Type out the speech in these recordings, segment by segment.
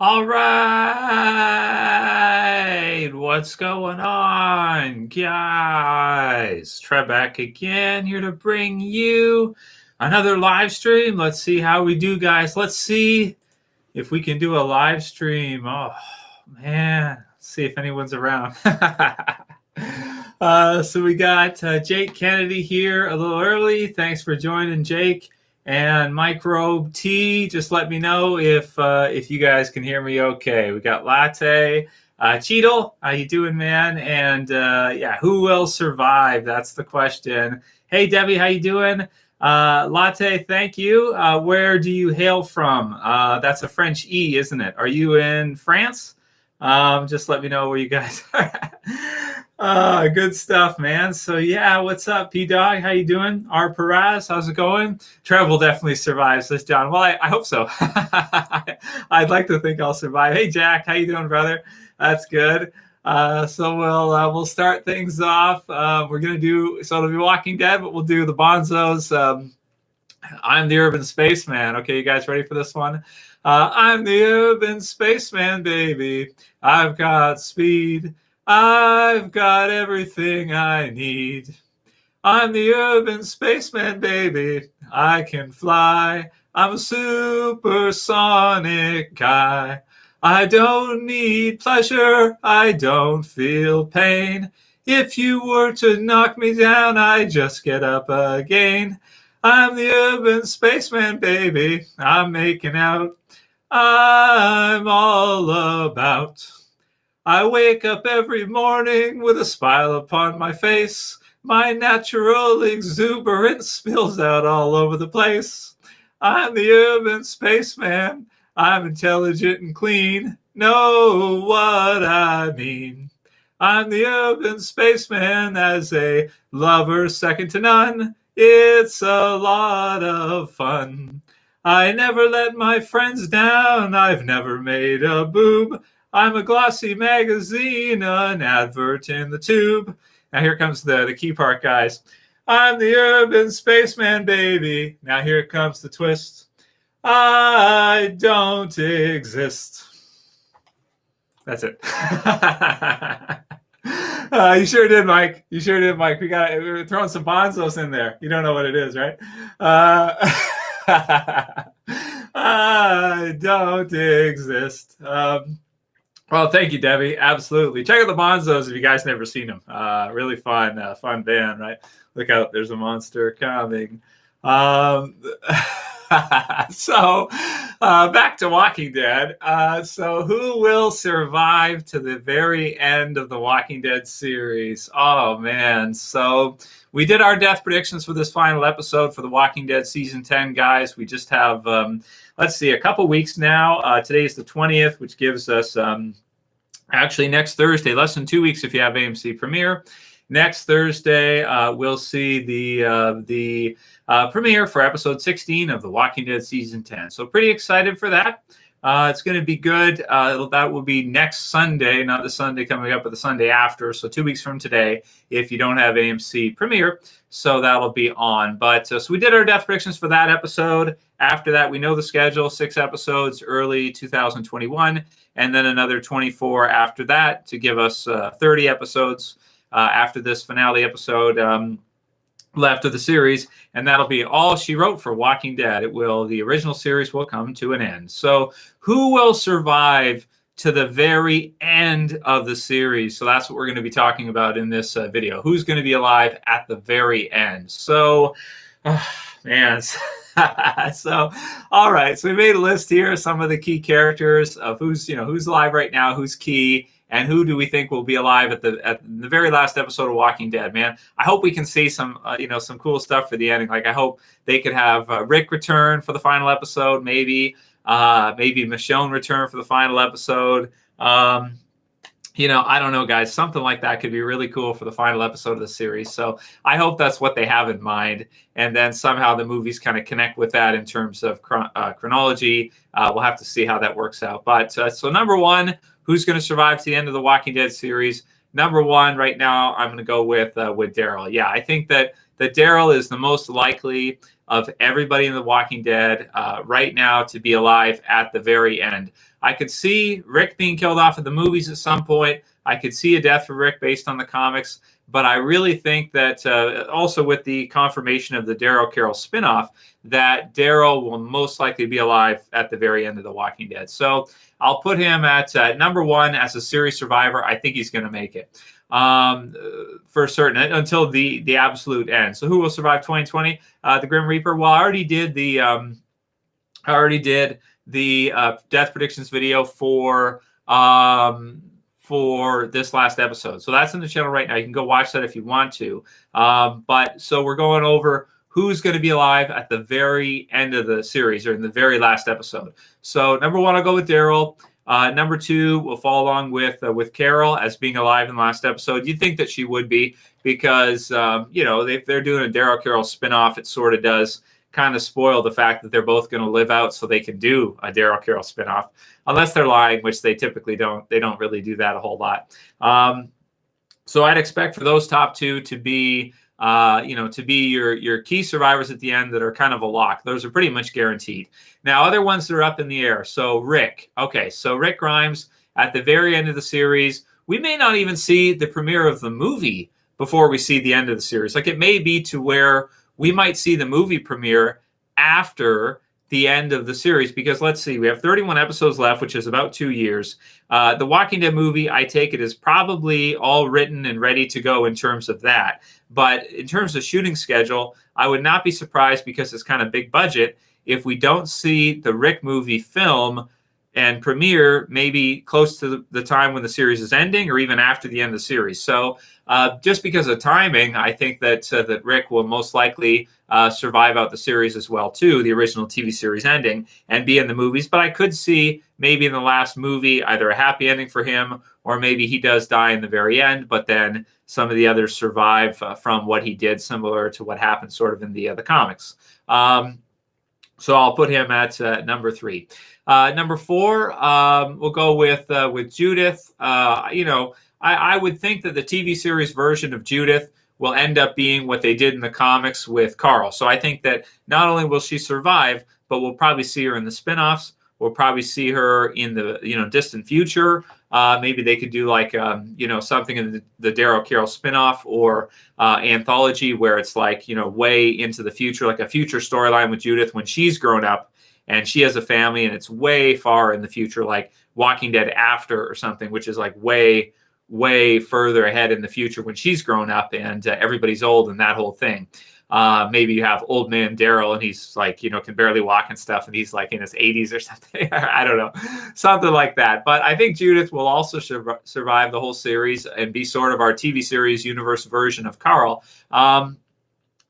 All right, what's going on, guys? Trev back again, here to bring you another live stream. Let's see how we do, guys. Let's see if we can do a live stream. Oh, man. Let's see if anyone's around. So we got Jake Kennedy here a little early. Thanks for joining, Jake. And Microbe T, just let me know if you guys can hear me okay. We got Latte, Cheetle, how you doing, man? And yeah, who will survive? That's the question. Hey, Debbie, how you doing? Latte, thank you. Where do you hail from? That's a French E, isn't it? Are you in France? Just let me know where you guys are. Good stuff, man. So yeah, what's up, P-Dog? How you doing? R. Perez, how's it going? Trev will definitely survive, says John. Well, I hope so. I'd like to think I'll survive. Hey, Jack, how you doing, brother? That's good. So we'll start things off. We're gonna do, so it'll be Walking Dead, but we'll do the Bonzos. I'm the Urban Spaceman. Okay, you guys ready for this one? I'm the Urban Spaceman, baby. I've got speed. I've got everything I need. I'm the Urban Spaceman, baby. I can fly. I'm a supersonic guy. I don't need pleasure. I don't feel pain. If you were to knock me down, I just get up again. I'm the Urban Spaceman, baby. I'm making out. I'm all about. I wake up every morning with a smile upon my face. My natural exuberance spills out all over the place. I'm the Urban Spaceman. I'm intelligent and clean. Know what I mean. I'm the Urban Spaceman, as a lover second to none. It's a lot of fun. I never let my friends down. I've never made a boob. I'm a glossy magazine, an advert in the tube. Now here comes the key part, guys. I'm the Urban Spaceman, baby. Now here comes the twist. I don't exist. That's it. You sure did, Mike. You sure did, Mike. We're throwing some Bonzos in there. You don't know what it is, right? I don't exist. Well, thank you, Debbie. Absolutely. Check out the Bonzos if you guys never seen them. Really fun band, right? Look out, there's a monster coming. So back to Walking Dead. So who will survive to the very end of the Walking Dead series? Oh, man. So we did our death predictions for this final episode for the Walking Dead Season 10, guys. We just have, let's see, a couple weeks now. Today is the 20th, which gives us actually next Thursday, less than 2 weeks if you have AMC Premiere. Next Thursday, we'll see the premiere for episode 16 of The Walking Dead Season 10. So pretty excited for that. It's going to be good. That will be next Sunday, not the Sunday coming up, but the Sunday after. So 2 weeks from today, if you don't have AMC Premiere. So that'll be on. But so we did our death predictions for that episode. After that, we know the schedule, 6 episodes early 2021, and then another 24 after that to give us 30 episodes after this finale episode left of the series, and that'll be all she wrote for Walking Dead. The original series will come to an end. So who will survive to the very end of the series? So that's what we're going to be talking about in this video. Who's going to be alive at the very end? So, man. So, all right. So we made a list here of some of the key characters of who's alive right now, who's key, and who do we think will be alive at the very last episode of Walking Dead, man? I hope we can see some cool stuff for the ending. Like, I hope they could have Rick return for the final episode, maybe Michonne return for the final episode. I don't know, guys. Something like that could be really cool for the final episode of the series. So I hope that's what they have in mind. And then somehow the movies kind of connect with that in terms of chronology. We'll have to see how that works out. But so number one, who's going to survive to the end of the Walking Dead series? Number one right now, I'm going to go with Daryl. Yeah, I think that that Daryl is the most likely of everybody in The Walking Dead right now to be alive at the very end. I could see Rick being killed off in the movies at some point. I could see a death for Rick based on the comics. But I really think that also with the confirmation of the Daryl Carroll spinoff, that Daryl will most likely be alive at the very end of The Walking Dead. So I'll put him at number one as a series survivor. I think he's going to make it for certain until the absolute end. So who will survive 2020? The Grim Reaper. Well, I already did the death predictions video for this last episode. So that's in the channel right now. You can go watch that if you want to. But so we're going over who's going to be alive at the very end of the series or in the very last episode. So number one, I'll go with Daryl. Number two, we'll follow along with Carol as being alive in the last episode. You'd think that she would be because, they're doing a Daryl Carroll spinoff. It sort of does kind of spoil the fact that they're both going to live out so they can do a Daryl Carroll spinoff, unless they're lying, which they typically don't. They don't really do that a whole lot. So I'd expect for those top two to be, to be your key survivors at the end that are kind of a lock. Those are pretty much guaranteed. Now, other ones that are up in the air. So Rick. Okay, so Rick Grimes at the very end of the series. We may not even see the premiere of the movie before we see the end of the series. Like it may be to where we might see the movie premiere after the end of the series, because let's see, we have 31 episodes left, which is about 2 years. The Walking Dead movie, I take it, is probably all written and ready to go in terms of that. But in terms of shooting schedule, I would not be surprised, because it's kind of big budget, if we don't see the Rick movie film and premiere maybe close to the time when the series is ending or even after the end of the series. So just because of timing, I think that Rick will most likely survive out the series as well, too, the original TV series ending, and be in the movies. But I could see maybe in the last movie either a happy ending for him, or maybe he does die in the very end, but then some of the others survive from what he did, similar to what happened sort of in the comics. So I'll put him at number three. Number four, we'll go with Judith. I would think that the TV series version of Judith will end up being what they did in the comics with Carl. So I think that not only will she survive, but we'll probably see her in the spinoffs. We'll probably see her in the distant future. Maybe they could do like something in the Daryl Carroll spinoff or anthology where it's like way into the future, like a future storyline with Judith when she's grown up and she has a family, and it's way far in the future, like Walking Dead After or something, which is like way further ahead in the future when she's grown up and everybody's old and that whole thing. Maybe you have old man Daryl and he's like, can barely walk and stuff, and he's like in his 80s or something. I don't know, something like that. But I think Judith will also survive the whole series and be sort of our TV series universe version of Carl.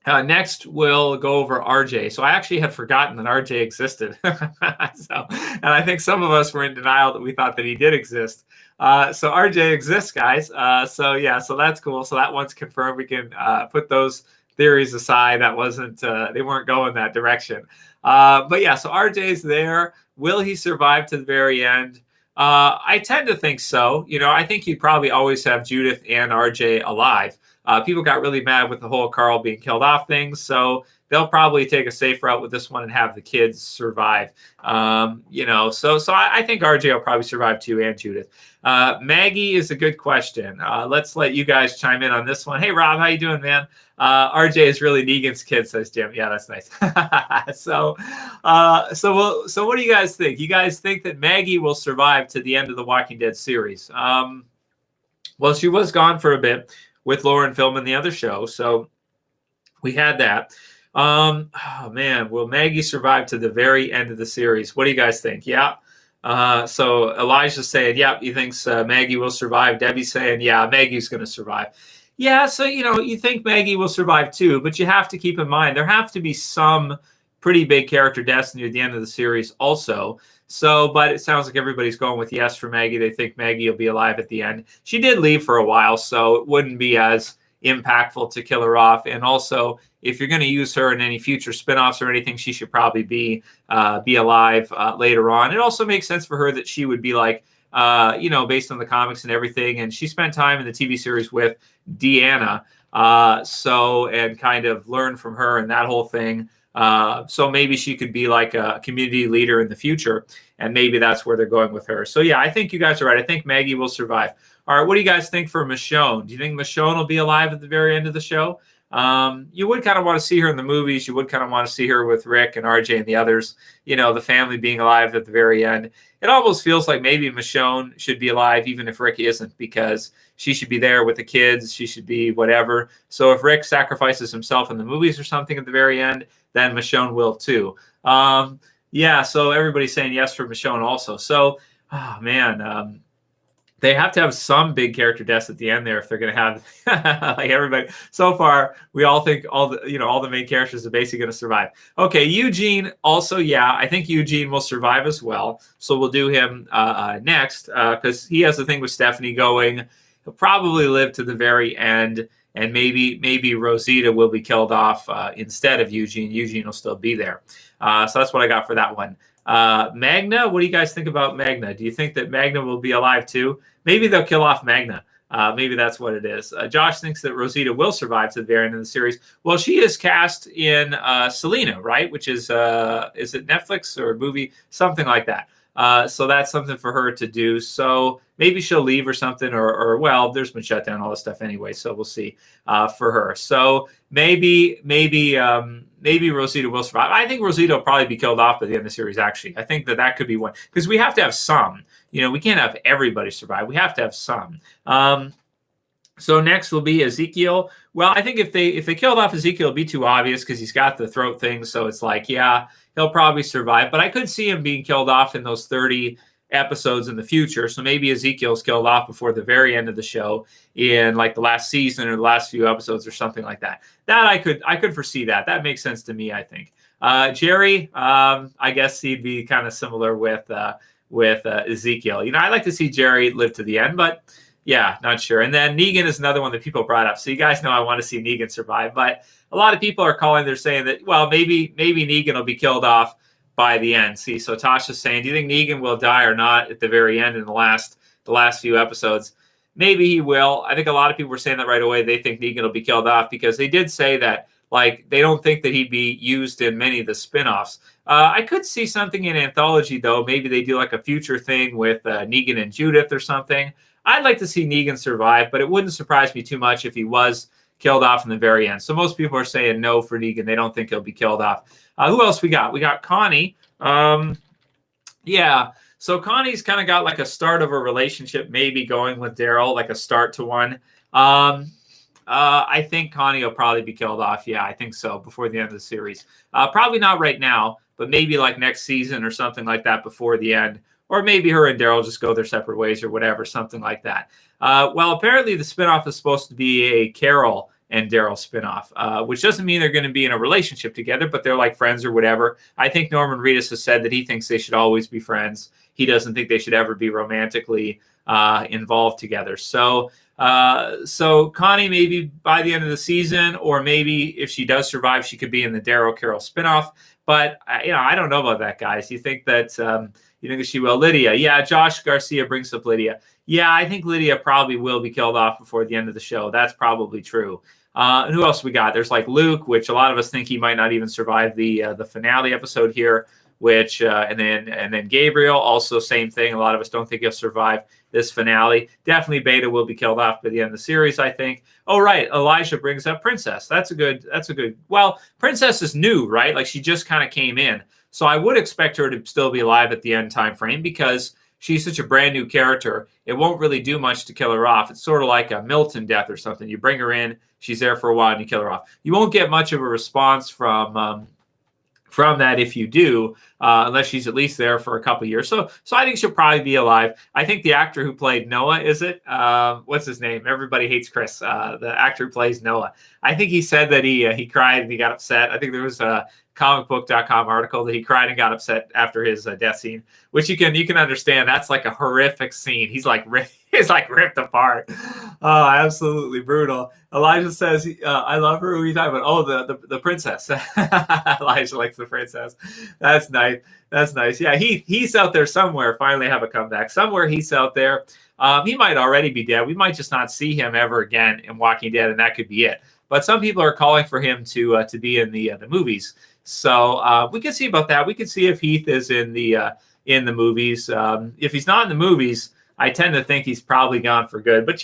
Next, we'll go over RJ. So I actually had forgotten that RJ existed. And I think some of us were in denial that we thought that he did exist. So RJ exists, guys. So that's cool. So that one's confirmed. We can put those theories aside. That wasn't, they weren't going that direction. But yeah, so RJ's there. Will he survive to the very end? I tend to think so. I think you'd probably always have Judith and RJ alive. People got really mad with the whole Carl being killed off thing, so they'll probably take a safe route with this one and have the kids survive. So I think RJ will probably survive too, and Judith. Maggie is a good question. Let's let you guys chime in on this one. Hey, Rob, how you doing, man? RJ is really Negan's kid, says Jim. Yeah, that's nice. So what do you guys think? You guys think that Maggie will survive to the end of the Walking Dead series? Well, she was gone for a bit with Lauren filming the other show, so we had that. Oh man, will Maggie survive to the very end of the series? What do you guys think? Yeah. So Elijah's saying, yeah, he thinks Maggie will survive. Debbie's saying, yeah, Maggie's going to survive. Yeah, so you think Maggie will survive too, but you have to keep in mind there have to be some pretty big character deaths near the end of the series also. So, but it sounds like everybody's going with yes for Maggie. They think Maggie will be alive at the end. She did leave for a while, so it wouldn't be as impactful to kill her off. And also, if you're going to use her in any future spinoffs or anything, she should probably be alive later on. It also makes sense for her that she would be like, based on the comics and everything. And she spent time in the TV series with Deanna. And kind of learn from her and that whole thing. So maybe she could be like a community leader in the future, and maybe that's where they're going with her. So yeah, I think you guys are right. I think Maggie will survive. All right, what do you guys think for Michonne? Do you think Michonne will be alive at the very end of the show? You would kind of want to see her in the movies. You would kind of want to see her with Rick and RJ and the others, the family being alive at the very end. It almost feels like maybe Michonne should be alive, even if Rick isn't, because she should be there with the kids. She should be whatever. So if Rick sacrifices himself in the movies or something at the very end, then Michonne will too. Yeah, so everybody's saying yes for Michonne also. So, oh man, they have to have some big character deaths at the end there if they're going to have like everybody. So far, we all think all the main characters are basically going to survive. Okay, Eugene also, yeah, I think Eugene will survive as well. So we'll do him next because he has the thing with Stephanie going. He'll probably live to the very end, and maybe Rosita will be killed off instead of Eugene. Eugene will still be there. So that's what I got for that one. Magna, what do you guys think about Magna? Do you think that Magna will be alive too? Maybe they'll kill off Magna. Maybe that's what it is. Josh thinks that Rosita will survive to the very end of the series. Well, she is cast in Selena, right? Which is it Netflix or a movie? Something like that. So that's something for her to do. So maybe she'll leave or something, or well, there's been shut down all this stuff anyway. So we'll see for her. So maybe Rosita will survive. I think Rosita will probably be killed off by the end of the series. Actually, I think that could be one because we have to have some. We can't have everybody survive. We have to have some. So next will be Ezekiel. Well, I think if they killed off Ezekiel, it'd be too obvious because he's got the throat thing. So it's like, yeah, he'll probably survive. But I could see him being killed off in those 30 episodes in the future. So maybe Ezekiel's killed off before the very end of the show in like the last season or the last few episodes or something like that. That I could foresee that. That makes sense to me, I think. Jerry, I guess he'd be kind of similar with Ezekiel. I'd like to see Jerry live to the end, but yeah, not sure. And then Negan is another one that people brought up. So you guys know I want to see Negan survive, but a lot of people are they're saying that, well, maybe Negan will be killed off by the end. See, so Tasha's saying, do you think Negan will die or not at the very end in the last few episodes? Maybe he will. I think a lot of people were saying that right away. They think Negan will be killed off because they did say that, like, they don't think that he'd be used in many of the spinoffs. I could see something in Anthology, though. Maybe they do like a future thing with Negan and Judith or something. I'd like to see Negan survive, but it wouldn't surprise me too much if he was killed off in the very end. So most people are saying no for Negan. They don't think he'll be killed off. Who else we got? We got Connie. Yeah. So Connie's kind of got like a start of a relationship maybe going with Daryl, like a start to one. I think Connie will probably be killed off. Yeah, I think so before the end of the series. Probably not right now, but maybe like next season or something like that before the end. Or maybe her and Daryl just go their separate ways or whatever, something like that. Well, apparently the spinoff is supposed to be a Carol and Daryl spinoff, which doesn't mean they're going to be in a relationship together, but they're like friends or whatever. I think Norman Reedus has said that he thinks they should always be friends. He doesn't think they should ever be romantically involved together. So Connie maybe by the end of the season, or maybe if she does survive, she could be in the Daryl Carol spinoff. But I don't know about that, guys. You think that you think she will? Lydia, yeah. Josh Garcia brings up Lydia. Yeah, I think Lydia probably will be killed off before the end of the show. That's probably true. And who else we got? There's like Luke, which a lot of us think he might not even survive the finale episode here. Which and then Gabriel, also same thing. A lot of us don't think he'll survive this finale. Definitely Beta will be killed off by the end of the series, I think. Oh, right. Elijah brings up Princess. That's a good. Well, Princess is new, right? Like she just kind of came in. So I would expect her to still be alive at the end time frame because she's such a brand new character. It won't really do much to kill her off. It's sort of like a Milton death or something. You bring her in, she's there for a while, and you kill her off. You won't get much of a response from that if you do, unless she's at least there for a couple years. So I think she'll probably be alive. I think the actor who played Noah, is it? What's his name? Everybody hates Chris. The actor who plays Noah. I think he said that he cried and he got upset. I think there was comicbook.com article that he cried and got upset after his death scene, which you can understand. That's like a horrific scene. He's like ripped apart. Oh, absolutely brutal. Elijah says, I love her. Who are you talking about? Oh, the princess. Elijah likes the princess. That's nice. That's nice. Yeah, he's out there somewhere. Finally have a comeback. Somewhere he's out there. He might already be dead. We might just not see him ever again in Walking Dead, and that could be it. But some people are calling for him to be in the movies. So we can see about that. We can see if Heath is in the movies. If he's not in the movies, I tend to think he's probably gone for good. But,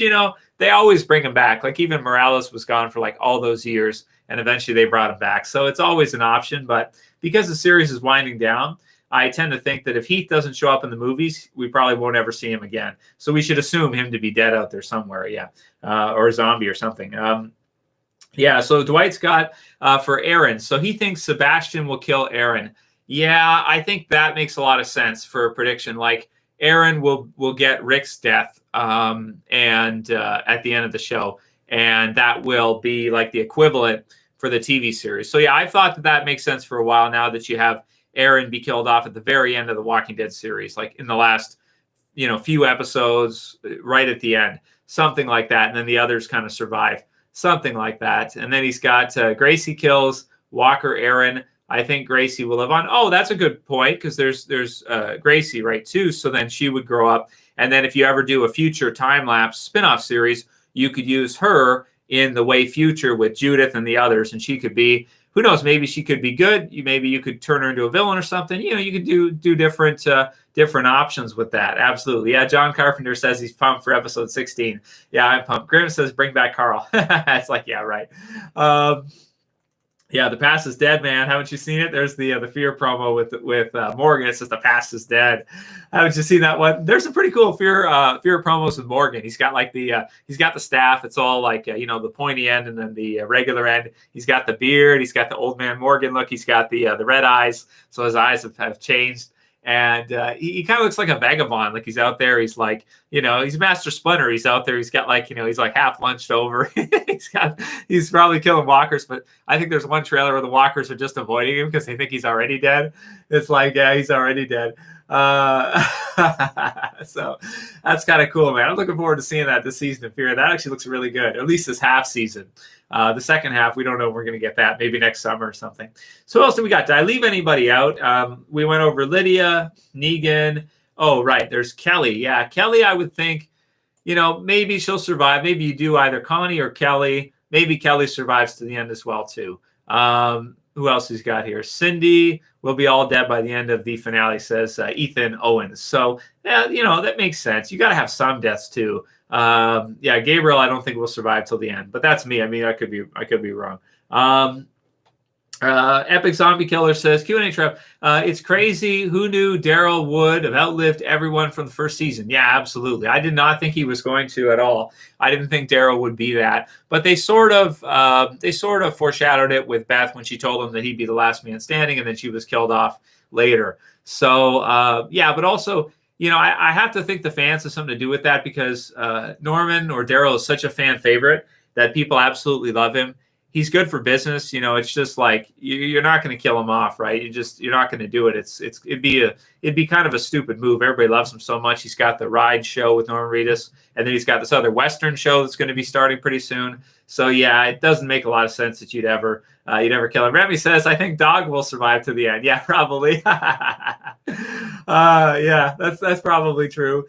they always bring him back. Like even Morales was gone for like all those years, and eventually they brought him back. So it's always an option. But because the series is winding down, I tend to think that if Heath doesn't show up in the movies, we probably won't ever see him again. So we should assume him to be dead out there somewhere, or a zombie or something. So Dwight's got for Aaron. So he thinks Sebastian will kill Aaron. Yeah, I think that makes a lot of sense for a prediction. Like Aaron will get Rick's death and at the end of the show, and that will be like the equivalent for the TV series. So yeah, I thought that makes sense for a while now that you have Aaron be killed off at the very end of the Walking Dead series, like in the last few episodes, right at the end, something like that, and then the others kind of survive. Something like that. And then he's got Gracie kills Walker Aaron. I think Gracie will live on. Oh, that's a good point, because there's Gracie, right, too. So then she would grow up. And then if you ever do a future time-lapse spinoff series, you could use her in the way future with Judith and the others. And she could be, who knows, maybe she could be good. Maybe you could turn her into a villain or something. You could do different options with that. Absolutely. Yeah, John Carpenter says he's pumped for episode 16. Yeah, I'm pumped. Grim says, bring back Carl. It's like, yeah, right. The past is dead, man. Haven't you seen it? There's the fear promo with Morgan. It says the past is dead. Haven't you seen that one? There's some pretty cool fear promos with Morgan. He's got like he's got the staff. It's all like the pointy end and then the regular end. He's got the beard. He's got the old man Morgan look. He's got the red eyes. So his eyes have changed. And he kind of looks like a vagabond. Like he's out there. He's like, he's Master Splinter. He's out there. He's got like, he's like half lunched over. he's probably killing walkers. But I think there's one trailer where the walkers are just avoiding him because they think he's already dead. It's like, yeah, he's already dead. So that's kind of cool, man. I'm looking forward to seeing that this season of Fear. That actually looks really good. At least this half season. The second half, we don't know if we're going to get that. Maybe next summer or something. So what else do we got? Did I leave anybody out? We went over Lydia, Negan. Oh, right. There's Kelly. Yeah, Kelly, I would think, maybe she'll survive. Maybe you do either Connie or Kelly. Maybe Kelly survives to the end as well, too. Who else he's got here? Cindy will be all dead by the end of the finale, says Ethan Owens. So, yeah, that makes sense. You got to have some deaths, too. Gabriel, I don't think will survive till the end, but that's me. I mean, I could be wrong. Epic Zombie Killer says, Q&A trap. It's crazy. Who knew Daryl would have outlived everyone from the first season? Yeah, absolutely. I did not think he was going to at all. I didn't think Daryl would be that, but they sort of foreshadowed it with Beth when she told him that he'd be the last man standing, and then she was killed off later. So, but also, I have to think the fans have something to do with that because Norman or Daryl is such a fan favorite that people absolutely love him. He's good for business. It's just like you're not going to kill him off, right? You're not going to do it. It'd be kind of a stupid move. Everybody loves him so much. He's got the Ride show with Norman Reedus, and then he's got this other Western show that's going to be starting pretty soon. So yeah, it doesn't make a lot of sense that you'd ever kill him. Remy says, I think Dog will survive to the end. Yeah, probably. That's probably true.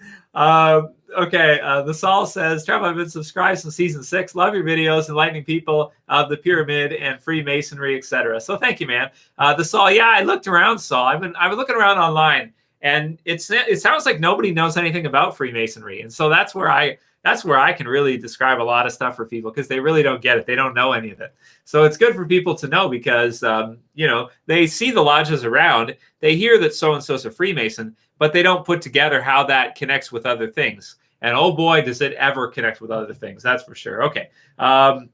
Okay, the Saul says, Trevor, I've been subscribed since season 6. Love your videos, enlightening people of the pyramid and Freemasonry, etc. So thank you, man. The Saul, yeah, I looked around, Saul. I've been looking around online, and it sounds like nobody knows anything about Freemasonry, and so that's where I can really describe a lot of stuff for people because they really don't get it. They don't know any of it. So it's good for people to know because, they see the lodges around. They hear that so-and-so is a Freemason, but they don't put together how that connects with other things. And oh boy, does it ever connect with other things. That's for sure. Okay. And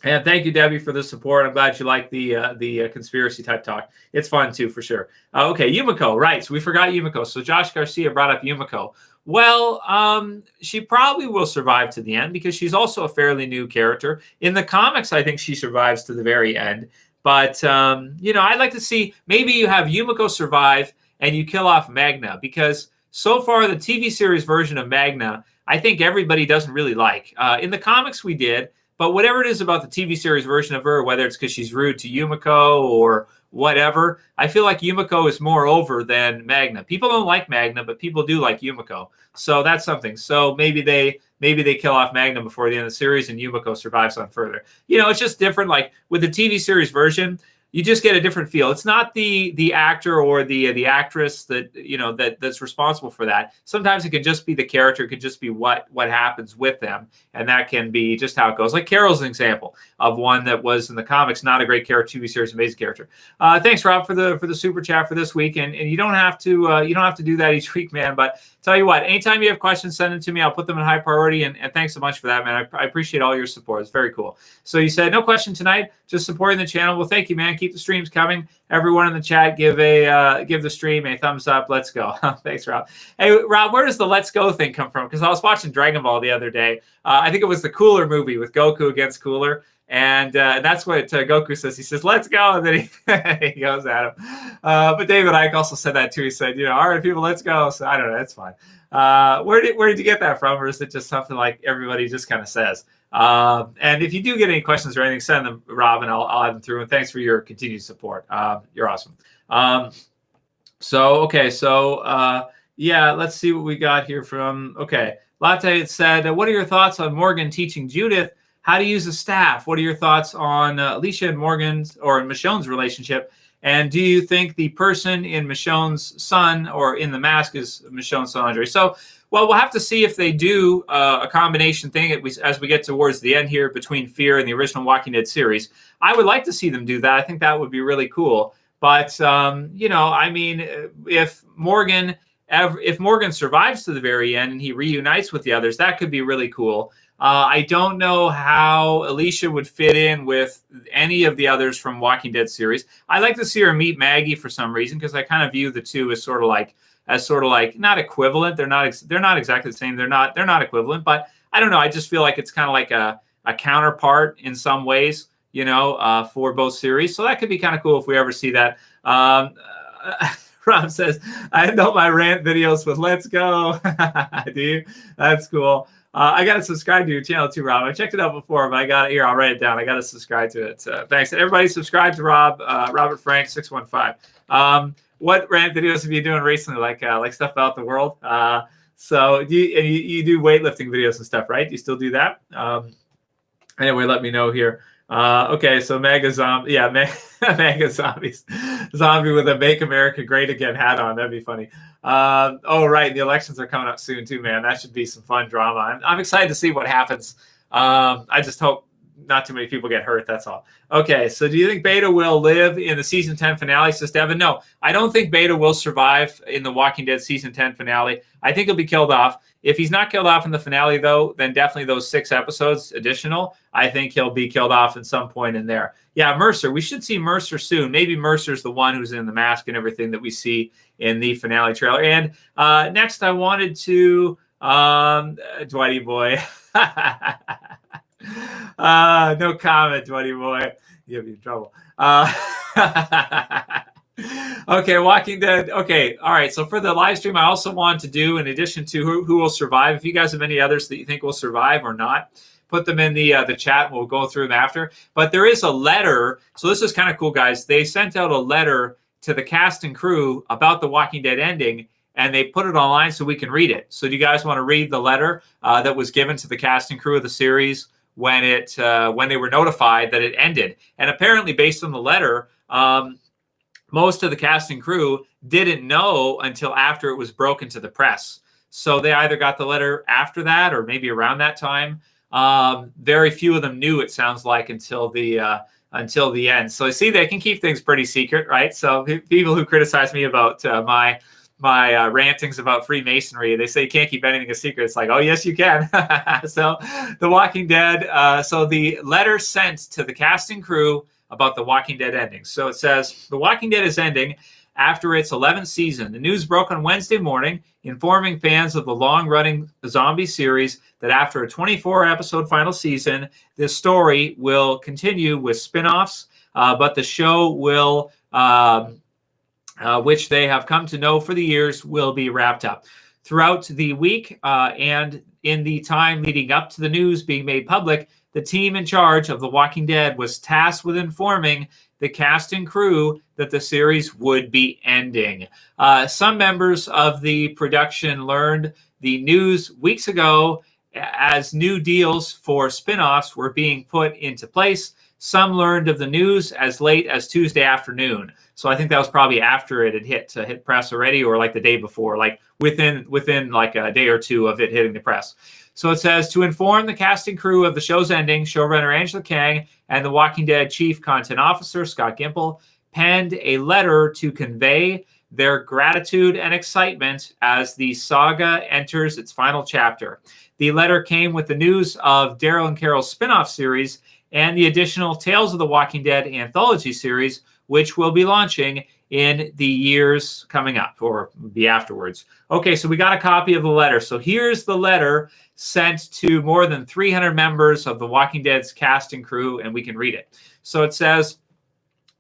thank you, Debbie, for the support. I'm glad you like the conspiracy type talk. It's fun too, for sure. Okay, Yumiko, right. So we forgot Yumiko. So Josh Garcia brought up Yumiko. Well, she probably will survive to the end because she's also a fairly new character. In the comics, I think she survives to the very end. But I'd like to see maybe you have Yumiko survive and you kill off Magna, because so far the TV series version of Magna, I think everybody doesn't really like. In the comics we did, but whatever it is about the TV series version of her, whether it's because she's rude to Yumiko or whatever, I feel like Yumiko is more over than Magna. People don't like Magna, but people do like Yumiko. So that's something. So maybe they kill off Magna before the end of the series and Yumiko survives on further. It's just different. Like with the TV series version, you just get a different feel. It's not the actor or the actress that's responsible for that. Sometimes it could just be the character. It could just be what happens with them, and that can be just how it goes. Like Carol's an example of one that was in the comics not a great character, TV series, amazing character. Thanks, Rob, for the super chat for this week, and you don't have to do that each week, man. But tell you what, anytime you have questions, send them to me. I'll put them in high priority, and thanks so much for that, man. I appreciate all your support. It's very cool. So you said no question tonight, just supporting the channel. Well, thank you, man. Keep the streams coming. Everyone in the chat, give the stream a thumbs up. Let's go. Thanks, Rob. Hey, Rob, where does the "Let's Go" thing come from? Because I was watching Dragon Ball the other day. I think it was the Cooler movie with Goku against Cooler. And that's what Goku says. He says, "Let's go," and then he goes at him. But David Icke also said that too. He said, "All right, people, let's go." So I don't know. That's fine. Where did you get that from, or is it just something like everybody just kind of says? And if you do get any questions or anything, send them, Rob, and I'll add them through. And thanks for your continued support. You're awesome. Let's see what we got here from. Okay, Latte said, "What are your thoughts on Morgan teaching Judith how to use a staff? What are your thoughts on Alicia and Morgan's or Michonne's relationship? And do you think the person in Michonne's son or in the mask is Michonne's son, Andre?" So, well, we'll have to see if they do a combination thing as we get towards the end here between Fear and the original Walking Dead series. I would like to see them do that. I think that would be really cool. But, if Morgan survives to the very end and he reunites with the others, that could be really cool. I don't know how Alicia would fit in with any of the others from Walking Dead series. I'd like to see her meet Maggie for some reason, because I kind of view the two as sort of like not equivalent. They're not exactly the same. They're not equivalent, but I don't know. I just feel like it's kind of like a counterpart in some ways, for both series. So that could be kind of cool if we ever see that. Rob says, "I end up my rant videos with 'Let's go.'" Do you? That's cool. I got to subscribe to your channel too, Rob. I checked it out before, but I got it here. I'll write it down. I got to subscribe to it. Thanks. And everybody subscribe to Rob, Robert Frank 615. What rant videos have you doing recently? Like stuff about the world? So you do weightlifting videos and stuff, right? Do you still do that? Anyway, let me know here. Okay, so Mega Zombie, Mega Zombies, zombie with a "Make America Great Again" hat on. That'd be funny. Right, the elections are coming up soon too, man. That should be some fun drama. I'm excited to see what happens. I just hope not too many people get hurt. That's all. Okay, so do you think Beta will live in the season 10 finale? Says Devin. No, I don't think Beta will survive in the Walking Dead season 10 finale. I think he'll be killed off. If he's not killed off in the finale, though, then definitely those 6 episodes additional, I think he'll be killed off at some point in there. Yeah, Mercer. We should see Mercer soon. Maybe Mercer's the one who's in the mask and everything that we see in the finale trailer. And next, I wanted to Dwighty boy. No comment, Dwighty boy. You'll be in trouble. Okay, Walking Dead. Okay, all right. So for the live stream, I also want to do, in addition to who will survive, if you guys have any others that you think will survive or not, put them in the chat and we'll go through them after. But there is a letter. So this is kind of cool, guys. They sent out a letter to the cast and crew about the Walking Dead ending, and they put it online so we can read it. So do you guys want to read the letter that was given to the cast and crew of the series when they were notified that it ended? And apparently, based on the letter, most of the cast and crew didn't know until after it was broken to the press. So they either got the letter after that or maybe around that time. Very few of them knew, it sounds like, until the end. So see, they can keep things pretty secret, right? So people who criticize me about my rantings about Freemasonry, they say you can't keep anything a secret. It's like, oh, yes, you can. So The Walking Dead. So the letter sent to the cast and crew about The Walking Dead ending. So it says, "The Walking Dead is ending after its 11th season. The news broke on Wednesday morning, informing fans of the long-running zombie series that after a 24-episode final season, this story will continue with spin-offs but the show will, which they have come to know for the years, will be wrapped up. Throughout the week and in the time leading up to the news being made public, the team in charge of The Walking Dead was tasked with informing the cast and crew that the series would be ending. Some members of the production learned the news weeks ago as new deals for spin-offs were being put into place. Some learned of the news as late as Tuesday afternoon. So I think that was probably after it had hit press already, or like the day before, like within like a day or two of it hitting the press. So it says, to inform the cast and crew of the show's ending, showrunner Angela Kang and The Walking Dead Chief Content Officer Scott Gimple penned a letter to convey their gratitude and excitement as the saga enters its final chapter. The letter came with the news of Daryl and Carol's spin-off series and the additional Tales of the Walking Dead anthology series, which will be launching in the years coming up, or be afterwards. Okay, so we got a copy of the letter. So here's the letter sent to more than 300 members of The Walking Dead's cast and crew, and we can read it. So it says,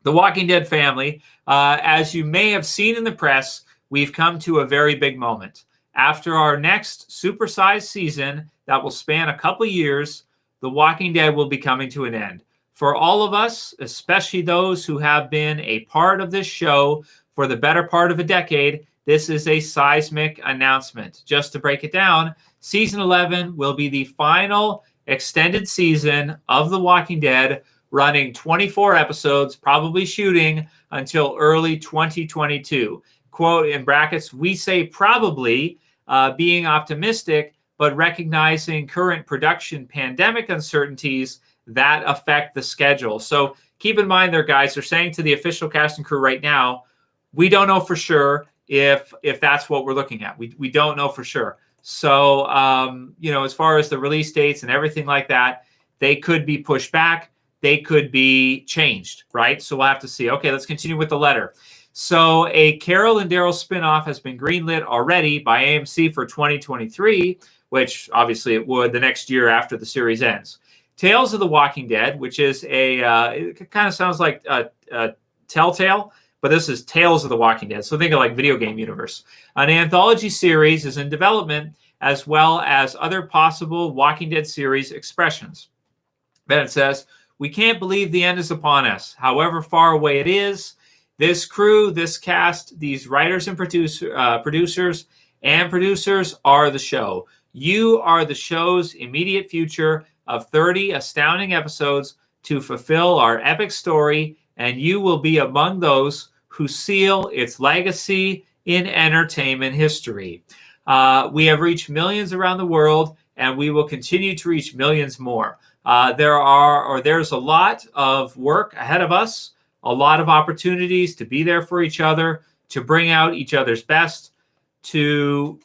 The Walking Dead family, as you may have seen in the press, we've come to a very big moment. After our next supersized season that will span a couple years, The Walking Dead will be coming to an end. For all of us, especially those who have been a part of this show for the better part of a decade, this is a seismic announcement. Just to break it down, Season 11 will be the final extended season of The Walking Dead, running 24 episodes, probably shooting until early 2022. Quote, in brackets, we say probably, being optimistic, but recognizing current production pandemic uncertainties that affect the schedule. So keep in mind there, guys, they're saying to the official cast and crew right now, we don't know for sure if that's what we're looking at. We don't know for sure. So, as far as the release dates and everything like that, they could be pushed back. They could be changed, right? So we'll have to see. Okay, let's continue with the letter. So a Carol and Daryl spinoff has been greenlit already by AMC for 2023, which obviously it would the next year after the series ends. Tales of the Walking Dead, which is it kind of sounds like Telltale, but this is Tales of the Walking Dead. So think of like video game universe. An anthology series is in development, as well as other possible Walking Dead series expressions. Then it says, we can't believe the end is upon us. However far away it is, this crew, this cast, these writers and producers are the show. You are the show's immediate future of 30 astounding episodes to fulfill our epic story, and you will be among those who seal its legacy in entertainment history. We have reached millions around the world, and we will continue to reach millions more. There's a lot of work ahead of us, a lot of opportunities to be there for each other, to bring out each other's best, to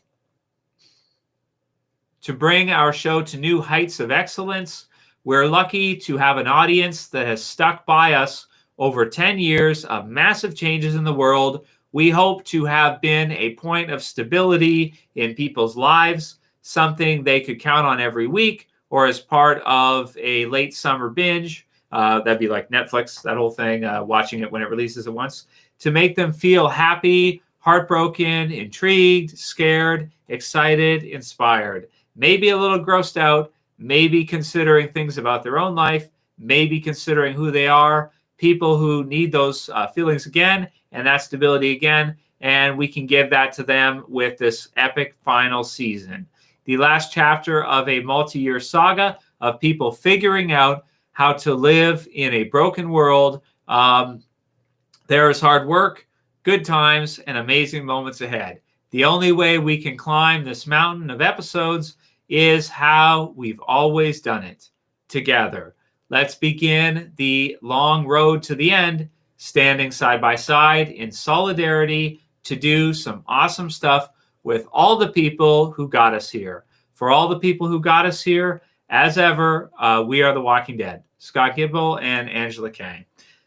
bring our show to new heights of excellence. We're lucky to have an audience that has stuck by us over 10 years of massive changes in the world. We hope to have been a point of stability in people's lives, something they could count on every week, or as part of a late summer binge. That'd be like Netflix, that whole thing, watching it when it releases at once, to make them feel happy, heartbroken, intrigued, scared, excited, inspired, maybe a little grossed out, maybe considering things about their own life, maybe considering who they are, people who need those feelings again and that stability again, and we can give that to them with this epic final season. The last chapter of a multi-year saga of people figuring out how to live in a broken world. There is hard work, good times, and amazing moments ahead. The only way we can climb this mountain of episodes is how we've always done it, together. Let's begin the long road to the end, standing side by side in solidarity to do some awesome stuff with all the people who got us here. For all the people who got us here, as ever, we are The Walking Dead. Scott Gimple and Angela Kang.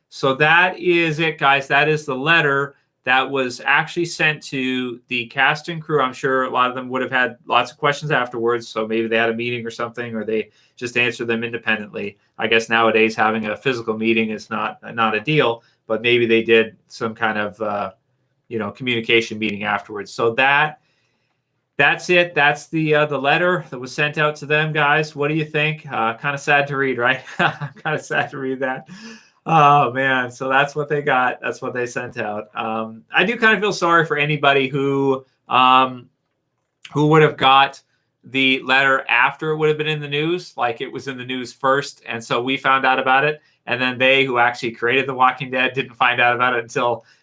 So that is it, guys. That is the letter that was actually sent to the cast and crew. I'm sure a lot of them would have had lots of questions afterwards, so maybe they had a meeting or something, or they just answered them independently. I guess nowadays having a physical meeting is not a deal, but maybe they did some kind of communication meeting afterwards. So that's it. That's the letter that was sent out to them, guys. What do you think? Kind of sad to read, right? Kind of sad to read that. Oh man, so that's what they got. That's what they sent out. I do kind of feel sorry for anybody who would have got the letter after it would have been in the news, like it was in the news first, and so we found out about it, and then they who actually created The Walking Dead didn't find out about it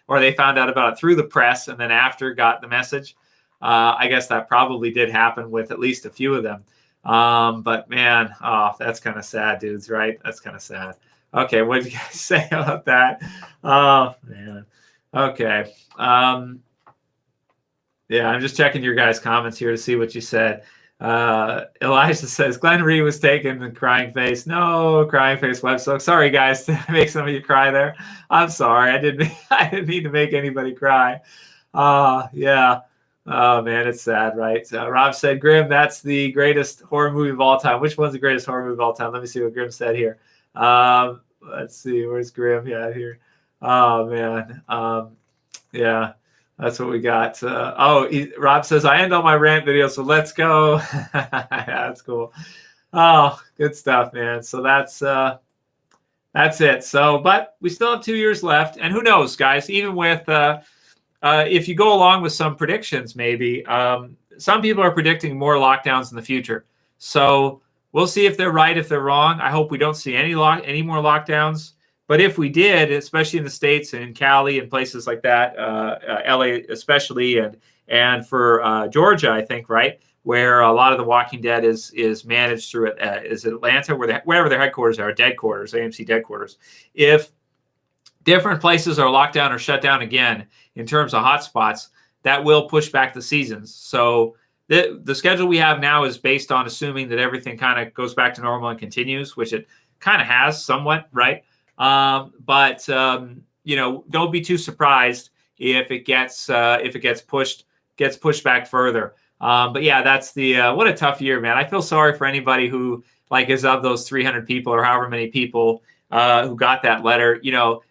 or they found out about it through the press, and then after got the message. I guess that probably did happen with at least a few of them. But man, that's kind of sad, dudes, right? That's kind of sad. Okay, what did you guys say about that? Oh, man. Okay. Yeah, I'm just checking your guys' comments here to see what you said. Elijah says, Glenn Reed was taken in crying face. No, crying face web soak. Sorry, guys, to make some of you cry there. I'm sorry. I didn't mean to make anybody cry. Yeah. Oh, man, it's sad, right? Rob said, Grim, that's the greatest horror movie of all time. Which one's the greatest horror movie of all time? Let me see what Grim said here. Let's see. Where's Grim? Yeah, here. Oh, man. Yeah, that's what we got. Rob says, I end all my rant videos, so let's go. Yeah, that's cool. Oh, good stuff, man. So that's it. So, but we still have 2 years left. And who knows, guys, even with if you go along with some predictions, maybe some people are predicting more lockdowns in the future. So we'll see if they're right, if they're wrong. I hope we don't see any more lockdowns. But if we did, especially in the States and in Cali and places like that, LA especially, and for Georgia, I think, right, where a lot of The Walking Dead is managed through is Atlanta, wherever their headquarters are, dead quarters, AMC dead quarters. If different places are locked down or shut down again in terms of hotspots, that will push back the seasons. So the schedule we have now is based on assuming that everything kind of goes back to normal and continues, which it kind of has somewhat, right? But don't be too surprised if it gets pushed back further. But yeah, that's what a tough year, man. I feel sorry for anybody who is of those 300 people or however many people who got that letter.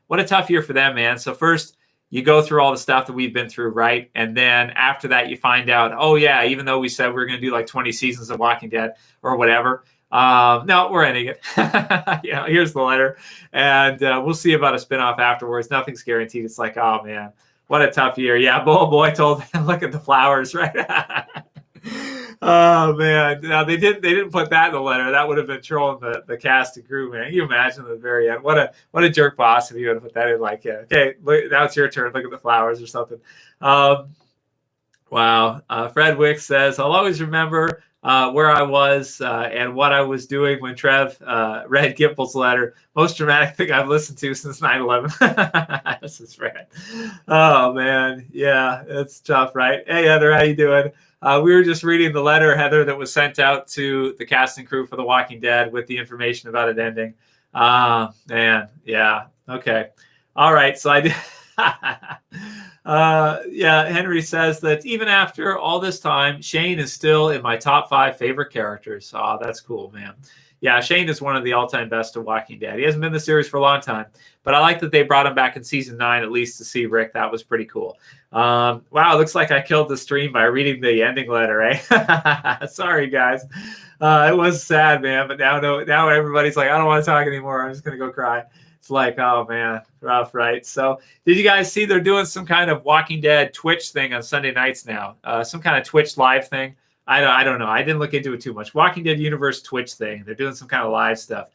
What a tough year for them, man. So first, you go through all the stuff that we've been through, right? And then after that, you find out, oh yeah, even though we said we were going to do like 20 seasons of Walking Dead or whatever, no, we're ending it. Here's the letter, and we'll see about a spinoff afterwards. Nothing's guaranteed. It's like, oh man, what a tough year. Yeah, boy told him, look at the flowers, right? Oh man, no, they didn't put that in the letter. That would have been trolling the cast and crew, man. Can you imagine at the very end? What a jerk boss if you would have put that in, like, yeah, okay, look, now it's your turn. Look at the flowers or something. Wow. Fred Wick says, I'll always remember where I was and what I was doing when Trev read Gimple's letter. Most dramatic thing I've listened to since 9/11. This is Fred. Oh man, yeah, it's tough, right? Hey Heather, how you doing? We were just reading the letter, Heather, that was sent out to the cast and crew for The Walking Dead with the information about it ending. Man, yeah, okay, all right. So I did. Henry says that even after all this time, Shane is still in my top 5 favorite characters. Oh, that's cool, man. Yeah, Shane is one of the all-time best of Walking Dead. He hasn't been in the series for a long time, but I like that they brought him back in season 9 at least to see Rick. That was pretty cool. Wow, it looks like I killed the stream by reading the ending letter, eh? Sorry, guys. It was sad, man, but now everybody's like, I don't want to talk anymore. I'm just going to go cry. It's like, oh man, rough, right? So did you guys see they're doing some kind of Walking Dead Twitch thing on Sunday nights now? Some kind of Twitch live thing. I don't know. I didn't look into it too much. Walking Dead Universe Twitch thing. They're doing some kind of live stuff.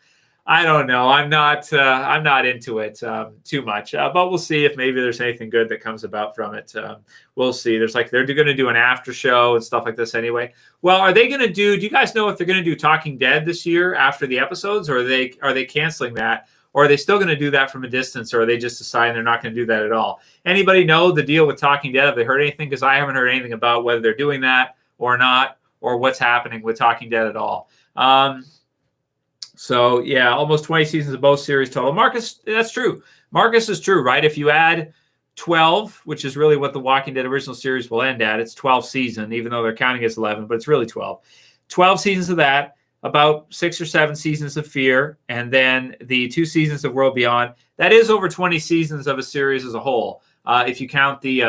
I don't know. I'm not into it too much. But we'll see if maybe there's anything good that comes about from it. We'll see. They're going to do an after show and stuff like this anyway. Well, are they going to do you guys know if they're going to do Talking Dead this year after the episodes, or are they canceling that? Or are they still going to do that from a distance, or are they just deciding they're not going to do that at all? Anybody know the deal with Talking Dead? Have they heard anything? Because I haven't heard anything about whether they're doing that or not, or what's happening with Talking Dead at all. So, yeah, almost 20 seasons of both series total. Marcus, that's true. Marcus is true, right? If you add 12, which is really what the Walking Dead original series will end at. It's 12 season, even though they're counting as 11, but it's really 12. 12 seasons of that, about 6 or 7 seasons of Fear, and then the 2 seasons of World Beyond. That is over 20 seasons of a series as a whole, if you count the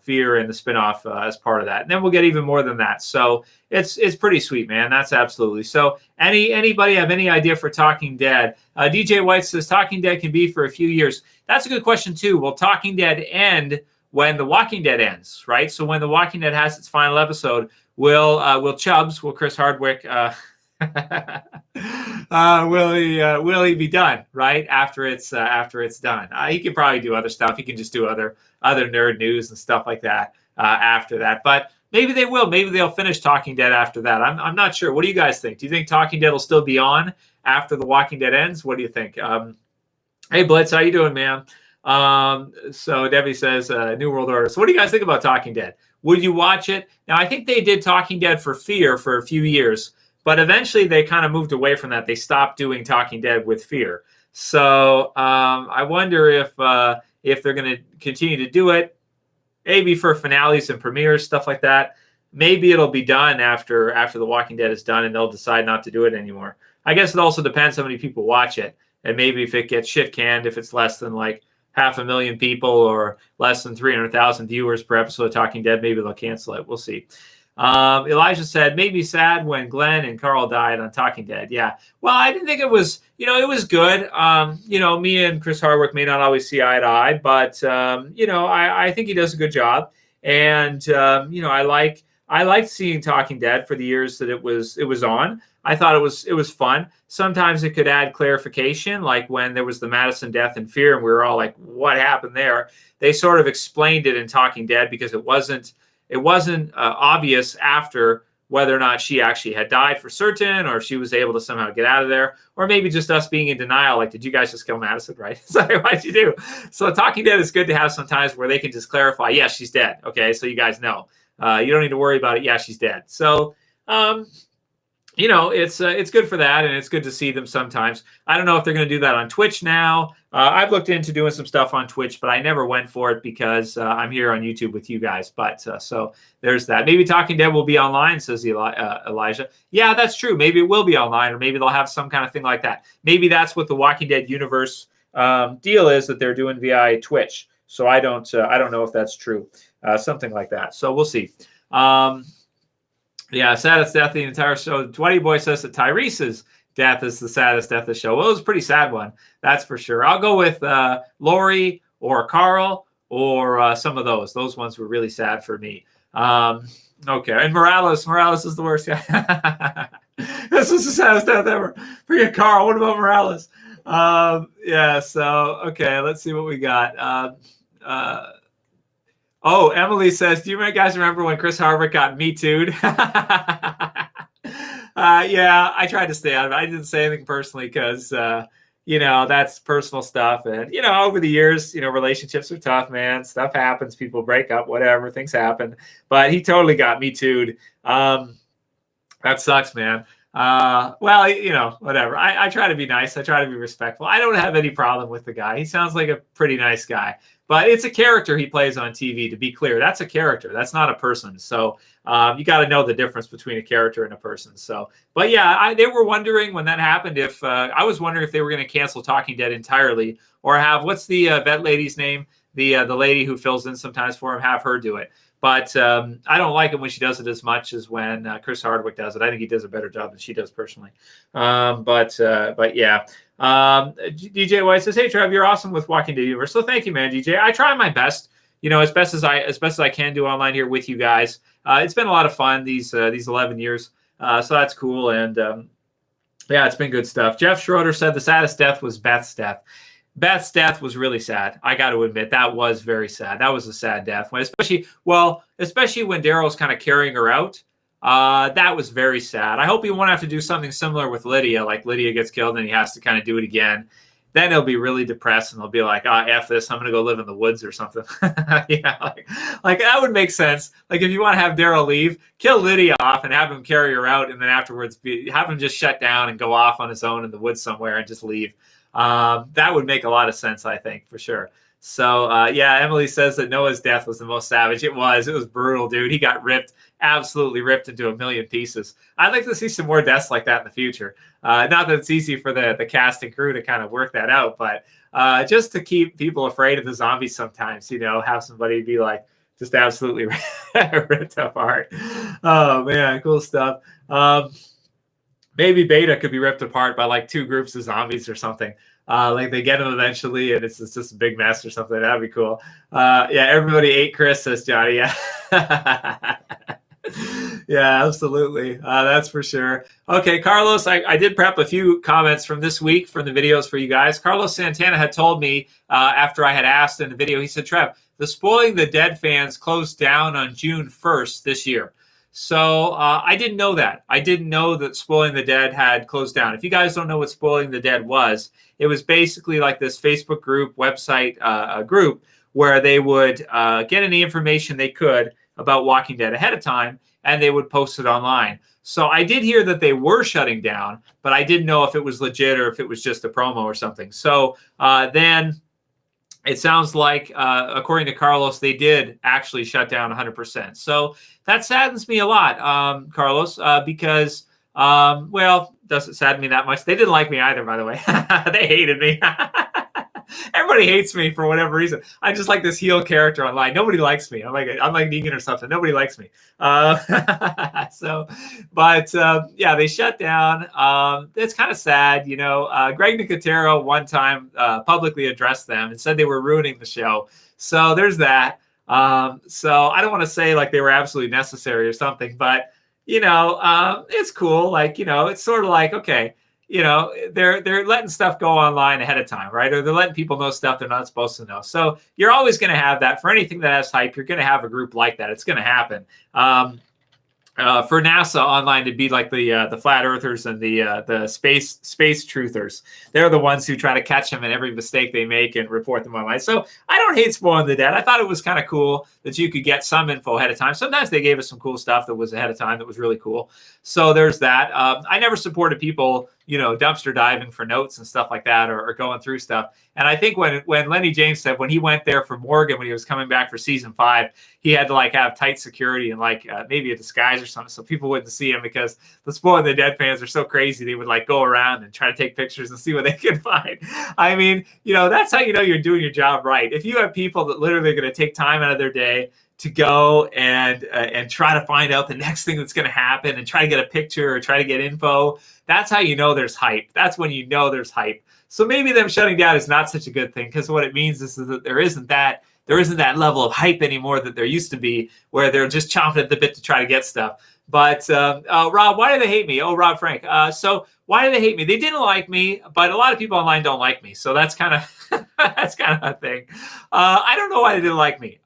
Fear and the spinoff as part of that. And then we'll get even more than that. So it's pretty sweet, man. That's absolutely. So anybody have any idea for Talking Dead? DJ White says Talking Dead can be for a few years. That's a good question too. Will Talking Dead end when The Walking Dead ends, right? So when The Walking Dead has its final episode, will Chris Hardwick will he be done right after it's done? He can probably do other stuff. He can just do other nerd news and stuff like that after that. But maybe they will. Maybe they'll finish Talking Dead after that. I'm not sure. What do you guys think? Do you think Talking Dead will still be on after The Walking Dead ends? What do you think? Hey Blitz, how you doing, man? So Debbie says New World Order. So what do you guys think about Talking Dead? Would you watch it? Now I think they did Talking Dead for Fear for a few years. But eventually they kind of moved away from that. They stopped doing Talking Dead with Fear. So I wonder if they're going to continue to do it, maybe for finales and premieres, stuff like that. Maybe it'll be done after The Walking Dead is done and they'll decide not to do it anymore. I guess it also depends how many people watch it. And maybe if it gets shit canned, if it's less than like 500,000 people or less than 300,000 viewers per episode of Talking Dead, maybe they'll cancel it. We'll see. Elijah said, made me sad when Glenn and Carl died on Talking Dead. Yeah. Well, I didn't think it was, it was good. Me and Chris Hardwick may not always see eye to eye, but, I think he does a good job. And, I liked seeing Talking Dead for the years that it was on. I thought it was fun. Sometimes it could add clarification, like when there was the Madison death and Fear, and we were all like, what happened there? They sort of explained it in Talking Dead because it wasn't obvious after whether or not she actually had died for certain, or if she was able to somehow get out of there, or maybe just us being in denial. Like, did you guys just kill Madison, right? So what'd you do? So Talking Dead is good to have sometimes where they can just clarify, yes, she's dead. Okay, so you guys know. You don't need to worry about it. Yeah, she's dead. So, it's good for that, and it's good to see them sometimes. I don't know if they're going to do that on Twitch now. I've looked into doing some stuff on Twitch, but I never went for it because I'm here on YouTube with you guys. But so there's that. Maybe Talking Dead will be online, says Elijah. Yeah, that's true. Maybe it will be online, or maybe they'll have some kind of thing like that. Maybe that's what the Walking Dead universe deal is, that they're doing via Twitch. So I don't know if that's true. Something like that. So we'll see. Yeah, saddest death of the entire show. Dwighty Boy says that Tyrese's death is the saddest death of the show. Well, it was a pretty sad one, that's for sure. I'll go with Lori or Carl or some of those. Those ones were really sad for me. Okay, and Morales is the worst guy. This is the saddest death ever. Forget Carl. What about Morales? So, okay, let's see what we got. Oh, Emily says, do you guys remember when Chris Hardwick got Me Too'd? Yeah, I tried to stay out of it. I didn't say anything personally because, that's personal stuff. And, over the years, relationships are tough, man. Stuff happens. People break up, whatever. Things happen. But he totally got Me Too'd. That sucks, man. Whatever. I try to be nice. I try to be respectful. I don't have any problem with the guy. He sounds like a pretty nice guy. But it's a character he plays on TV, to be clear. That's a character. That's not a person. So you got to know the difference between a character and a person. So, but yeah, they were wondering when that happened if I was wondering if they were going to cancel Talking Dead entirely, or have, what's the vet lady's name? The lady who fills in sometimes for him, have her do it. But I don't like it when she does it as much as when Chris Hardwick does it. I think he does a better job than she does personally. But yeah. DJ White says, "Hey Trev, you're awesome with Walking Dead Universe." So thank you, man, DJ. I try my best, as best as I can do online here with you guys. It's been a lot of fun these 11 years. So that's cool. And yeah, it's been good stuff. Jeff Schroeder said the saddest death was Beth's death. Beth's death was really sad. I got to admit, that was very sad. That was a sad death. Especially when Daryl's kind of carrying her out. That was very sad. I hope he won't have to do something similar with Lydia, like Lydia gets killed and he has to kind of do it again. Then he'll be really depressed and he'll be like, F this, I'm going to go live in the woods or something. Yeah, like that would make sense. Like if you want to have Daryl leave, kill Lydia off and have him carry her out, and then afterwards have him just shut down and go off on his own in the woods somewhere and just leave. That would make a lot of sense, I think, for sure. So yeah, Emily says that Noah's death was the most savage. It was brutal, dude. He got ripped, absolutely ripped into a million pieces. I'd like to see some more deaths like that in the future. Not that it's easy for the cast and crew to kind of work that out, but just to keep people afraid of the zombies sometimes, have somebody be like just absolutely ripped apart. Oh man, cool stuff. Maybe Beta could be ripped apart by like two groups of zombies or something. Like they get him eventually, and it's just a big mess or something. That'd be cool. Yeah, everybody ate Chris, says Johnny. Yeah. Yeah, absolutely. That's for sure. Okay, Carlos, I did prep a few comments from this week from the videos for you guys. Carlos Santana had told me after I had asked in the video, he said, Trev, the Spoiling the Dead fans closed down on June 1st this year. So I didn't know that. I didn't know that Spoiling the Dead had closed down. If you guys don't know what Spoiling the Dead was, it was basically like this Facebook group, website group, where they would get any information they could about Walking Dead ahead of time, and they would post it online. So I did hear that they were shutting down, but I didn't know if it was legit or if it was just a promo or something. So then it sounds like, according to Carlos, they did actually shut down 100%. So that saddens me a lot, Carlos, because, well, doesn't sadden me that much. They didn't like me either, by the way. They hated me. Everybody hates me for whatever reason. I'm just like this heel character online. Nobody likes me. I'm like Negan or something. Nobody likes me. Yeah, they shut down. It's kind of sad, Greg Nicotero one time publicly addressed them and said they were ruining the show. So there's that. So I don't want to say like they were absolutely necessary or something, but it's cool. Like, it's sort of like, okay, they're letting stuff go online ahead of time, right? Or they're letting people know stuff they're not supposed to know. So you're always going to have that. For anything that has hype, you're going to have a group like that. It's going to happen. For NASA online to be like the flat earthers and the space truthers. They're the ones who try to catch them in every mistake they make and report them online. So I don't hate Spoiling the Dead. I thought it was kind of cool that you could get some info ahead of time. Sometimes they gave us some cool stuff that was ahead of time that was really cool. So there's that. I never supported people, dumpster diving for notes and stuff like that, or going through stuff. And I think when Lenny James said when he went there for Morgan, when he was coming back for season 5, he had to like have tight security and like maybe a disguise or something, so people wouldn't see him, because the Spoiling the Dead fans are so crazy. They would like go around and try to take pictures and see what they could find. I mean, that's how you're doing your job right. If you have people that literally are going to take time out of their day to go and try to find out the next thing that's going to happen and try to get a picture or try to get info, that's how there's hype. That's when there's hype. So maybe them shutting down is not such a good thing, because what it means is that there isn't that level of hype anymore that there used to be, where they're just chomping at the bit to try to get stuff. But Rob, why do they hate me? Oh, Rob Frank. So why do they hate me? They didn't like me, but a lot of people online don't like me. So that's kind of a thing. I don't know why they didn't like me.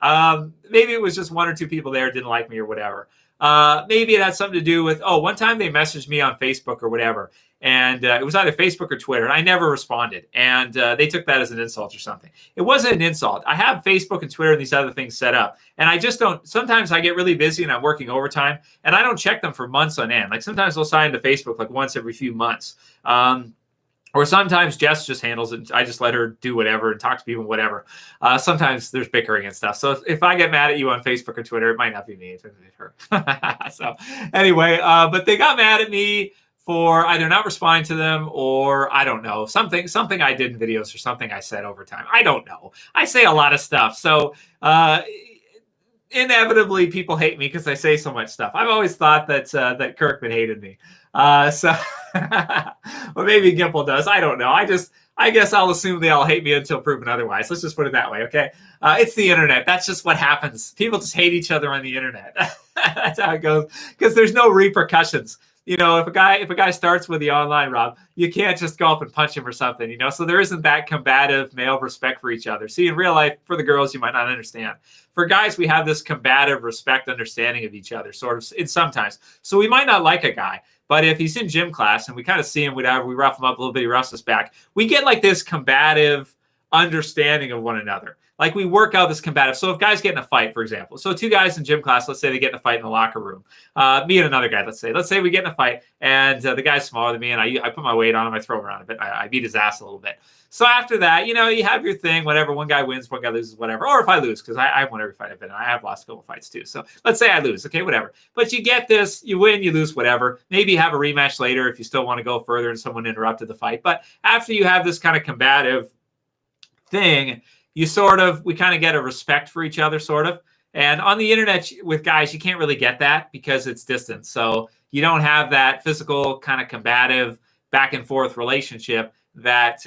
Maybe it was just one or two people there didn't like me or whatever. Maybe it had something to do with, one time they messaged me on Facebook or whatever. And it was either Facebook or Twitter, and I never responded. And they took that as an insult or something. It wasn't an insult. I have Facebook and Twitter and these other things set up. And I just don't. Sometimes I get really busy and I'm working overtime, and I don't check them for months on end. Like sometimes I'll sign into Facebook like once every few months. Or sometimes Jess just handles it. I just let her do whatever and talk to people, whatever. Sometimes there's bickering and stuff. So if I get mad at you on Facebook or Twitter, it might not be me. It's her. So anyway, but they got mad at me for either not responding to them, or I don't know, something I did in videos or something I said over time. I don't know. I say a lot of stuff. So inevitably people hate me because I say so much stuff. I've always thought that Kirkman hated me. So well, maybe Gimple does. I don't know. I guess I'll assume they all hate me until proven otherwise. Let's just put it that way. Okay. It's the internet. That's just what happens. People just hate each other on the internet. That's how it goes, because there's no repercussions. If a guy starts with the online, Rob, you can't just go up and punch him or something, so there isn't that combative male respect for each other. See, in real life, for the girls, you might not understand. For guys, we have this combative respect, understanding of each other, sort of, in sometimes. So we might not like a guy, but if he's in gym class and we kind of see him, whatever, we rough him up a little bit, he roughs us back, we get like this combative understanding of one another. Like we work out this combative. So if guys get in a fight, for example, so two guys in gym class, let's say they get in a fight in the locker room. Me and another guy, let's say we get in a fight, and the guy's smaller than me, and I put my weight on him, I throw him around a bit, I beat his ass a little bit. So after that, you have your thing, whatever. One guy wins, one guy loses, whatever. Or if I lose, because I won every fight I've been in. I have lost a couple fights too. So let's say I lose, okay, whatever. But you get this, you win, you lose, whatever. Maybe you have a rematch later if you still want to go further and someone interrupted the fight. But after you have this kind of combative thing, we kind of get a respect for each other, sort of. And on the internet with guys, you can't really get that because it's distance. So you don't have that physical kind of combative back and forth relationship that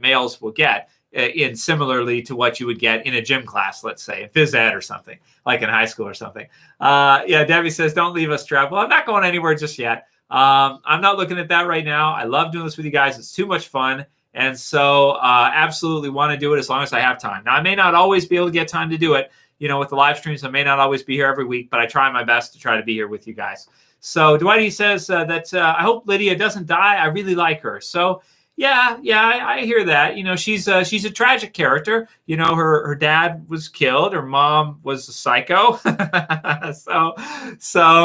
males will get in similarly to what you would get in a gym class, let's say in phys ed or something, like in high school or something. Yeah, Debbie says, don't leave us, Trev. Well, I'm not going anywhere just yet. I'm not looking at that right now. I love doing this with you guys. It's too much fun. And so absolutely want to do it as long as I have time. Now, I may not always be able to get time to do it. With the live streams, I may not always be here every week, but I try my best to try to be here with you guys. So Dwight says that I hope Lydia doesn't die. I really like her. So yeah, I hear that. She's a tragic character. Her dad was killed. Her mom was a psycho. so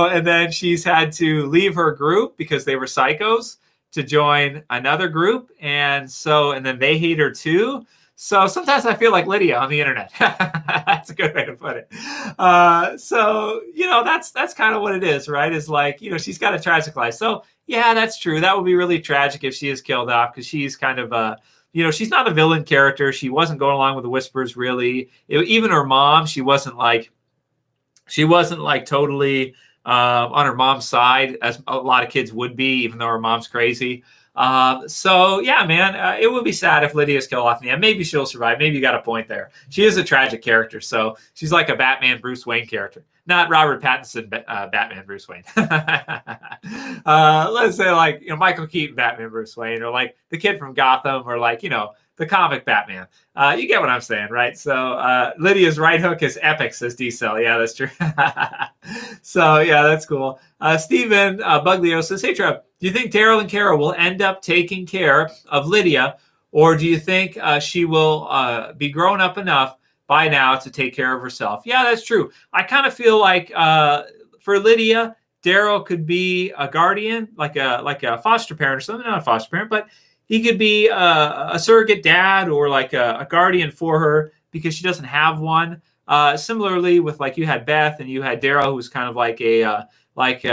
and then she's had to leave her group because they were psychos to join another group, and then they hate her too. So sometimes I feel like Lydia on the internet. That's a good way to put it. So that's kind of what it is, right? Is like, she's got a tragic life. So yeah, that's true. That would be really tragic if she is killed off, because she's kind of she's not a villain character. She wasn't going along with the Whispers really. Even her mom, she wasn't like totally on her mom's side, as a lot of kids would be, even though her mom's crazy. So yeah, man, it would be sad if Lydia's killed off in the end. Maybe she'll survive. Maybe you got a point there. She is a tragic character, so she's like a Batman Bruce Wayne character, not Robert Pattinson Batman Bruce Wayne. Let's say like Michael Keaton Batman Bruce Wayne, or like the kid from Gotham, or like the comic Batman. You get what I'm saying, right? So Lydia's right hook is epic, says D-Cell. Yeah, that's true. So yeah, that's cool. Stephen Buglio says, hey Trev, do you think Daryl and Kara will end up taking care of Lydia, or do you think she will be grown up enough by now to take care of herself? Yeah, that's true. I kind of feel like for Lydia, Daryl could be a guardian, like a foster parent or something. Not a foster parent, but he could be a surrogate dad, or like a guardian for her because she doesn't have one. Similarly, with like you had Beth and you had Daryl, who was kind of like a like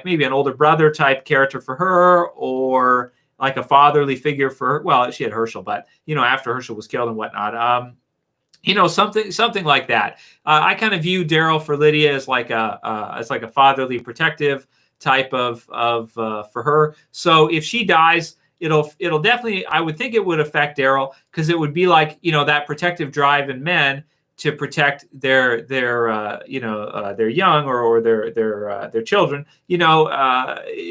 maybe an older brother type character for her, or like a fatherly figure for her. Well, she had Herschel, but after Herschel was killed and whatnot, something like that. I kind of view Daryl for Lydia as like a fatherly, protective type of for her. So if she dies, it'll definitely, I would think it would affect Daryl, because it would be like that protective drive in men to protect their young or their children,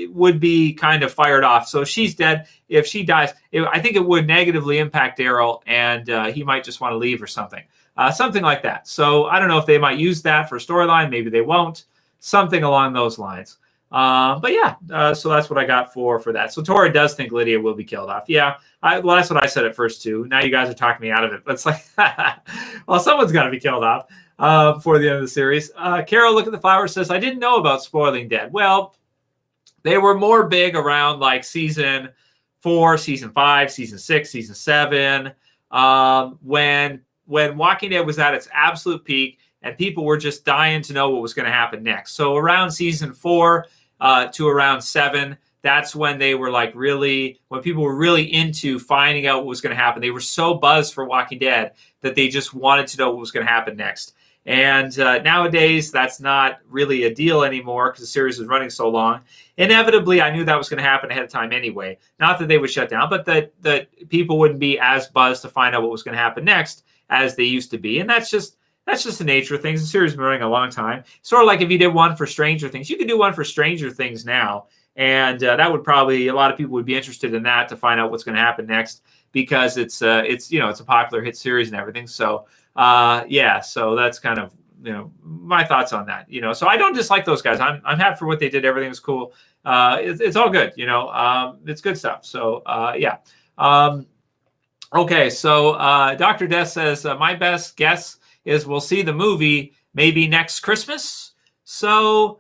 would be kind of fired off. So if she's dead, if she dies, I think it would negatively impact Daryl, and he might just want to leave or something like that. So I don't know if they might use that for storyline. Maybe they won't. Something along those lines. But yeah, so that's what I got for that. So Tori does think Lydia will be killed off. Yeah, well, that's what I said at first too. Now you guys are talking me out of it. It's like, well, someone's got to be killed off before the end of the series. Carol, look at the flowers, says, I didn't know about spoiling dead. Well, they were more big around like season 4, season 5, season 6, season 7, when Walking Dead was at its absolute peak, and people were just dying to know what was going to happen next. So around season 4 to around 7, that's when they were like when people were really into finding out what was going to happen. They were so buzzed for Walking Dead that they just wanted to know what was going to happen next. And nowadays, that's not really a deal anymore because the series is running so long. Inevitably, I knew that was going to happen ahead of time anyway. Not that they would shut down, but that people wouldn't be as buzzed to find out what was going to happen next as they used to be. And that's just the nature of things. The series has been running a long time. Sort of like if you did one for Stranger Things. You could do one for Stranger Things now, and that would probably, a lot of people would be interested in that to find out what's going to happen next, because it's a popular hit series and everything. So yeah, so that's kind of my thoughts on that. So I don't dislike those guys. I'm happy for what they did. Everything was cool. It's all good. It's good stuff. So yeah. Okay, so Dr. Death says, my best guess is we'll see the movie maybe next Christmas. So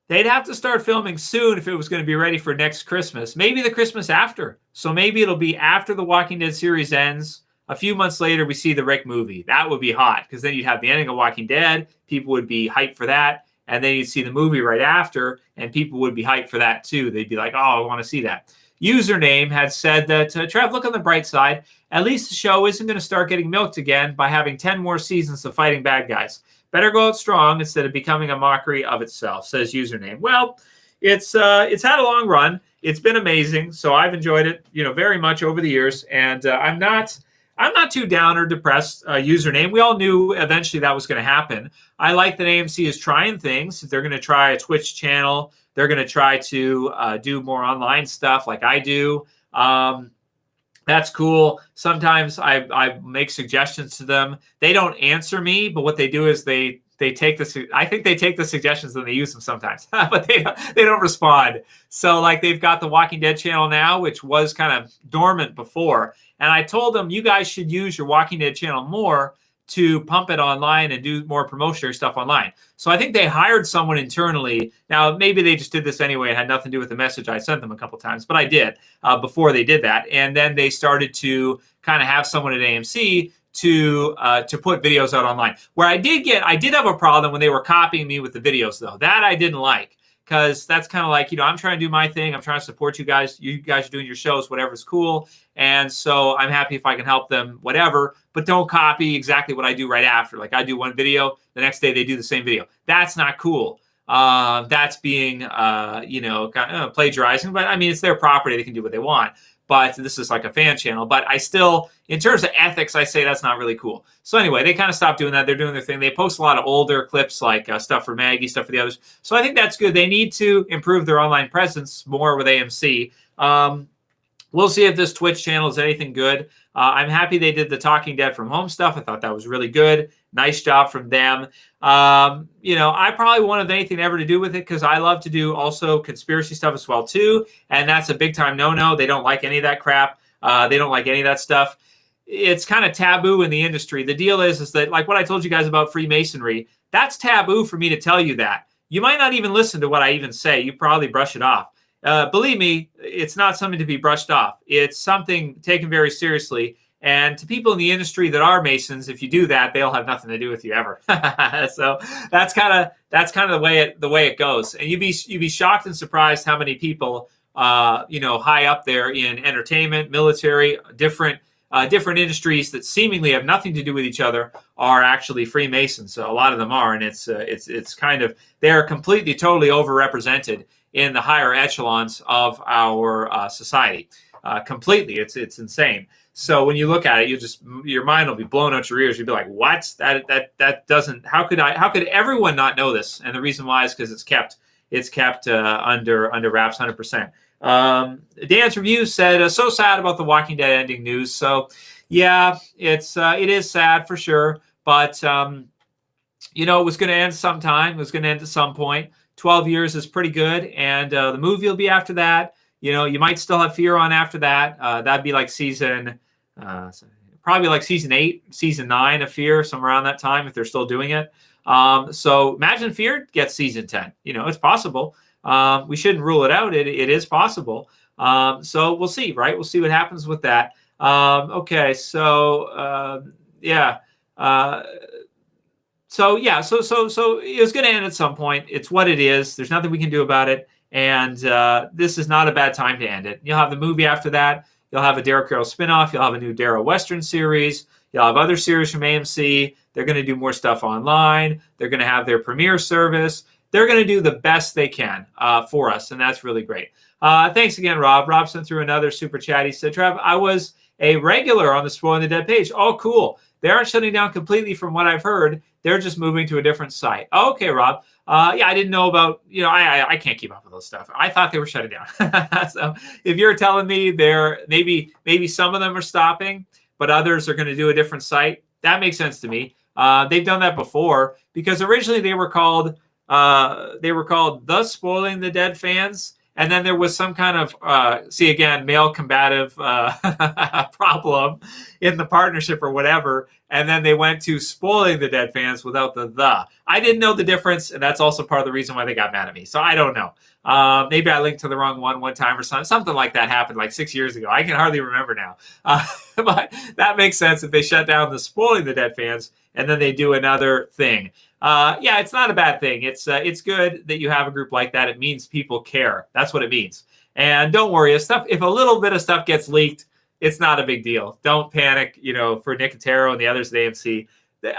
they'd have to start filming soon if it was going to be ready for next Christmas. Maybe the Christmas after. So maybe it'll be after the Walking Dead series ends. A few months later, we see the Rick movie. That would be hot because then you'd have the ending of Walking Dead. People would be hyped for that. And then you'd see the movie right after, and people would be hyped for that too. They'd be like, oh, I want to see that. Username had said that, Trev, look on the bright side. At least the show isn't going to start getting milked again by having 10 more seasons of fighting bad guys. Better go out strong instead of becoming a mockery of itself, says Username. Well, it's had a long run. It's been amazing. So I've enjoyed it, very much over the years. And I'm not too down or depressed, Username. We all knew eventually that was going to happen. I like that AMC is trying things. They're going to try a Twitch channel. They're going to try to do more online stuff like I do. That's cool. Sometimes I make suggestions to them. They don't answer me, but what they do is they take I think they take the suggestions and they use them sometimes, but they don't respond. So like they've got the Walking Dead channel now, which was kind of dormant before. And I told them, you guys should use your Walking Dead channel more to pump it online and do more promotionary stuff online. So I think they hired someone internally. Now, maybe they just did this anyway. It had nothing to do with the message I sent them a couple times, but I did before they did that. And then they started to kind of have someone at AMC to put videos out online. Where I did have a problem when they were copying me with the videos, though. That I didn't like, because that's kind of like, I'm trying to do my thing. I'm trying to support you guys. You guys are doing your shows, whatever's cool. And so I'm happy if I can help them, whatever, but don't copy exactly what I do right after. Like I do one video, the next day they do the same video. That's not cool. That's being, kind of plagiarizing, but I mean, it's their property. They can do what they want. But this is like a fan channel. But I still, in terms of ethics, I say that's not really cool. So anyway, they kind of stopped doing that. They're doing their thing. They post a lot of older clips, like stuff for Maggie, stuff for the others. So I think that's good. They need to improve their online presence more with AMC. We'll see if this Twitch channel is anything good. I'm happy they did the Talking Dead from Home stuff. I thought that was really good. Nice job from them. I probably won't have anything ever to do with it because I love to do also conspiracy stuff as well too. And that's a big time no-no. They don't like any of that crap. They don't like any of that stuff. It's kind of taboo in the industry. The deal is that, like what I told you guys about Freemasonry, that's taboo for me to tell you that. You might not even listen to what I even say. You probably brush it off. Believe me, it's not something to be brushed off. It's something taken very seriously. And to people in the industry that are Masons, if you do that, they'll have nothing to do with you ever. So that's kind of the way it goes. And you'd be shocked and surprised how many people, high up there in entertainment, military, different industries that seemingly have nothing to do with each other are actually Freemasons. So a lot of them are, and it's kind of, they're completely, totally overrepresented in the higher echelons of our society. Completely, it's insane. So when you look at it, your mind will be blown out your ears. You'll be like, "What? That doesn't? How could everyone not know this?" And the reason why is because it's kept under wraps, 100%. Dan's review said, "So sad about the Walking Dead ending news." So yeah, it is sad for sure, but it was going to end sometime. It was going to end at some point. 12 years is pretty good, and the movie will be after that. You might still have Fear on after that. That'd be like probably like season 8, season 9 of Fear, somewhere around that time if they're still doing it. So imagine Fear gets season 10. It's possible. We shouldn't rule it out. It is possible. So we'll see, right? We'll see what happens with that. Okay, so yeah. So it was going to end at some point. It's what it is. There's nothing we can do about it. And this is not a bad time to end it. You'll have the movie after that. You'll have a Daryl Carroll spinoff. You'll have a new Daryl Western series. You'll have other series from AMC. They're going to do more stuff online. They're going to have their premiere service. They're going to do the best they can for us, and that's really great. Thanks again, Rob. Rob sent through another super chat. He said, Trev, I was a regular on the Spoiling the Dead page. Oh, cool. They aren't shutting down completely from what I've heard. They're just moving to a different site. Okay, Rob. Yeah, I didn't know about, I can't keep up with those stuff. I thought they were shutting down. So if you're telling me maybe some of them are stopping, but others are going to do a different site, that makes sense to me. They've done that before because originally they were called The Spoiling the Dead Fans. And then there was some kind of, see again, male combative problem in the partnership or whatever. And then they went to spoiling the dead fans without the. I didn't know the difference. And that's also part of the reason why they got mad at me. So I don't know. Maybe I linked to the wrong one time or something like that happened like 6 years ago. I can hardly remember now. But that makes sense if they shut down the spoiling the dead fans and then they do another thing. Yeah, it's not a bad thing. It's good that you have a group like that. It means people care. That's what it means. And don't worry, if a little bit of stuff gets leaked, it's not a big deal. Don't panic, for Nicotero and the others at AMC.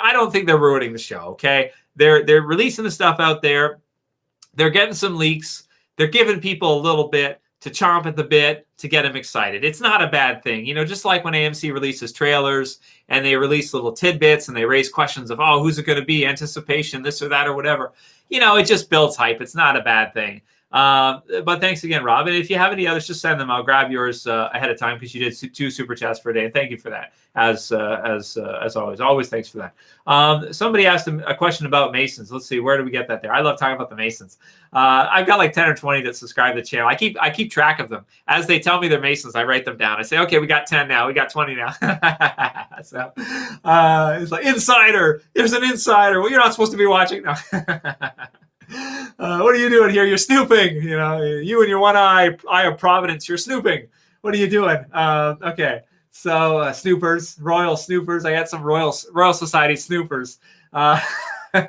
I don't think they're ruining the show, okay? They're releasing the stuff out there. They're getting some leaks. They're giving people a little bit to chomp at the bit to get them excited. It's not a bad thing. Just like when AMC releases trailers and they release little tidbits and they raise questions of, who's it going to be, anticipation, this or that or whatever. It just builds hype. It's not a bad thing. But thanks again, Rob. And if you have any others, just send them. I'll grab yours ahead of time because you did 2 super chats per day. And thank you for that. As always. Always thanks for that. Somebody asked a question about Masons. Let's see, where do we get that there? I love talking about the Masons. I've got like 10 or 20 that subscribe to the channel. I keep track of them. As they tell me they're Masons, I write them down. I say, okay, we got 10 now. We got 20 now. So it's like insider. There's an insider. Well, you're not supposed to be watching. No. What are you doing here? You're snooping. You and your one eye of providence. You're snooping. What are you doing? Okay. So snoopers, royal snoopers. I got some Royal Society snoopers. What do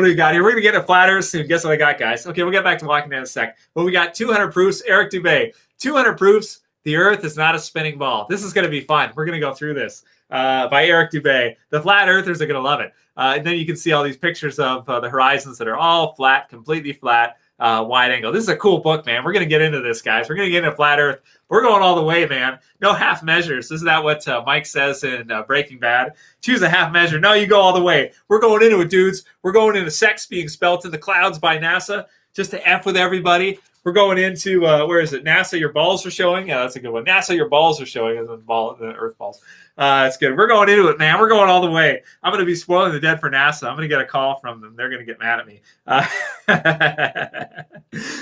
we got here? We're going to get a flat earth soon. Guess what I got, guys? Okay, we'll get back to Walking Dead in a sec. But we got 200 proofs. Eric Dubé. 200 proofs the earth is not a spinning ball. This is going to be fun. We're going to go through this by Eric Dubé. The flat earthers are going to love it. And then you can see all these pictures of the horizons that are all flat, completely flat, wide angle. This is a cool book, man. We're going to get into this, guys. We're going to get into flat earth. We're going all the way, man. No half measures. Isn't that what Mike says in Breaking Bad? Choose a half measure. No, you go all the way. We're going into it, dudes. We're going into sex being spelt in the clouds by NASA just to F with everybody. We're going into, where is it? NASA, your balls are showing. Yeah, that's a good one. NASA, your balls are showing. As in the earth balls. It's good. We're going into it, man. We're going all the way. I'm going to be spoiling the dead for NASA. I'm going to get a call from them. They're going to get mad at me.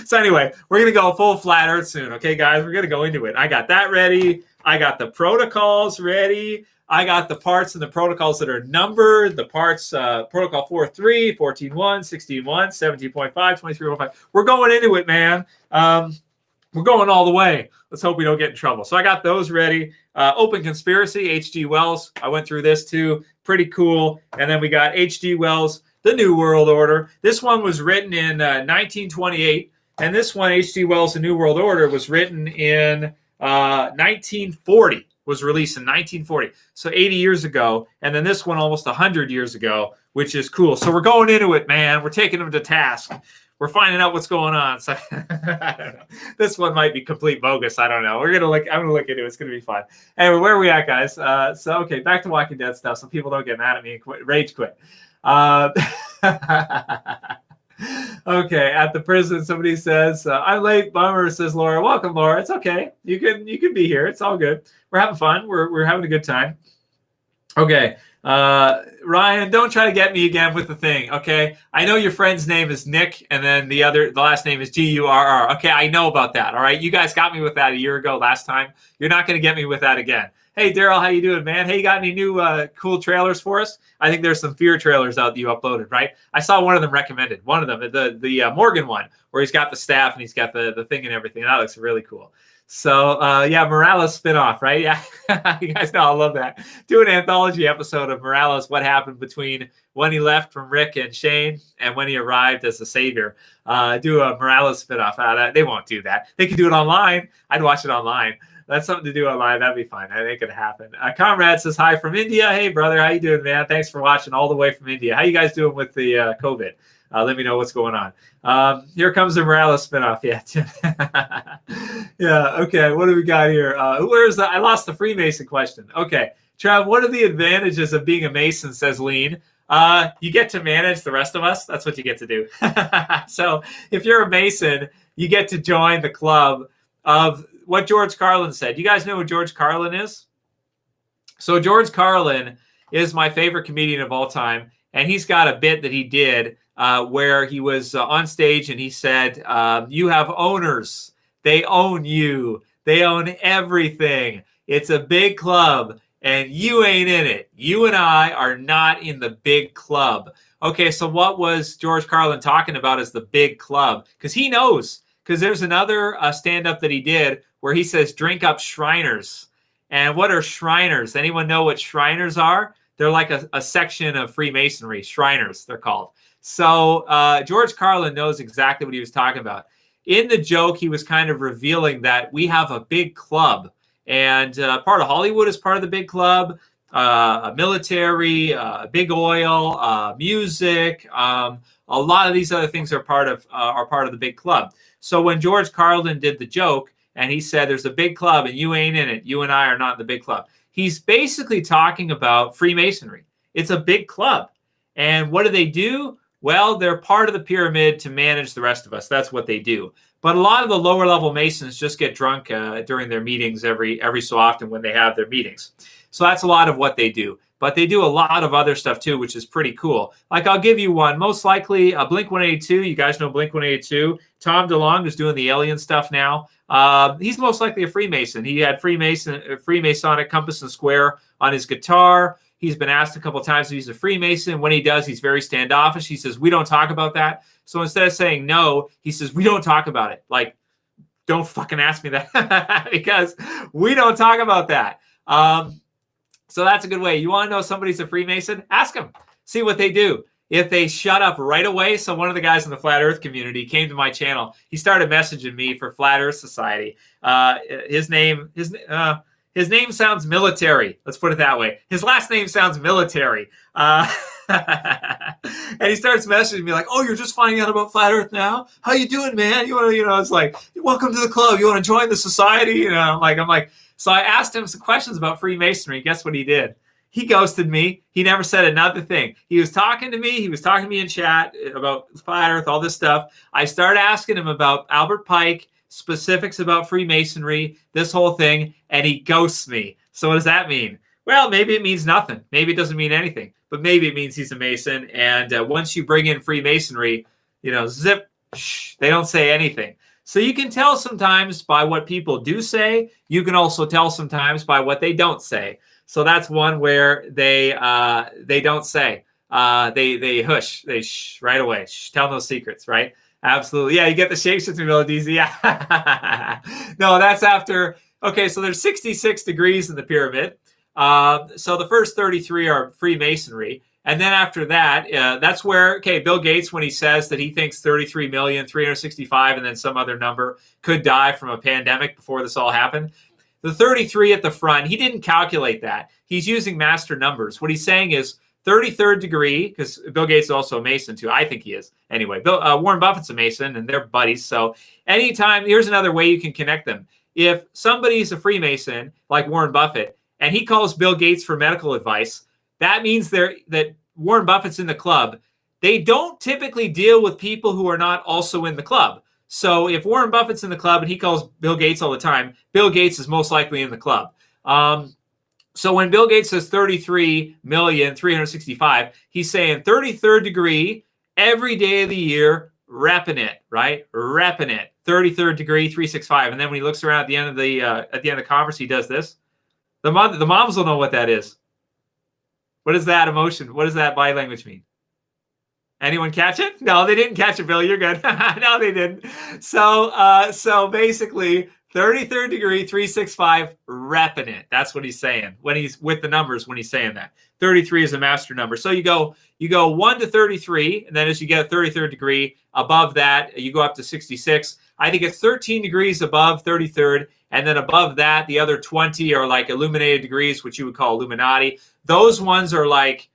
So anyway, we're going to go full flat earth soon. Okay, guys, we're going to go into it. I got that ready. I got the protocols ready. I got the parts and the protocols that are numbered. The parts, protocol 4.3, 14.1, 16.1, 17.5, 23.5. We're going into it, man. We're going all the way. Let's hope we don't get in trouble. So I got those ready. Open Conspiracy, H.G. Wells. I went through this too. Pretty cool. And then we got H.G. Wells, The New World Order. This one was written in 1928. And this one, H.G. Wells, The New World Order, was written in 1940. Was released in 1940. So 80 years ago. And then this one almost 100 years ago, which is cool. So we're going into it, man. We're taking them to task. We're finding out what's going on. So I don't know. This one might be complete bogus. I don't know. I'm gonna look into it. It's gonna be fun. Anyway, where are we at, guys? So okay, back to Walking Dead stuff. So people don't get mad at me and rage quit. Okay, at the prison, somebody says, I'm late, bummer, says Laura. Welcome, Laura. It's okay. You can be here. It's all good. We're having fun. We're having a good time. Okay. Ryan, don't try to get me again with the thing, okay? I know your friend's name is Nick, and then the last name is Gurr. Okay, I know about that, all right? You guys got me with that a year ago last time. You're not going to get me with that again. Hey, Daryl, how you doing, man? Hey, you got any new cool trailers for us? I think there's some Fear trailers out that you uploaded, right? I saw one of them recommended. One of them, the Morgan one, where he's got the staff and he's got the thing and everything. That looks really cool. So, yeah, Morales spinoff, right? Yeah, you guys know I love that. Do an anthology episode of Morales, what happened between when he left from Rick and Shane and when he arrived as the savior. Do a Morales spinoff. They won't do that. They can do it online. I'd watch it online. That's something to do online. That'd be fine. I think it could happen. Comrade says hi from India. Hey, brother. How you doing, man? Thanks for watching all the way from India. How you guys doing with the COVID? Let me know what's going on. Here comes the Morales spinoff. Yeah. Yeah. Okay. What do we got here? I lost the Freemason question. Okay. Trav, what are the advantages of being a Mason, says Lean? You get to manage the rest of us. That's what you get to do. So if you're a Mason, you get to join the club of what George Carlin said. You guys know who George Carlin is? So George Carlin is my favorite comedian of all time. and he's got a bit that he did where he was on stage and he said, you have owners. They own you. They own everything. It's a big club, and you ain't in it. You and I are not in the big club. Okay, so what was George Carlin talking about as the big club? Because he knows, because there's another stand-up that he did where he says, drink up Shriners. And what are Shriners? Anyone know what Shriners are? They're like a section of Freemasonry. Shriners, they're called. So George Carlin knows exactly what he was talking about. In the joke, he was kind of revealing that we have a big club. And part of Hollywood is part of the big club. Military, big oil, music, a lot of these other things are part of the big club. So when George Carlin did the joke and he said there's a big club and you ain't in it, you and I are not in the big club, he's basically talking about Freemasonry. It's a big club. And what do? Well, they're part of the pyramid to manage the rest of us. That's what they do. But a lot of the lower level Masons just get drunk during their meetings every so often when they have their meetings. So that's a lot of what they do. But they do a lot of other stuff too, which is pretty cool. Like I'll give you one. Most likely Blink-182. You guys know Blink-182. Tom DeLonge is doing the alien stuff now. He's most likely a Freemason. He had Freemasonic compass and square on his guitar. He's been asked a couple of times if he's a Freemason. When he does, he's very standoffish. He says, we don't talk about that. So instead of saying no, he says, we don't talk about it. Like, don't fucking ask me that because we don't talk about that. So that's a good way. You want to know somebody's a Freemason? Ask them. See what they do. If they shut up right away. So one of the guys in the Flat Earth community came to my channel. He started messaging me for Flat Earth Society. His name sounds military. Let's put it that way. His last name sounds military. And he starts messaging me like, oh, you're just finding out about Flat Earth now? How you doing, man? It's like, welcome to the club. You want to join the society? I'm like, so I asked him some questions about Freemasonry. Guess what he did? He ghosted me. He never said another thing. He was talking to me. He was talking to me in chat about Flat Earth, all this stuff. I started asking him about Albert Pike, specifics about Freemasonry, this whole thing, and he ghosts me. So what does that mean? Well, maybe it means nothing. Maybe it doesn't mean anything. But maybe it means he's a Mason. And once you bring in Freemasonry, zip, they don't say anything. So you can tell sometimes by what people do say. You can also tell sometimes by what they don't say. So that's one where they don't say. They hush. They shh right away. Shh, tell no secrets, right? Absolutely. Yeah, you get the shakes with me, Melodies. Yeah. No, that's after. Okay, so there's 66 degrees in the pyramid. So the first 33 are Freemasonry. And then after that, that's where, Bill Gates, when he says that he thinks 33,365,000 and then some other number could die from a pandemic before this all happened. The 33 at the front, he didn't calculate that. He's using master numbers. What he's saying is 33rd degree, because Bill Gates is also a Mason too. I think he is. Anyway, Warren Buffett's a Mason and they're buddies. So anytime, here's another way you can connect them. If somebody's a Freemason, like Warren Buffett, and he calls Bill Gates for medical advice, that means that Warren Buffett's in the club. They don't typically deal with people who are not also in the club. So if Warren Buffett's in the club and he calls Bill Gates all the time, Bill Gates is most likely in the club. So when Bill Gates says 33,365,000, he's saying 33rd degree every day of the year, repping it, right? Repping it. 33rd degree, 365. And then when he looks around at the end of the conference, he does this. The moms will know what that is. What is that emotion? What does that body language mean? Anyone catch it? No, they didn't catch it, Bill. You're good. No, they didn't. So basically, 33rd degree, 365, repping it. That's what he's saying when he's with the numbers. When he's saying that 33 is a master number. So you go 1 to 33, and then as you get a 33rd degree above that, you go up to 66. I think it's 13 degrees above 33rd, and then above that, the other 20 are like illuminated degrees, which you would call Illuminati. Those ones are like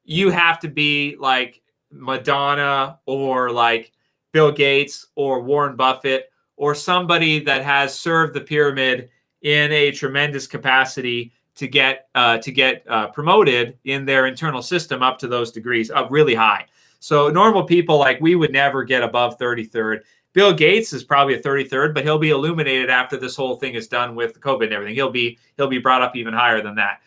you have to be like Madonna or like Bill Gates or Warren Buffett or somebody that has served the pyramid in a tremendous capacity to get promoted in their internal system up to those degrees, up really high. So normal people, like we would never get above 33rd. Bill Gates is probably a 33rd, but he'll be illuminated after this whole thing is done with COVID and everything. He'll be brought up even higher than that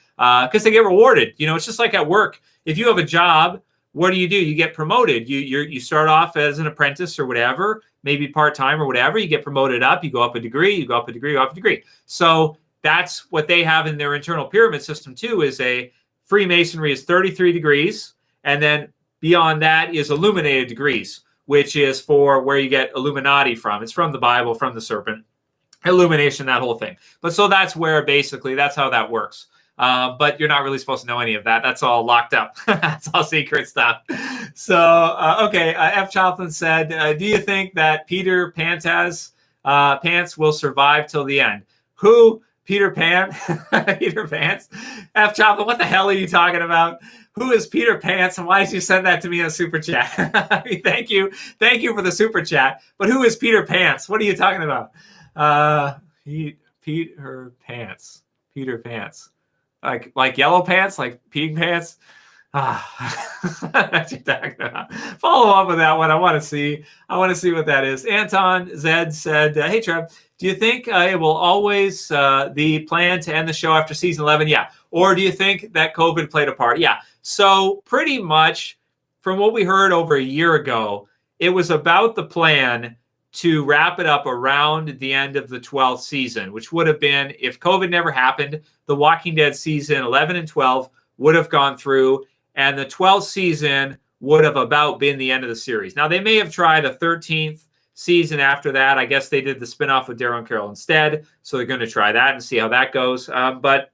because they get rewarded. It's just like at work. If you have a job what do? You get promoted. You start off as an apprentice or whatever, maybe part-time or whatever. You get promoted up, you go up a degree, you go up a degree, you go up a degree. So that's what they have in their internal pyramid system too, is a Freemasonry is 33 degrees. And then beyond that is illuminated degrees, which is for where you get Illuminati from. It's from the Bible, from the serpent. Illumination, that whole thing. But so that's where basically that's how that works. But you're not really supposed to know any of that. That's all locked up. That's all secret stuff. So, okay. F. Choplin said, do you think that Peter Pants will survive till the end? Who? Peter Pan? Peter Pants? F. Choplin, what the hell are you talking about? Who is Peter Pants, and why did you send that to me in a super chat? I mean, thank you for the super chat. But who is Peter Pants? What are you talking about? Peter Pants. Peter Pants. Like yellow pants, like pig pants. That's what you're talking about. Follow up with that one. I want to see what that is. Anton Zed said, "Hey Trev, do you think it will always the plan to end the show after season 11? Yeah. Or do you think that COVID played a part? Yeah. So pretty much from what we heard over a year ago, it was about the plan to wrap it up around the end of the 12th season, which would have been, if COVID never happened, The Walking Dead season 11 and 12 would have gone through, and the 12th season would have about been the end of the series. Now, they may have tried a 13th season after that. I guess they did the spinoff with Daryl and Carol instead, so they're going to try that and see how that goes. But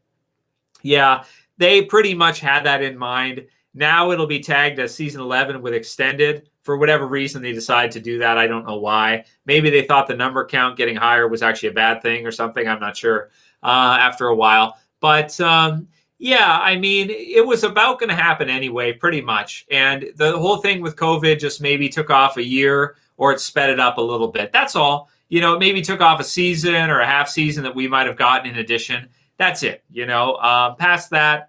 yeah, they pretty much had that in mind. Now it'll be tagged as season 11 with extended. For whatever reason, they decided to do that. I don't know why. Maybe they thought the number count getting higher was actually a bad thing or something. I'm not sure after a while. But yeah, I mean, it was about going to happen anyway, pretty much. And the whole thing with COVID just maybe took off a year, or it sped it up a little bit. That's all. You know, it maybe took off a season or a half season that we might have gotten in addition. That's it. You know, past that,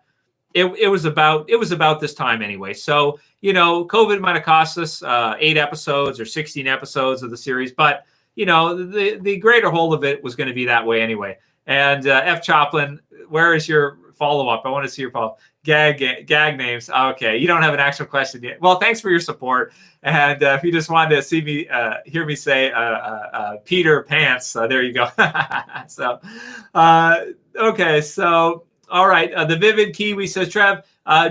it was about this time anyway. So, you know, COVID might have cost us 8 episodes or 16 episodes of the series, but you know, the greater whole of it was going to be that way anyway. And F. Choplin, where is your follow-up? I want to see your follow-up. Gag names. Okay, you don't have an actual question yet. Well, thanks for your support. And if you just wanted to see me, hear me say Peter Pants, there you go. So, okay, so. All right. The Vivid Kiwi says, Trev,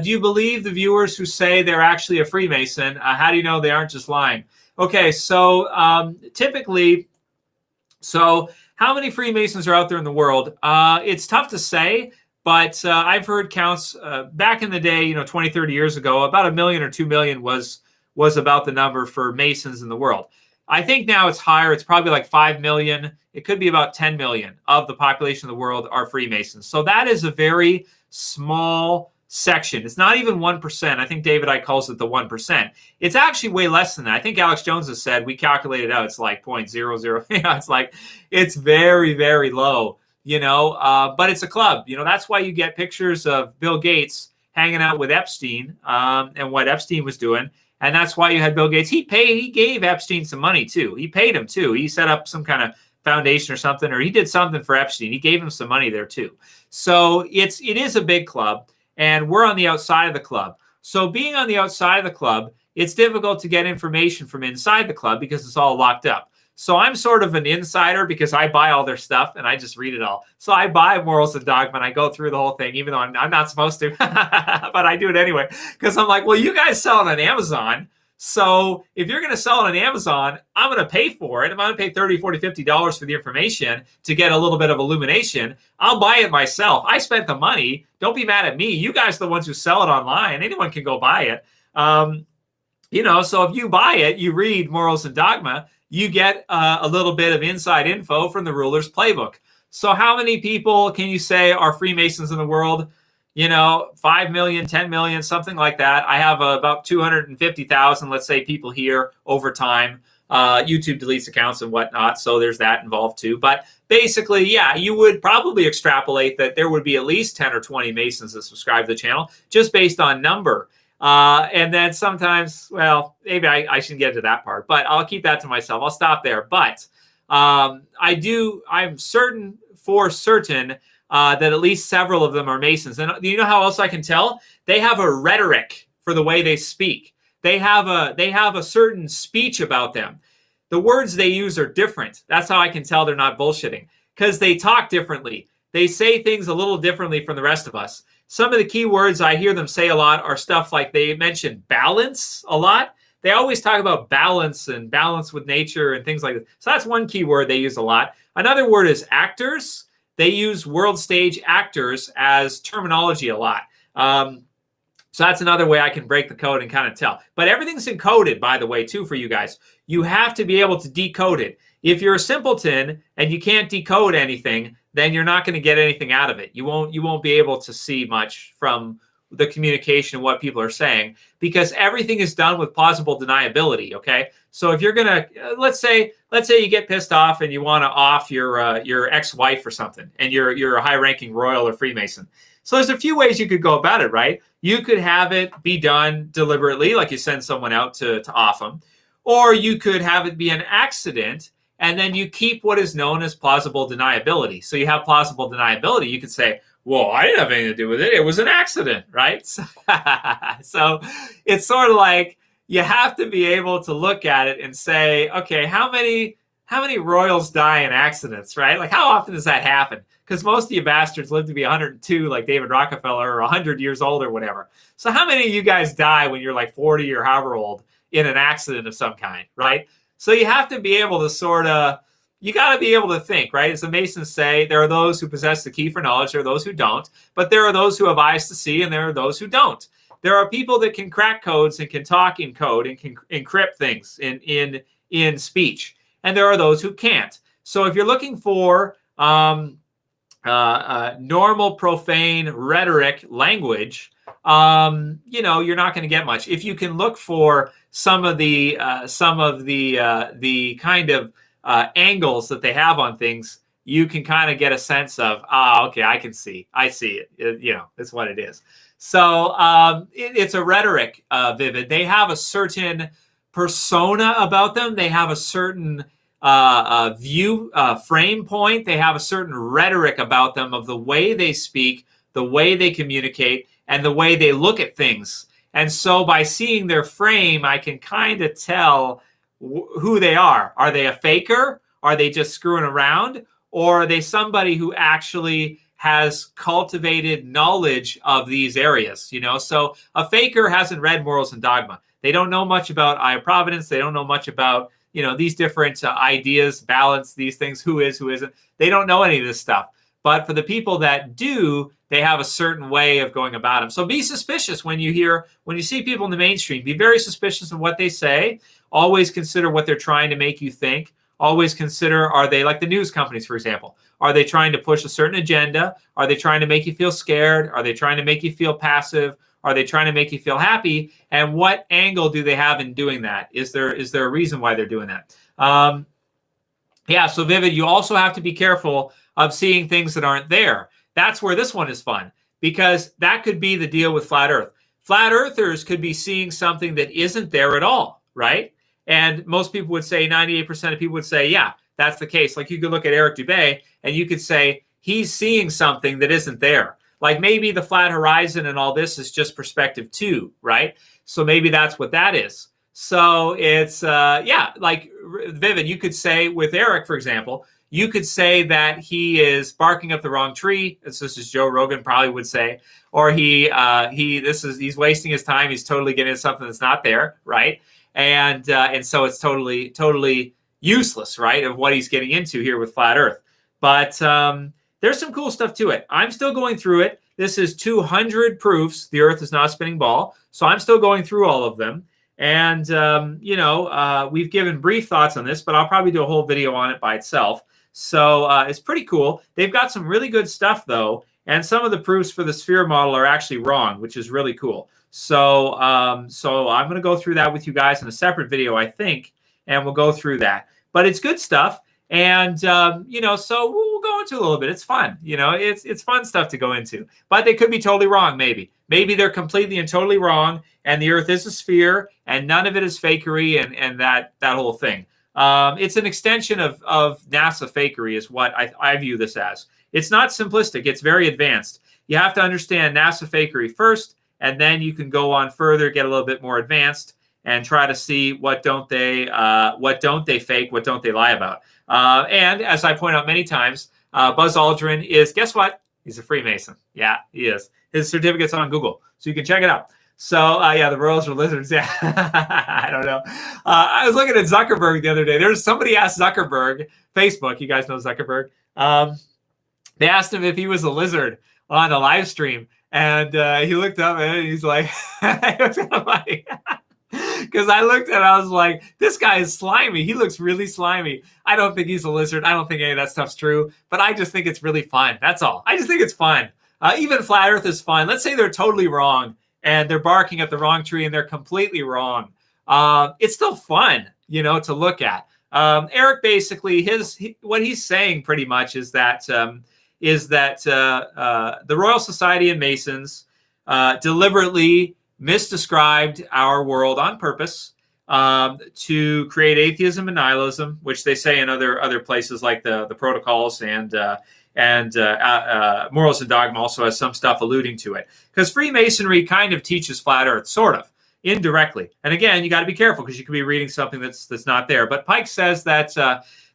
do you believe the viewers who say they're actually a Freemason? How do you know they aren't just lying? Okay. So typically, how many Freemasons are out there in the world? It's tough to say, but I've heard counts back in the day, you know, 20, 30 years ago, about 1 million or 2 million was about the number for Masons in the world. I think now it's higher. It's probably like 5 million. It could be about 10 million of the population of the world are Freemasons. So that is a very small section. It's not even 1%. I think David Icke calls it the 1%. It's actually way less than that. I think Alex Jones has said, we calculated out, it's like 0.00. It's like, it's very, very low, you know, but it's a club. You know, that's why you get pictures of Bill Gates hanging out with Epstein and what Epstein was doing. And that's why you had Bill Gates. He gave Epstein some money too. He paid him too. He set up some kind of foundation or something, or he did something for Epstein. He gave him some money there too. So it is a big club, and we're on the outside of the club. So being on the outside of the club, it's difficult to get information from inside the club because it's all locked up. So I'm sort of an insider because I buy all their stuff and I just read it all. So I buy Morals and Dogma and I go through the whole thing, even though I'm not supposed to, but I do it anyway. Because I'm like, well, you guys sell it on Amazon. So if you're going to sell it on Amazon, I'm going to pay for it. If I'm going to pay $30, $40, $50 for the information to get a little bit of illumination, I'll buy it myself. I spent the money. Don't be mad at me. You guys are the ones who sell it online. Anyone can go buy it. You know, so if you buy it, you read Morals and Dogma, you get a little bit of inside info from the ruler's playbook. So how many people can you say are Freemasons in the world? You know, 5 million, 10 million, something like that. I have about 250,000, let's say, people here over time. YouTube deletes accounts and whatnot, so there's that involved too. But basically, yeah, you would probably extrapolate that there would be at least 10 or 20 Masons that subscribe to the channel just based on number. And then sometimes, well, maybe I shouldn't get to that part, but I'll keep that to myself. I'll stop there. But I'm certain that at least several of them are Masons. And you know how else I can tell? They have a rhetoric for the way they speak. They have a certain speech about them. The words they use are different. That's how I can tell they're not bullshitting, because they talk differently. They say things a little differently from the rest of us. Some of the key words I hear them say a lot are stuff like they mention balance a lot. They always talk about balance and balance with nature and things like that. So that's one key word they use a lot. Another word is actors. They use world stage actors as terminology a lot. So that's another way I can break the code and kind of tell. But everything's encoded, by the way, too, for you guys. You have to be able to decode it. If you're a simpleton and you can't decode anything, then you're not going to get anything out of it. You won't be able to see much from the communication and what people are saying, because everything is done with plausible deniability. Okay, so if you're gonna let's say you get pissed off and you want to off your ex-wife or something, and you're a high-ranking royal or Freemason. So there's a few ways you could go about it, right? You could have it be done deliberately, like you send someone out to off them, or you could have it be an accident, and then you keep what is known as plausible deniability. So you have plausible deniability. You could say, well, I didn't have anything to do with it. It was an accident, right? So it's sort of like you have to be able to look at it and say, okay, how many royals die in accidents, right? Like, how often does that happen? Because most of you bastards live to be 102, like David Rockefeller, or 100 years old or whatever. So how many of you guys die when you're like 40 or however old in an accident of some kind, right? So you have to be able to you got to be able to think, right? As the Masons say, there are those who possess the key for knowledge, there are those who don't, but there are those who have eyes to see, and there are those who don't. There are people that can crack codes and can talk in code and can encrypt things in speech, and there are those who can't. So if you're looking for normal profane rhetoric language, you're not going to get much. If you can look for some of the kind of angles that they have on things, you can kind of get a sense of, okay, I see it. It's what it is. So it's a rhetoric, Vivid. They have a certain persona about them. They have a certain view frame point. They have a certain rhetoric about them of the way they speak, the way they communicate, and the way they look at things. And so by seeing their frame, I can kind of tell who they are. Are they a faker? Are they just screwing around? Or are they somebody who actually has cultivated knowledge of these areas? So a faker hasn't read Morals and Dogma. They don't know much about Eye of Providence. They don't know much about, these different ideas, balance, these things, who is, who isn't. They don't know any of this stuff. But for the people that do, they have a certain way of going about them. So be suspicious when you see people in the mainstream. Be very suspicious of what they say. Always consider what they're trying to make you think. Always consider, are they like the news companies, for example? Are they trying to push a certain agenda? Are they trying to make you feel scared? Are they trying to make you feel passive? Are they trying to make you feel happy? And what angle do they have in doing that? Is there a reason why they're doing that? So Vivid, you also have to be careful of seeing things that aren't there. That's where this one is fun, because that could be the deal with Flat Earth. Flat Earthers could be seeing something that isn't there at all, right? And most people would say, 98% of people would say, yeah, that's the case. Like, you could look at Eric Dubay and you could say he's seeing something that isn't there. Like, maybe the flat horizon and all this is just perspective 2, right? So maybe that's what that is. So it's, like Vivid, you could say with Eric, for example, you could say that he is barking up the wrong tree. This is Joe Rogan probably would say, or he's wasting his time. He's totally getting into something that's not there, right? And so it's totally useless, right, of what he's getting into here with Flat Earth. But there's some cool stuff to it. I'm still going through it. This is 200 proofs the Earth is not a spinning ball. So I'm still going through all of them. And, we've given brief thoughts on this, but I'll probably do a whole video on it by itself. So it's pretty cool. They've got some really good stuff, though. And some of the proofs for the sphere model are actually wrong, which is really cool. So I'm going to go through that with you guys in a separate video, I think, and we'll go through that. But it's good stuff. And, so we'll go into a little bit. It's fun. It's fun stuff to go into. But they could be totally wrong, maybe. Maybe they're completely and totally wrong, and the Earth is a sphere, and none of it is fakery and that whole thing. It's an extension of NASA fakery is what I view this as. It's not simplistic. It's very advanced. You have to understand NASA fakery first, and then you can go on further, get a little bit more advanced, and try to see what don't they fake, what don't they lie about. And as I point out many times, Buzz Aldrin is, guess what? He's a Freemason. Yeah, he is. His certificate's on Google, so you can check it out. So, yeah, the Royals are lizards. Yeah, I don't know. I was looking at Zuckerberg the other day. There's somebody asked Zuckerberg, Facebook, you guys know Zuckerberg. They asked him if he was a lizard on a live stream. And he looked up and he's like, it was kind of funny. Because I looked at it, I was like, this guy is slimy. He looks really slimy. I don't think he's a lizard. I don't think any of that stuff's true. But I just think it's really fun. That's all. I just think it's fun. Even Flat Earth is fun. Let's say they're totally wrong and they're barking at the wrong tree and they're completely wrong. It's still fun, to look at. Eric basically, what he's saying pretty much is that the Royal Society and Masons deliberately misdescribed our world on purpose to create atheism and nihilism, which they say in other places like the Protocols and Morals and Dogma also has some stuff alluding to it. Because Freemasonry kind of teaches flat Earth, sort of, indirectly. And again, you got to be careful because you could be reading something that's not there. But Pike says that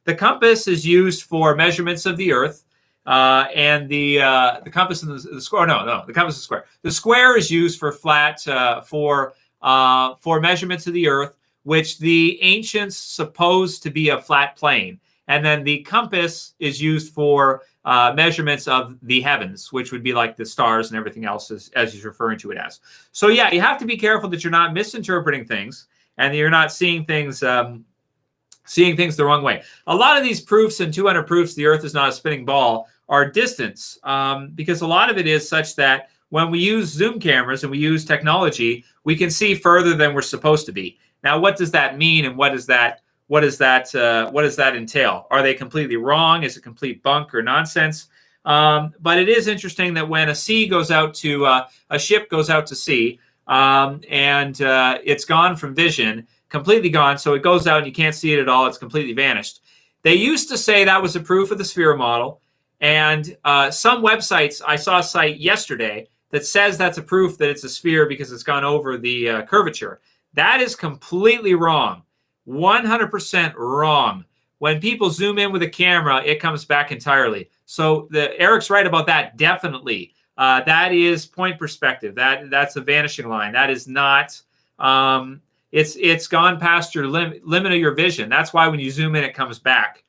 the compass is used for measurements of the Earth. And the compass and the square. No, the compass is square. The square is used for flat for measurements of the Earth, which the ancients supposed to be a flat plane. And then the compass is used for measurements of the heavens, which would be like the stars and everything else, as he's referring to it as. So yeah, you have to be careful that you're not misinterpreting things and that you're not seeing things the wrong way. A lot of these proofs and 200 proofs the Earth is not a spinning ball are distance, because a lot of it is such that when we use zoom cameras and we use technology, we can see further than we're supposed to be. Now, what does that mean, and what does that entail? Are they completely wrong? Is it complete bunk or nonsense? But it is interesting that when a ship goes out to sea, and it's gone from vision, completely gone, so it goes out and you can't see it at all. It's completely vanished. They used to say that was a proof of the sphere model, and some websites, I saw a site yesterday that says that's a proof that it's a sphere because it's gone over the curvature. That is completely wrong. 100% wrong. When people zoom in with a camera, it comes back entirely. So Eric's right about that, definitely. That is point perspective. That's a vanishing line. That is not... It's gone past your limit of your vision. That's why when you zoom in, it comes back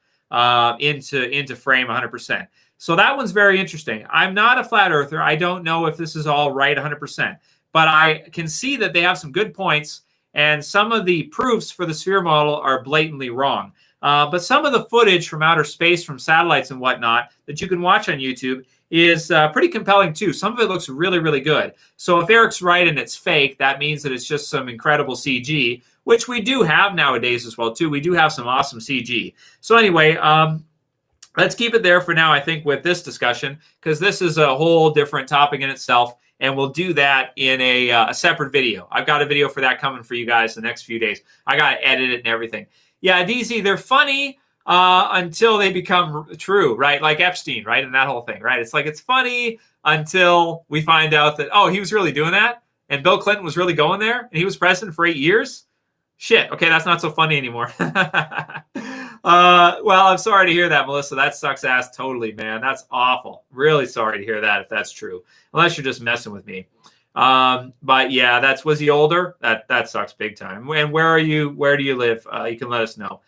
into frame 100%. So that one's very interesting. I'm not a flat earther. I don't know if this is all right 100%, but I can see that they have some good points, and some of the proofs for the sphere model are blatantly wrong. But some of the footage from outer space, from satellites and whatnot, that you can watch on YouTube is pretty compelling too. Some of it looks really, really good. So if Eric's right and it's fake, that means that it's just some incredible CG, which we do have nowadays as well too. We do have some awesome CG. So anyway, let's keep it there for now, I think, with this discussion, because this is a whole different topic in itself, and we'll do that in a separate video. I've got a video for that coming for you guys the next few days. I got to edit it and everything. Yeah, DZ, they're funny until they become true, right? Like Epstein, right? And that whole thing, right? It's like, it's funny until we find out that, oh, he was really doing that, and Bill Clinton was really going there, and he was president for 8 years? Shit, okay, that's not so funny anymore. Well, I'm sorry to hear that, Melissa. That sucks ass totally, man. That's awful. Really sorry to hear that if that's true. Unless you're just messing with me. But yeah, was he older? That sucks big time. And where do you live? You can let us know.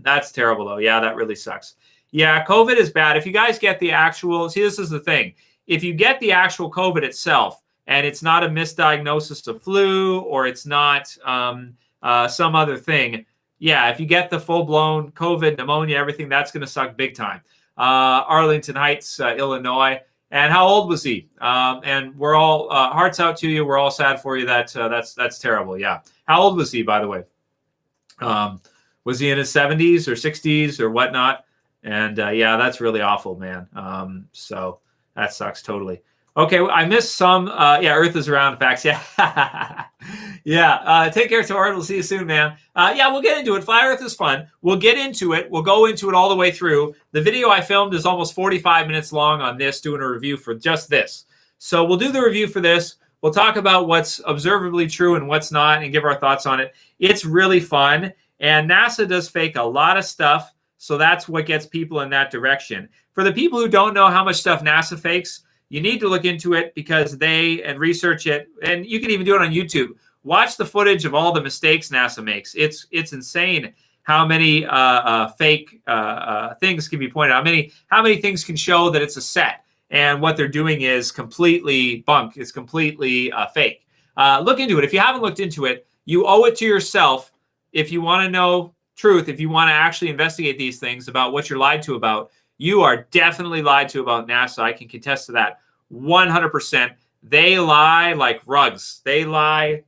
That's terrible though. Yeah, that really sucks. Yeah, COVID is bad. If you guys get the actual, see, this is the thing. If you get the actual COVID itself, and it's not a misdiagnosis of flu, or it's not some other thing, yeah, if you get the full-blown COVID, pneumonia, everything, that's going to suck big time. Arlington Heights, Illinois. And how old was he? And we're all hearts out to you. We're all sad for you. That's terrible. Yeah. How old was he, by the way? Was he in his 70s or 60s or whatnot? And yeah, that's really awful, man. So that sucks totally. Okay, I missed some. Yeah, Earth is round. Facts. Yeah. Yeah. Take care, Tor. We'll see you soon, man. Yeah, we'll get into it. Flat Earth is fun. We'll get into it. We'll go into it all the way through. The video I filmed is almost 45 minutes long on this, doing a review for just this. So we'll do the review for this. We'll talk about what's observably true and what's not and give our thoughts on it. It's really fun. And NASA does fake a lot of stuff. So that's what gets people in that direction. For the people who don't know how much stuff NASA fakes, you need to look into it because and research it. And you can even do it on YouTube. Watch the footage of all the mistakes NASA makes. It's insane how many fake things can be pointed out. How many things can show that it's a set and what they're doing is completely bunk. It's completely fake. Look into it. If you haven't looked into it, you owe it to yourself. If you want to know truth, if you want to actually investigate these things about what you're lied to about, you are definitely lied to about NASA. I can contest to that 100%. They lie like rugs. They lie.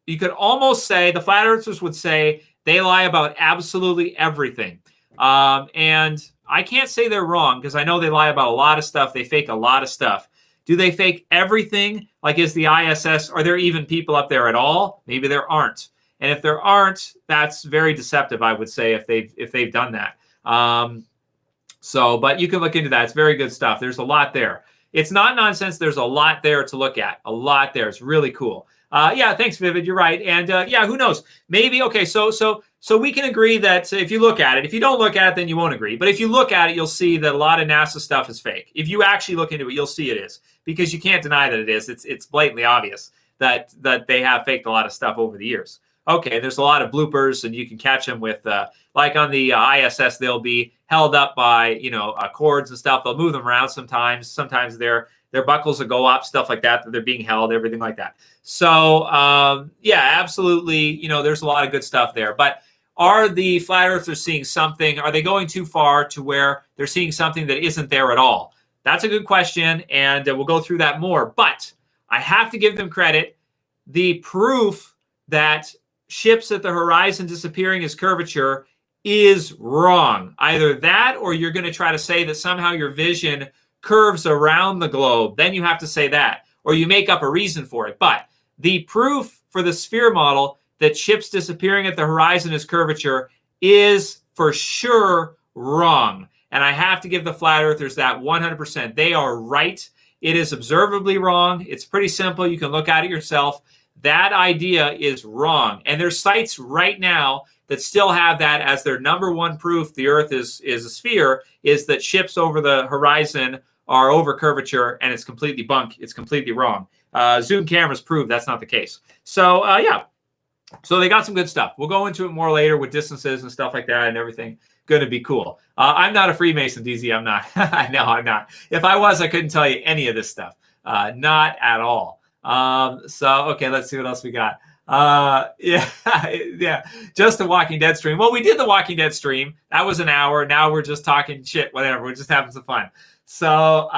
You could almost say, the flat earthers would say, they lie about absolutely everything. And I can't say they're wrong because I know they lie about a lot of stuff. They fake a lot of stuff. Do they fake everything? Like, is the ISS, are there even people up there at all? Maybe there aren't. And if there aren't, that's very deceptive, I would say, if they've done that. But you can look into that. It's very good stuff. There's a lot there. It's not nonsense. There's a lot there to look at. A lot there. It's really cool. Yeah, thanks, Vivid. You're right. And yeah, who knows? Maybe, okay, so we can agree that if you look at it, if you don't look at it, then you won't agree. But if you look at it, you'll see that a lot of NASA stuff is fake. If you actually look into it, you'll see it is. Because you can't deny that it is. It's blatantly obvious that they have faked a lot of stuff over the years. Okay, there's a lot of bloopers, and you can catch them with, like on the ISS, they'll be held up by, cords and stuff. They'll move them around sometimes. Sometimes their buckles will go up, stuff like that they're being held, everything like that. So, yeah, absolutely, there's a lot of good stuff there. But are the flat earthers seeing something? Are they going too far to where they're seeing something that isn't there at all? That's a good question, and we'll go through that more. But I have to give them credit. The proof that ships at the horizon disappearing as curvature is wrong. Either that, or you're going to try to say that somehow your vision curves around the globe. Then you have to say that, or you make up a reason for it. But the proof for the sphere model that ships disappearing at the horizon as curvature is for sure wrong. And I have to give the flat earthers that 100%. They are right. It is observably wrong. It's pretty simple. You can look at it yourself. That idea is wrong. And there's sites right now that still have that as their number one proof the Earth is a sphere, is that ships over the horizon are over curvature, and it's completely bunk. It's completely wrong. Zoom cameras prove that's not the case. So, yeah. So they got some good stuff. We'll go into it more later with distances and stuff like that and everything. Going to be cool. I'm not a Freemason, DZ. I'm not. No, I'm not. If I was, I couldn't tell you any of this stuff. Not at all. So, okay, let's see what else we got. Yeah, yeah, just the Walking Dead stream. Well, we did the Walking Dead stream. That was an hour. Now we're just talking shit, whatever. We're just having some fun. So,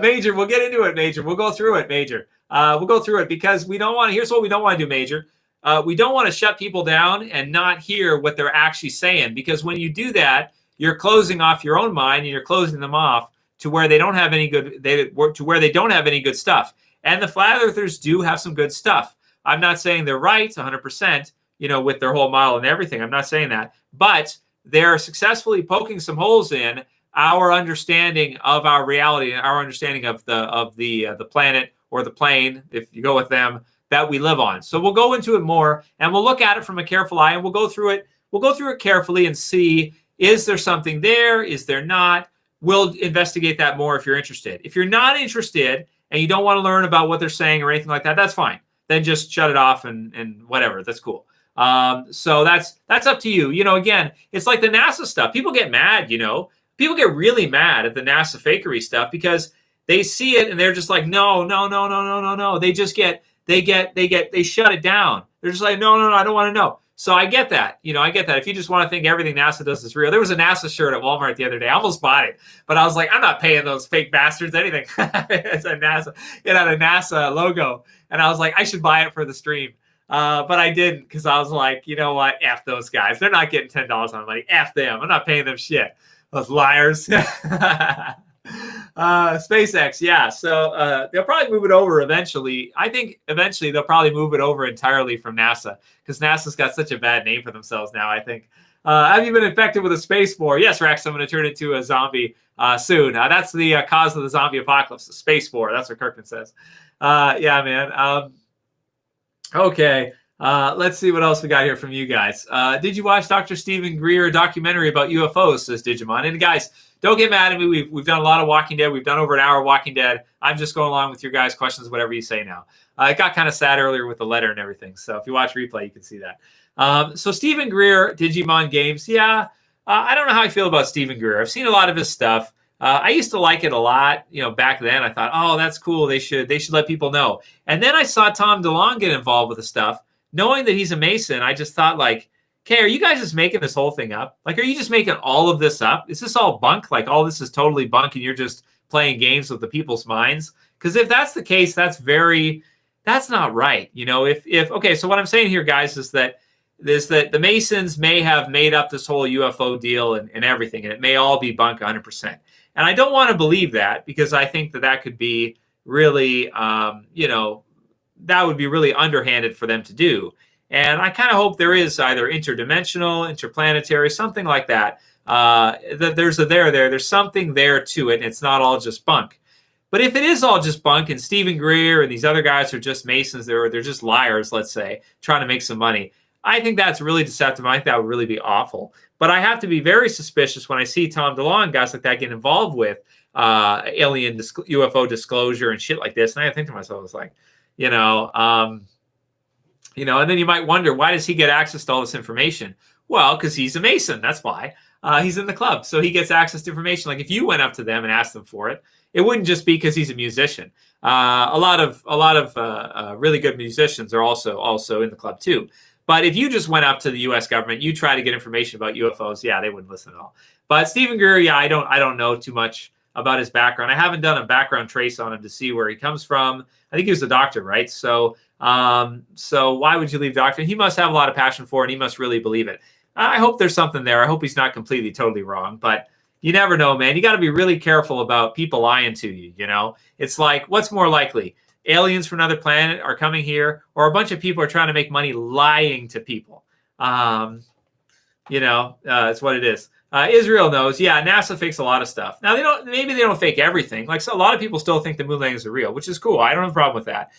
Major, we'll get into it, Major. We'll go through it, Major. We'll go through it because we don't want to, here's what we don't want to do, Major. We don't want to shut people down and not hear what they're actually saying, because when you do that, you're closing off your own mind and you're closing them off to where they don't have any good, to where they don't have any good stuff. And the flat earthers do have some good stuff. I'm not saying they're right 100%, with their whole model and everything. I'm not saying that, but they're successfully poking some holes in our understanding of our reality and our understanding of the planet or the plane, if you go with them, that we live on. So we'll go into it more and we'll look at it from a careful eye, and we'll go through it. We'll go through it carefully and see, is there something there? Is there not? We'll investigate that more if you're interested. If you're not interested and you don't want to learn about what they're saying or anything like that, that's fine. Then just shut it off and whatever. That's cool. So that's up to you. Again, it's like the NASA stuff. People get mad, People get really mad at the NASA fakery stuff because they see it and they're just like, no. They just they shut it down. They're just like, no, I don't want to know. So I get that. I get that. If you just want to think everything NASA does is real. There was a NASA shirt at Walmart the other day. I almost bought it, but I was like, I'm not paying those fake bastards anything. It's a NASA. It had a NASA logo, and I was like, I should buy it for the stream. But I didn't, because I was like, you know what? F those guys. They're not getting $10 on my money. F them. I'm not paying them shit. Those liars. SpaceX, yeah. So they'll probably move it over eventually. I think eventually they'll probably move it over entirely from NASA, because NASA's got such a bad name for themselves now, I think. Have you been infected with a space spore? Yes, Rex, I'm going to turn into a zombie. soon. That's the cause of the zombie apocalypse, the space war. That's what Kirkman says. Yeah, man. Okay. Let's see what else we got here from you guys. Did you watch Dr. Stephen Greer documentary about UFOs, says Digimon? And guys, don't get mad at me. We've done a lot of Walking Dead. We've done over an hour of Walking Dead. I'm just going along with your guys' questions, whatever you say now. It got kind of sad earlier with the letter and everything. So if you watch replay, you can see that. So Stephen Greer, Digimon Games. Yeah, I don't know how I feel about Stephen Greer. I've seen a lot of his stuff. I used to like it a lot. Back then I thought, oh, that's cool. They should let people know. And then I saw Tom DeLonge get involved with the stuff. Knowing that he's a Mason, I just thought, like, okay, are you guys just making this whole thing up? Like, are you just making all of this up? Is this all bunk? Like, all this is totally bunk and you're just playing games with the people's minds? Because if that's the case, that's not right. Okay, so what I'm saying here, guys, is that the Masons may have made up this whole UFO deal and everything, and it may all be bunk 100%. And I don't want to believe that, because I think that could be really, that would be really underhanded for them to do. And I kind of hope there is either interdimensional, interplanetary, something like that. That there's something there to it, and it's not all just bunk. But if it is all just bunk, and Stephen Greer and these other guys are just Masons, they're just liars, let's say, trying to make some money, I think that's really deceptive. I think that would really be awful. But I have to be very suspicious when I see Tom DeLonge, guys like that, get involved with alien UFO disclosure and shit like this. And I think to myself, it's like, and then you might wonder, why does he get access to all this information? Well, because he's a Mason. That's why. He's in the club. So he gets access to information. Like if you went up to them and asked them for it, it wouldn't just be because he's a musician. A lot of really good musicians are also in the club too. But if you just went up to the U.S. government, you try to get information about UFOs, yeah, they wouldn't listen at all. But Stephen Greer, yeah, I don't know too much about his background. I haven't done a background trace on him to see where he comes from. I think he was a doctor, right? So why would you leave doctor? He must have a lot of passion for it, and he must really believe it. I hope there's something there. I hope he's not completely, totally wrong. But you never know, man. You got to be really careful about people lying to you, It's like, what's more likely? Aliens from another planet are coming here, or a bunch of people are trying to make money lying to people. It's what it is. Israel knows. Yeah, NASA fakes a lot of stuff. Now maybe they don't fake everything. Like, so a lot of people still think the moon landings are real, which is cool. I don't have a problem with that.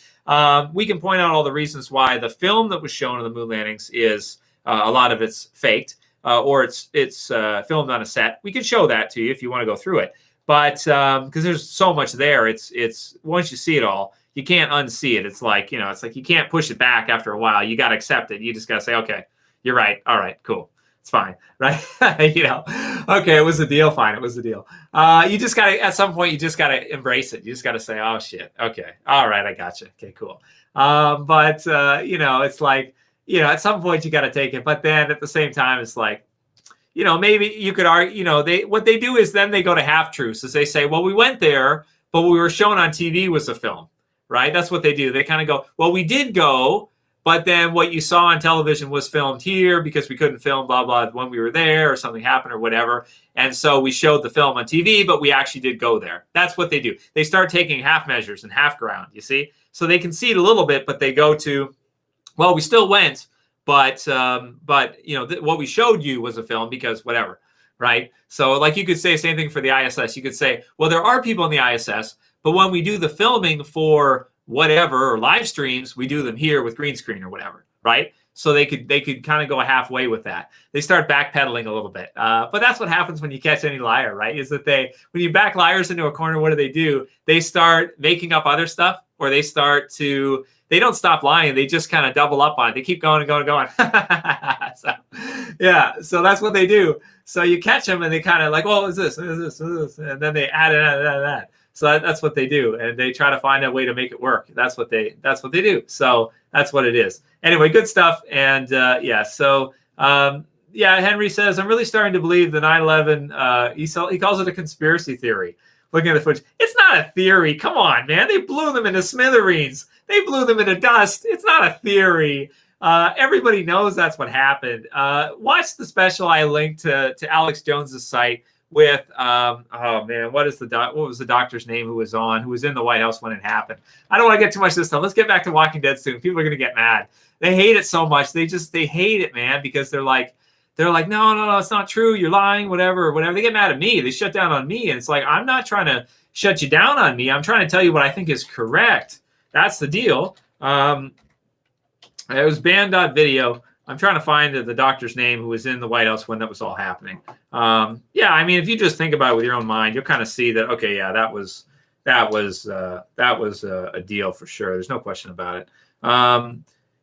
We can point out all the reasons why the film that was shown of the moon landings is a lot of it's faked, or it's filmed on a set. We can show that to you if you want to go through it. But because there's so much there, it's once you see it all, you can't unsee it. It's like, it's like you can't push it back after a while. You got to accept it. You just got to say, okay, you're right. All right, cool. It's fine, right? Okay, it was a deal. Fine, it was a deal. You just got to, at some point, you just got to embrace it. You just got to say, oh, shit. Okay. All right, I got you. Okay, cool. But it's like, at some point you got to take it. But then at the same time, it's like, maybe you could argue, what they do is then they go to half-truths. Is they say, well, we went there, but what we were shown on TV was a film. Right? That's what they do. They kind of go, well, we did go, but then what you saw on television was filmed here because we couldn't film blah, blah, when we were there or something happened or whatever. And so we showed the film on TV, but we actually did go there. That's what they do. They start taking half measures and half ground, you see? So they concede a little bit, but they go to, well, we still went, but what we showed you was a film because whatever, right? So like you could say same thing for the ISS. You could say, well, there are people in the ISS, but when we do the filming for whatever or live streams, we do them here with green screen or whatever, right? So they could kind of go halfway with that. They start backpedaling a little bit. But that's what happens when you catch any liar, right? Is that when you back liars into a corner, what do? They start making up other stuff, or they don't stop lying. They just kind of double up on it. They keep going and going and going. So that's what they do. So you catch them and they kind of like, well, is this? And then they add it. So that's what they do, and they try to find a way to make it work. That's what they do. So that's what it is. Anyway, good stuff. And Henry says, I'm really starting to believe the 9/11. He calls it a conspiracy theory. Looking at the footage, it's not a theory. Come on, man. They blew them into smithereens. They blew them into dust. It's not a theory. Everybody knows that's what happened. Watch the special I linked to Alex Jones's site with what was the doctor's name who was in the White House when it happened. I don't want to get too much this time. Let's get back to Walking Dead soon. People are going to get mad. They hate it so much. They hate it, man, because they're they're like, no, it's not true. You're lying, whatever. They get mad at me. They shut down on me. And it's like, I'm not trying to shut you down on me. I'm trying to tell you what I think is correct. That's the deal. It was banned.video. I'm trying to find the doctor's name who was in the White House when that was all happening. Yeah, I mean, if you just think about it with your own mind, you'll kind of see that, okay, yeah, that was a deal for sure. There's no question about it.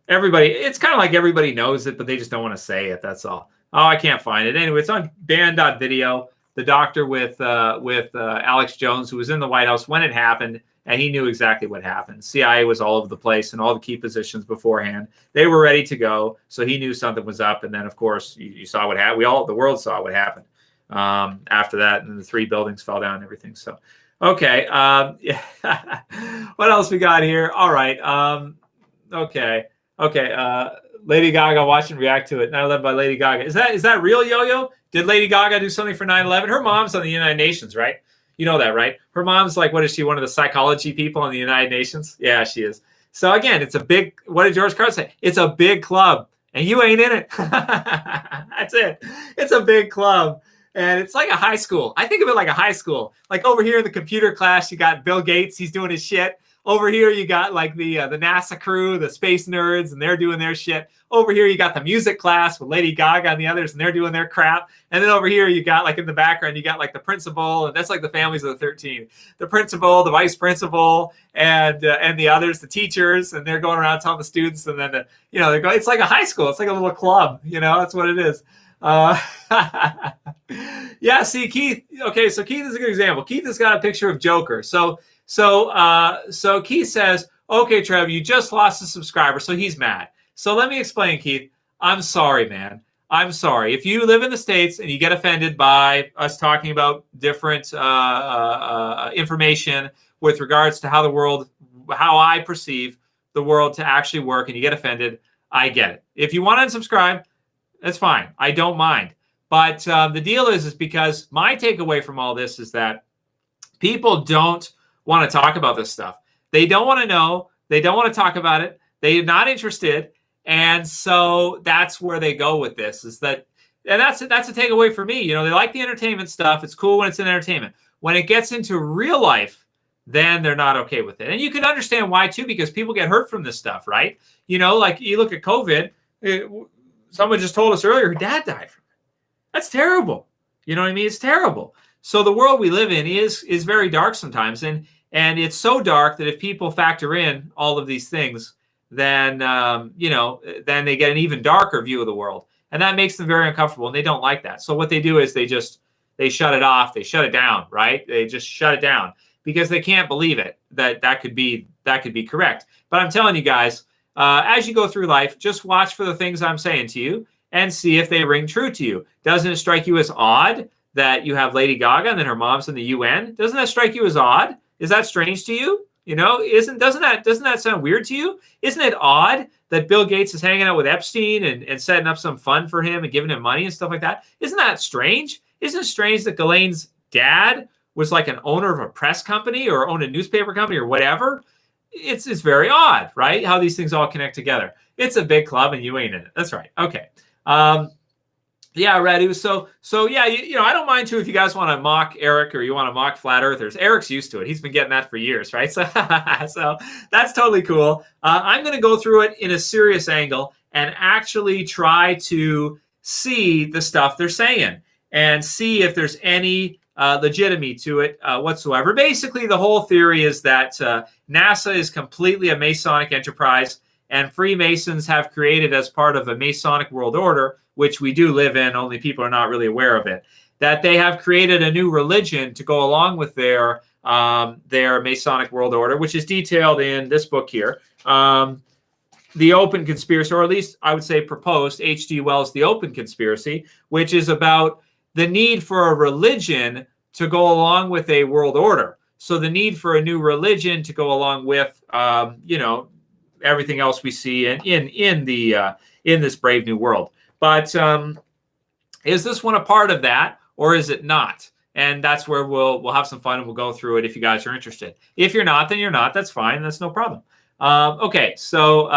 Everybody, it's kind of like everybody knows it, but they just don't want to say it. That's all. Oh, I can't find it. Anyway, it's on banned.video. The doctor with Alex Jones, who was in the White House when it happened, and he knew exactly what happened. CIA was all over the place in all the key positions beforehand. They were ready to go, so he knew something was up. And then, of course, you saw what happened. The world saw what happened after that, and the 3 buildings fell down and everything. So, okay. Yeah. What else we got here? All right. Okay. Lady Gaga, watch and react to it. 9/11 by Lady Gaga. Is that real, Yo-Yo? Did Lady Gaga do something for 9/11? Her mom's on the United Nations, right? You know that, right? Her mom's like, what is she, one of the psychology people in the United Nations? Yeah, she is. So again, it's a big, what did George Carlin say? It's a big club, and you ain't in it. That's it. It's a big club. And it's like a high school. I think of it like a high school. Like over here in the computer class, you got Bill Gates. He's doing his shit. Over here, you got like the NASA crew, the space nerds, and they're doing their shit. Over here, you got the music class with Lady Gaga and the others, and they're doing their crap. And then over here, you got like in the background, you got like the principal, and that's like the families of the 13. The principal, the vice principal, and the others, the teachers, and they're going around telling the students, and then they're going. It's like a high school. It's like a little club. That's what it is. Yeah. See, Keith. Okay, so Keith is a good example. Keith has got a picture of Joker. So Keith says, okay, Trev, you just lost a subscriber, so he's mad. So let me explain, Keith. I'm sorry, man. I'm sorry. If you live in the States and you get offended by us talking about different information with regards to how I perceive the world to actually work, and you get offended, I get it. If you want to unsubscribe, that's fine. I don't mind. But the deal is because my takeaway from all this is that people don't want to talk about this stuff. They don't want to know. They don't want to talk about it. They're not interested. And so that's where they go with this, and that's a takeaway for me. They like the entertainment stuff. It's cool when it's in entertainment. When it gets into real life, then they're not okay with it. And you can understand why too, because people get hurt from this stuff, right? Like you look at COVID, someone just told us earlier, her dad died from it. That's terrible. You know what I mean? It's terrible. So the world we live in is very dark sometimes. And it's so dark that if people factor in all of these things, then then they get an even darker view of the world. And that makes them very uncomfortable. And they don't like that. So what they do is they shut it off. They shut it down, right? They just shut it down because they can't believe it, that could be correct. But I'm telling you guys, as you go through life, just watch for the things I'm saying to you and see if they ring true to you. Doesn't it strike you as odd that you have Lady Gaga and then her mom's in the UN? Doesn't that strike you as odd? Is that strange to you? Doesn't that sound weird to you? Isn't it odd that Bill Gates is hanging out with Epstein and setting up some fund for him and giving him money and stuff like that? Isn't that strange? Isn't it strange that Ghislaine's dad was like an owner of a press company or owned a newspaper company or whatever? It's very odd, right? How these things all connect together. It's a big club and you ain't in it. That's right. Okay. Yeah, Radu. So yeah, I don't mind too if you guys want to mock Eric or you want to mock flat earthers. Eric's used to it. He's been getting that for years, right? So that's totally cool. I'm going to go through it in a serious angle and actually try to see the stuff they're saying and see if there's any legitimacy to it whatsoever. Basically, the whole theory is that NASA is completely a Masonic enterprise, and Freemasons have created as part of a Masonic world order, which we do live in, only people are not really aware of it, that they have created a new religion to go along with their Masonic world order, which is detailed in this book here, The Open Conspiracy, or at least I would say proposed, H.G. Wells' The Open Conspiracy, which is about the need for a religion to go along with a world order. So the need for a new religion to go along with, everything else we see in this brave new world. But is this one a part of that, or is it not? And that's where we'll have some fun and we'll go through it if you guys are interested. If you're not, then you're not. That's fine. That's no problem. Okay, so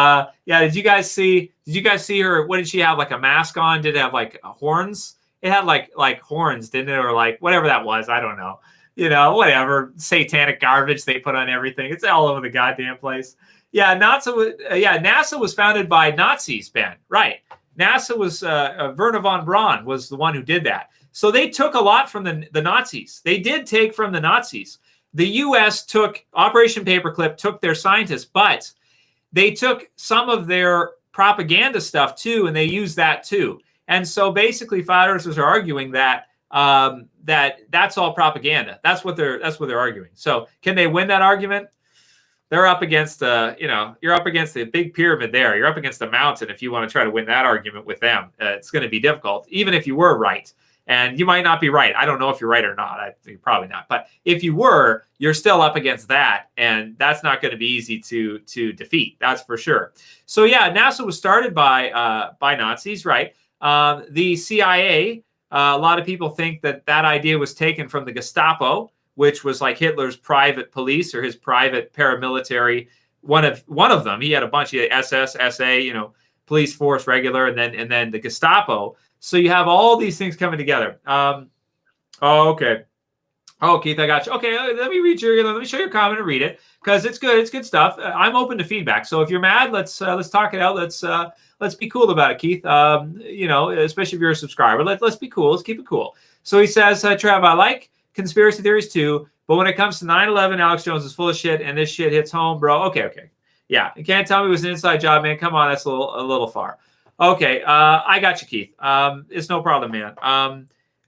yeah, did you guys see? Did you guys see her? What did she have? Like a mask on? Did it have like horns? It had like horns, didn't it? Or like whatever that was. I don't know. Whatever satanic garbage they put on everything. It's all over the goddamn place. Yeah, NASA was founded by Nazis, Ben. Right. NASA was Werner von Braun was the one who did that. So they took a lot from the Nazis. They did take from the Nazis. The U.S. took Operation Paperclip, took their scientists, but they took some of their propaganda stuff too, and they used that too. And so basically, flat earthers are arguing that that's all propaganda. That's what they're arguing. So can they win that argument? They're up against you're up against the big pyramid there. You're up against the mountain. If you want to try to win that argument with them, it's going to be difficult, even if you were right. And you might not be right. I don't know if you're right or not. I think probably not. But if you were, you're still up against that. And that's not going to be easy to defeat. That's for sure. So yeah, NASA was started by Nazis, right? The CIA, a lot of people think that idea was taken from the Gestapo, which was like Hitler's private police or his private paramilitary. One of them. He had a bunch of SS, SA, police force, regular, and then the Gestapo. So you have all these things coming together. Okay. Oh, Keith, I got you. Okay, let me show your comment and read it because it's good. It's good stuff. I'm open to feedback. So if you're mad, let's talk it out. Let's be cool about it, Keith. Especially if you're a subscriber. Let's be cool. Let's keep it cool. So he says, Trav, I like conspiracy theories too, but when it comes to 9/11, Alex Jones is full of shit, and this shit hits home, bro. Okay. Yeah, you can't tell me it was an inside job, man. Come on, that's a little far. Okay, I got you, Keith. It's no problem, man.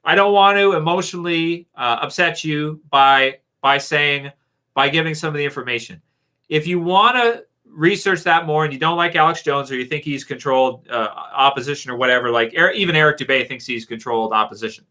I don't want to emotionally upset you by giving some of the information. If you want to research that more and you don't like Alex Jones or you think he's controlled opposition or whatever, like even Eric Dubay thinks he's controlled opposition.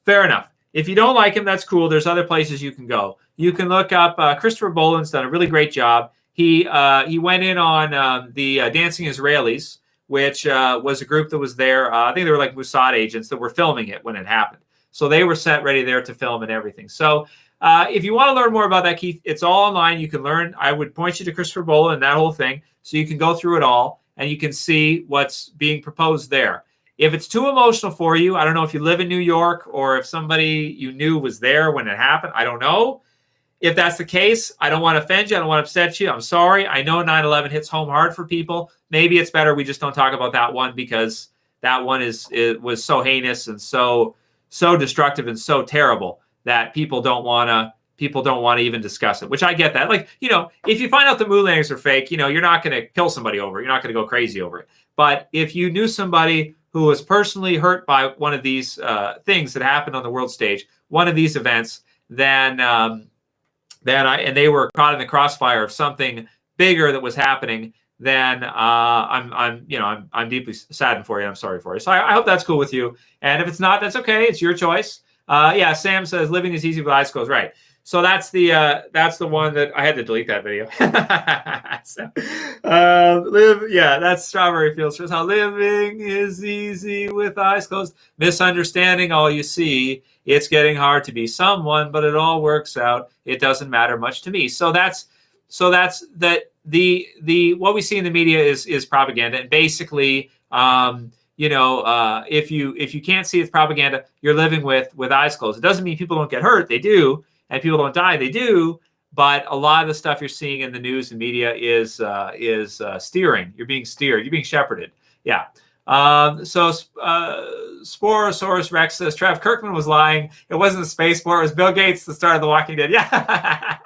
Fair enough. If you don't like him, that's cool. There's other places you can go. You can look up Christopher Boland's done a really great job. He went in on the Dancing Israelis, which was a group that was there. I think they were like Mossad agents that were filming it when it happened. So they were set ready there to film and everything. So if you want to learn more about that, Keith, it's all online. You can learn. I would point you to Christopher Boland and that whole thing. So you can go through it all and you can see what's being proposed there. If it's too emotional for you, I don't know if you live in New York or if somebody you knew was there when it happened. I don't know. If that's the case, I don't want to offend you. I don't want to upset you. I'm sorry. I know 9/11 hits home hard for people. Maybe it's better we just don't talk about that one because that one was so heinous and so destructive and so terrible that people don't want to even discuss it, which I get that. Like, if you find out the moon landings are fake, you're not going to kill somebody over it. You're not going to go crazy over it. But if you knew somebody who was personally hurt by one of these things that happened on the world stage, one of these events, then and they were caught in the crossfire of something bigger that was happening, then I'm deeply saddened for you. I'm sorry for you. So I hope that's cool with you. And if it's not, that's okay. It's your choice. Yeah, Sam says living is easy with eyes closed. Right. So that's the one that I had to delete that video. That's Strawberry Fields. Shows how living is easy with eyes closed. Misunderstanding all you see. It's getting hard to be someone, but it all works out. It doesn't matter much to me. So that's that. The what we see in the media is propaganda, and basically, if you can't see it's propaganda, you're living with eyes closed. It doesn't mean people don't get hurt. They do. And people don't die, they do. But a lot of the stuff you're seeing in the news and media is steering. You're being steered. You're being shepherded. Yeah. So Sporosaurus Rex says, Trav Kirkman was lying. It wasn't a space war. It was Bill Gates, the star of The Walking Dead. Yeah.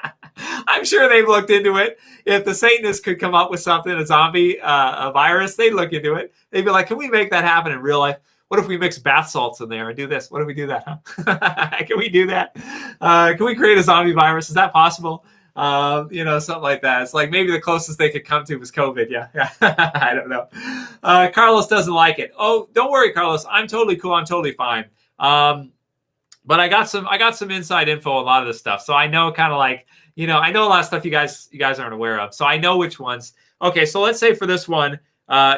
I'm sure they've looked into it. If the Satanists could come up with something, a zombie, a virus, they'd look into it. They'd be like, can we make that happen in real life? What if we mix bath salts in there and do this? What if we do that? Huh? Can we do that? Can we create a zombie virus? Is that possible? Something like that. It's like maybe the closest they could come to was COVID. Yeah. I don't know. Carlos doesn't like it. Oh, don't worry, Carlos. I'm totally cool. I'm totally fine. But I got some inside info on a lot of this stuff. So I know kind of like, I know a lot of stuff you guys aren't aware of. So I know which ones. Okay. So let's say for this one,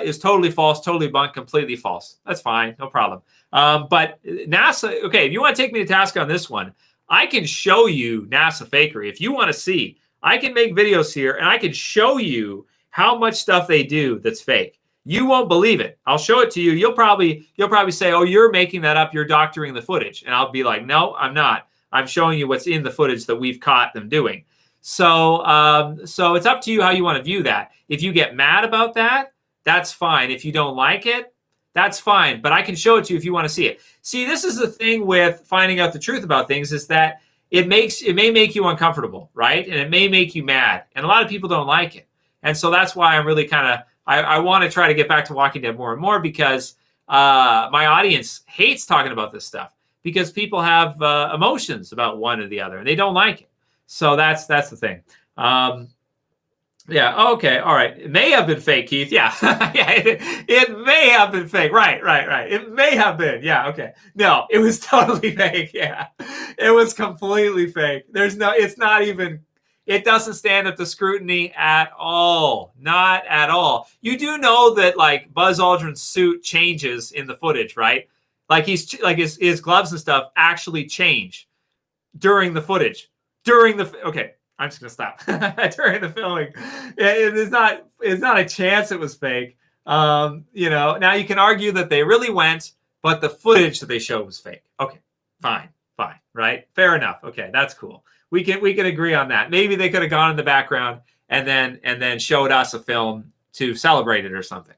is totally false, totally bunked, completely false. That's fine. No problem. But NASA, okay, if you want to take me to task on this one, I can show you NASA fakery. If you want to see, I can make videos here and I can show you how much stuff they do that's fake. You won't believe it. I'll show it to you. You'll probably say, "Oh, you're making that up. You're doctoring the footage." And I'll be like, "No, I'm not. I'm showing you what's in the footage that we've caught them doing." So it's up to you how you want to view that. If you get mad about that, that's fine. If you don't like it, that's fine. But I can show it to you if you want to see it. See, this is the thing with finding out the truth about things, is that it may make you uncomfortable, right? And it may make you mad. And a lot of people don't like it. And so that's why I'm really kind of, I want to try to get back to Walking Dead more and more, because my audience hates talking about this stuff, because people have emotions about one or the other and they don't like it. So that's the thing. Yeah. Okay. All right. It may have been fake, Keith. Yeah. Yeah. It may have been fake. Right. It may have been. Yeah. Okay. No, it was totally fake. Yeah. It was completely fake. It's not even, it doesn't stand up to scrutiny at all. Not at all. You do know that like Buzz Aldrin's suit changes in the footage, right? Like his gloves and stuff actually change during the footage. Okay, I'm just gonna stop. During the filming, it's not a chance it was fake. Now you can argue that they really went, but the footage that they showed was fake. Okay, fine, right? Fair enough. Okay, that's cool. We can agree on that. Maybe they could have gone in the background and then showed us a film to celebrate it or something.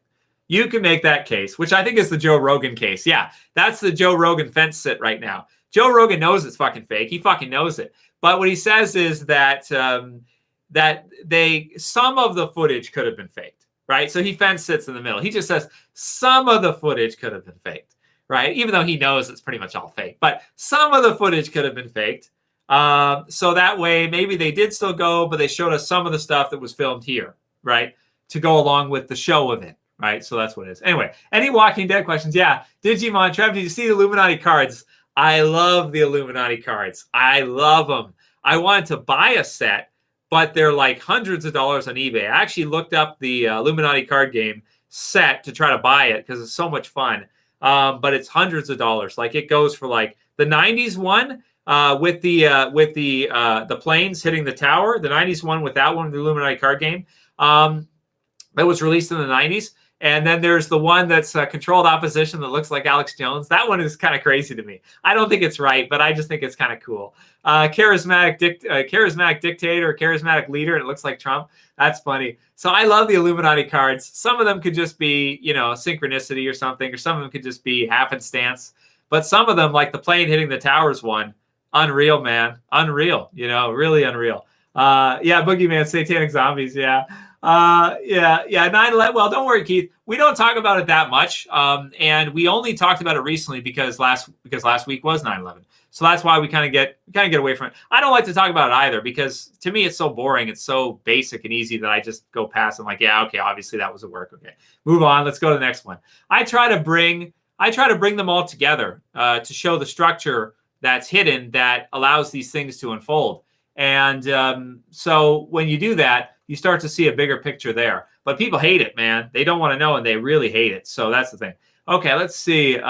You can make that case, which I think is the Joe Rogan case. Yeah, that's the Joe Rogan fence sit right now. Joe Rogan knows it's fucking fake. He fucking knows it. But what he says is that some of the footage could have been faked, right? So he fence sits in the middle. He just says some of the footage could have been faked, right? Even though he knows it's pretty much all fake, but some of the footage could have been faked. So that way, maybe they did still go, but they showed us some of the stuff that was filmed here, right? To go along with the show of it, right? So that's what it is. Anyway, any Walking Dead questions? Yeah. Digimon, Trev, did you see the Illuminati cards? I love the Illuminati cards. I love them. I wanted to buy a set, but they're like hundreds of dollars on eBay. I actually looked up the Illuminati card game set to try to buy it because it's so much fun. But it's hundreds of dollars. Like it goes for like the 90s one with the planes hitting the tower. The 90s one with that one, the Illuminati card game that was released in the 90s. And then there's the one that's controlled opposition that looks like Alex Jones. That one is kind of crazy to me. I don't think it's right, but I just think it's kind of cool. Charismatic dictator, charismatic leader, and it looks like Trump. That's funny. So I love the Illuminati cards. Some of them could just be, synchronicity or something, or some of them could just be happenstance. But some of them, like the plane hitting the towers one, unreal, man. Unreal, really unreal. Boogeyman, satanic zombies, yeah. 9/11. Well, don't worry, Keith. We don't talk about it that much, and we only talked about it recently because last week was 9/11. So that's why we kind of get away from it. I don't like to talk about it either because to me it's so boring. It's so basic and easy that I just go past. I'm like, yeah, okay, obviously that was a work. Okay, move on. Let's go to the next one. I try to bring them all together to show the structure that's hidden that allows these things to unfold. And so when you do that, you start to see a bigger picture there. But people hate it, man. They don't want to know, and they really hate it. So that's the thing. Okay, let's see. You'll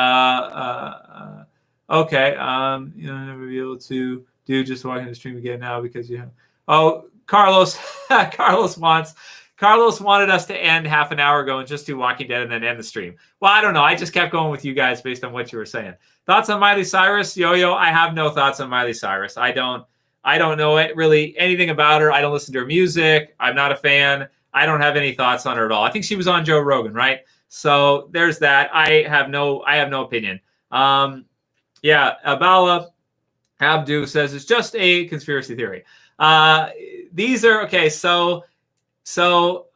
never be able to do just watching the stream again now because you have. Oh, Carlos. Carlos wanted us to end half an hour ago and just do Walking Dead and then end the stream. Well, I don't know. I just kept going with you guys based on what you were saying. Thoughts on Miley Cyrus? Yo, I have no thoughts on Miley Cyrus. I don't know really anything about her. I don't listen to her music. I'm not a fan. I don't have any thoughts on her at all. I think she was on Joe Rogan, right? So there's that. I have no opinion. Abala Abdu says it's just a conspiracy theory. These are okay. So,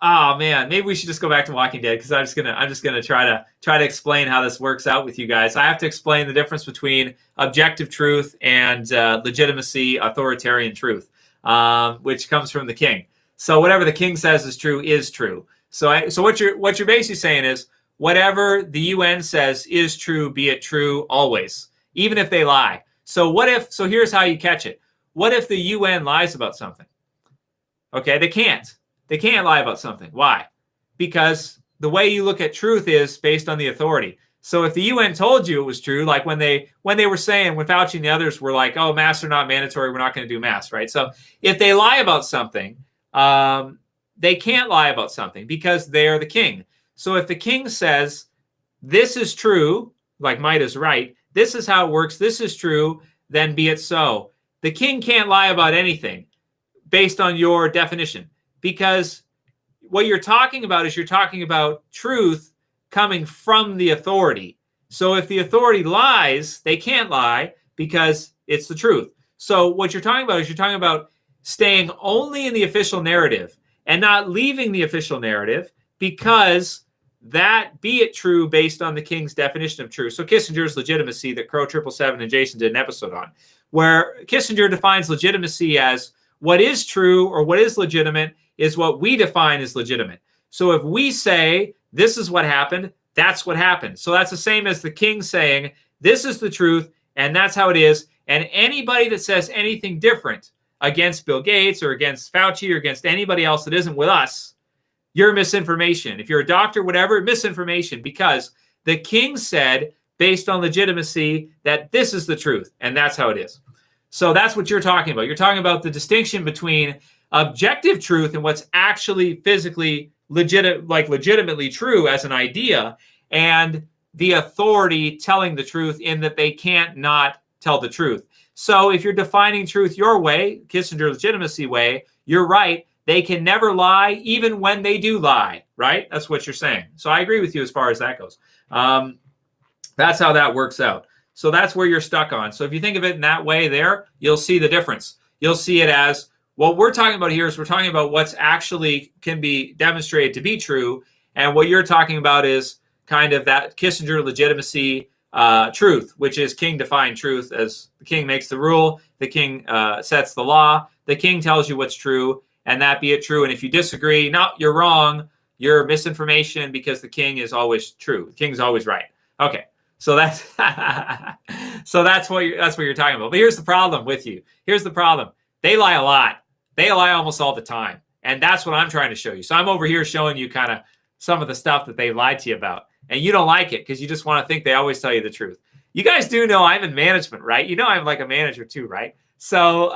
oh man, maybe we should just go back to Walking Dead because I'm just gonna try to explain how this works out with you guys. I have to explain the difference between objective truth and legitimacy, authoritarian truth, which comes from the king. So whatever the king says is true is true. So what you're basically saying is whatever the UN says is true, be it true always, even if they lie. So here's how you catch it. What if the UN lies about something? Okay, they can't. They can't lie about something. Why? Because the way you look at truth is based on the authority. So if the UN told you it was true, like when they were saying, when Fauci and the others were like, oh, masks are not mandatory, we're not going to do masks, right? So if they lie about something, they can't lie about something because they're the king. So if the king says, this is true, like might is right, this is how it works, this is true, then be it so. The king can't lie about anything based on your definition, because what you're talking about is you're talking about truth coming from the authority. So if the authority lies, they can't lie because it's the truth. So what you're talking about is you're talking about staying only in the official narrative and not leaving the official narrative, because that be it true based on the king's definition of true. So Kissinger's legitimacy that Crow 777 and Jason did an episode on, where Kissinger defines legitimacy as what is true or what is legitimate is what we define as legitimate. So if we say this is what happened, that's what happened. So that's the same as the king saying this is the truth and that's how it is. And anybody that says anything different against Bill Gates or against Fauci or against anybody else that isn't with us, you're misinformation. If you're a doctor, whatever, misinformation, because the king said, based on legitimacy, that this is the truth, and that's how it is. So that's what you're talking about. You're talking about the distinction between objective truth and what's actually physically legitimately true as an idea, and the authority telling the truth in that they can't not tell the truth. So if you're defining truth your way, Kissinger legitimacy way, you're right. They can never lie, even when they do lie, right? That's what you're saying. So I agree with you as far as that goes. That's how that works out. So that's where you're stuck on. So if you think of it in that way there, you'll see the difference. You'll see it as, what we're talking about here is we're talking about what's actually can be demonstrated to be true. And what you're talking about is kind of that Kissinger legitimacy truth, which is king defined truth as the king makes the rule, the king sets the law, the king tells you what's true, and that be it true. And if you disagree, no, you're wrong, you're misinformation, because the king is always true. The king's always right. Okay. So that's that's what you're talking about. But here's the problem with you. Here's the problem. They lie a lot. They lie almost all the time. And that's what I'm trying to show you. So I'm over here showing you kind of some of the stuff that they lied to you about. And you don't like it because you just want to think they always tell you the truth. You guys do know I'm in management, right? You know I'm like a manager too, right? So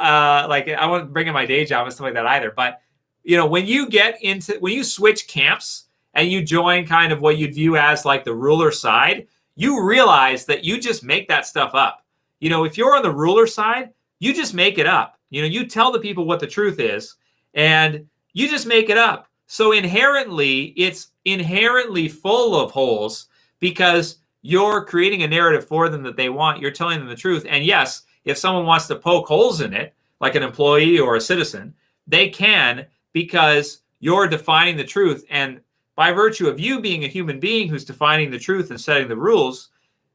like I won't bring in my day job and stuff like that either. But you know, when you switch camps and you join kind of what you'd view as like the ruler side, you realize that you just make that stuff up. You know, if you're on the ruler side, you just make it up. You know, you tell the people what the truth is and you just make it up. So inherently, it's inherently full of holes because you're creating a narrative for them that they want. You're telling them the truth. And yes, if someone wants to poke holes in it, like an employee or a citizen, they can, because you're defining the truth. And by virtue of you being a human being who's defining the truth and setting the rules,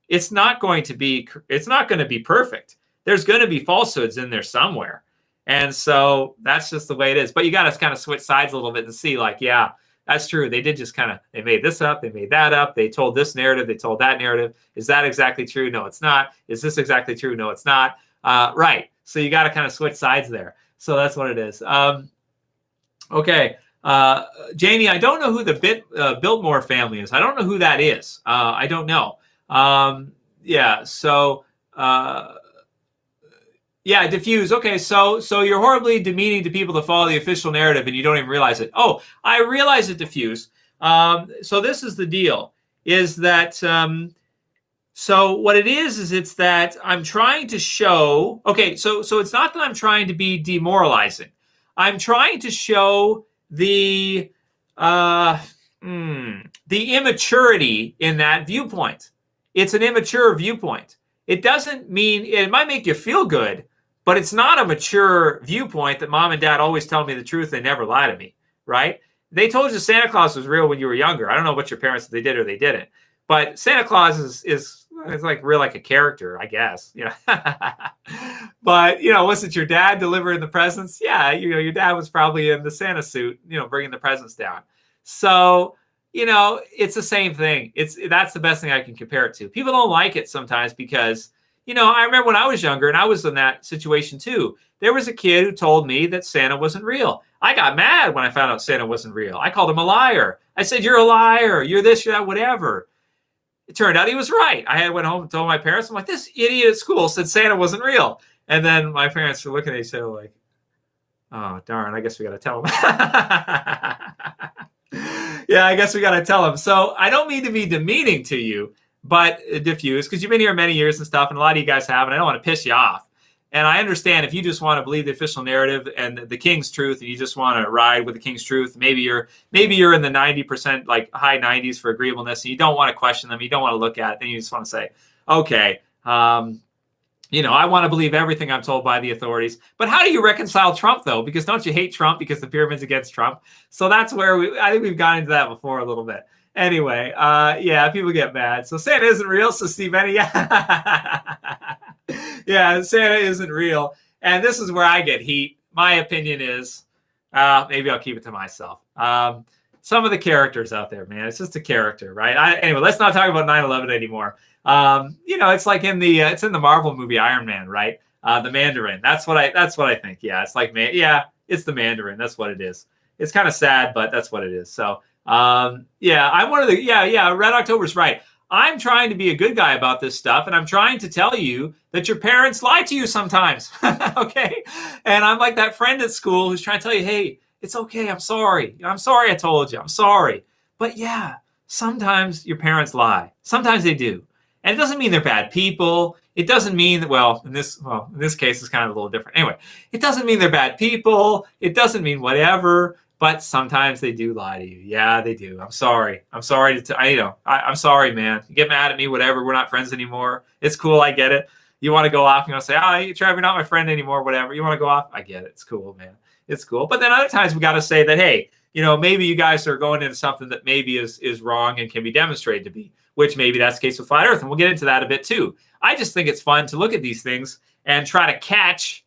it's not going to be perfect. There's going to be falsehoods in there somewhere. And so that's just the way it is. But you got to kind of switch sides a little bit and see like, yeah, that's true. They did just they made this up. They made that up. They told this narrative. They told that narrative. Is that exactly true? No, it's not. Is this exactly true? No, it's not. Right. So you got to kind of switch sides there. So that's what it is. Okay. Janie, I don't know who the Biltmore family is. I don't know who that is. I don't know. Yeah. So, yeah, diffuse. Okay, so you're horribly demeaning to people to follow the official narrative, and you don't even realize it. Oh, I realize it, diffuse. So this is the deal: is that so what it is it's that I'm trying to show. Okay, so it's not that I'm trying to be demoralizing. I'm trying to show the immaturity in that viewpoint. It's an immature viewpoint. It doesn't mean, it might make you feel good, but it's not a mature viewpoint that mom and dad always tell me the truth. They never lie to me, right? They told you Santa Claus was real when you were younger. I don't know what your parents, if they did or they didn't. But Santa Claus is like real, like a character, I guess. You know? But, you know, wasn't your dad delivering the presents? Yeah, you know, your dad was probably in the Santa suit, you know, bringing the presents down. So, you know, it's the same thing. That's the best thing I can compare it to. People don't like it sometimes because, you know, I remember when I was younger and I was in that situation too. There was a kid who told me that Santa wasn't real. I got mad when I found out Santa wasn't real. I called him a liar. I said, you're a liar. You're this, you're that, whatever. it turned out he was right. I went home and told my parents, I'm like, this idiot at school said Santa wasn't real. And then my parents were looking at each other like, oh, darn, I guess we got to tell him. Yeah, I guess we got to tell him. So I don't mean to be demeaning to you, but diffuse, because you've been here many years and stuff, and a lot of you guys have, and I don't want to piss you off. And I understand if you just want to believe the official narrative and the king's truth, and you just want to ride with the king's truth, maybe you're in the 90%, like high 90s for agreeableness, and you don't want to question them, you don't want to look at it, then you just want to say, okay, I want to believe everything I'm told by the authorities. But how do you reconcile Trump, though? Because don't you hate Trump because the pyramid's against Trump? So that's where I think we've gone into that before a little bit. Anyway, people get mad. So Santa isn't real, so Steve Benny, yeah, Santa isn't real. And this is where I get heat. My opinion is, maybe I'll keep it to myself. Some of the characters out there, man, it's just a character, right? Anyway, let's not talk about 9/11 anymore. It's like it's in the Marvel movie Iron Man, right? The Mandarin. That's what I think. Yeah, it's like, it's the Mandarin. That's what it is. It's kind of sad, but that's what it is. So, I'm one of the, Red October's right. I'm trying to be a good guy about this stuff, and I'm trying to tell you that your parents lie to you sometimes, okay? And I'm like that friend at school who's trying to tell you, hey, it's okay, I'm sorry. I'm sorry I told you, I'm sorry. But yeah, sometimes your parents lie. Sometimes they do. And it doesn't mean they're bad people. It doesn't mean that, in this case, it's kind of a little different. Anyway, it doesn't mean they're bad people. It doesn't mean whatever. But sometimes they do lie to you. Yeah, they do. I'm sorry. I'm sorry I'm sorry, man. You get mad at me, whatever. We're not friends anymore. It's cool. I get it. You want to go off, say, Trevor, you're not my friend anymore, whatever. You want to go off? I get it. It's cool, man. It's cool. But then other times we got to say that, hey, maybe you guys are going into something that maybe is wrong and can be demonstrated to be, which maybe that's the case with Flat Earth. And we'll get into that a bit too. I just think it's fun to look at these things and try to catch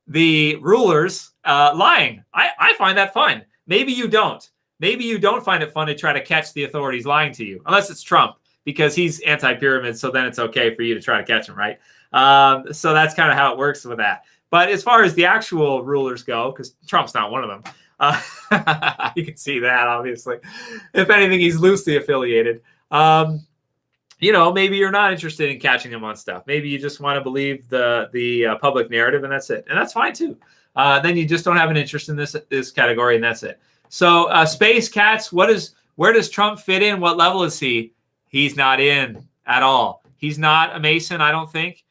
the rulers lying. I find that fun. Maybe you don't. Maybe you don't find it fun to try to catch the authorities lying to you, unless it's Trump, because he's anti-pyramid, so then it's okay for you to try to catch him, right? So that's kind of how it works with that. But as far as the actual rulers go, because Trump's not one of them, you can see that, obviously. If anything, he's loosely affiliated. Maybe you're not interested in catching him on stuff. Maybe you just want to believe the public narrative, and that's it. And that's fine, too. Then you just don't have an interest in this category, and that's it. So Space Cats, where does Trump fit in? What level is he? He's not in at all. He's not a Mason, I don't think.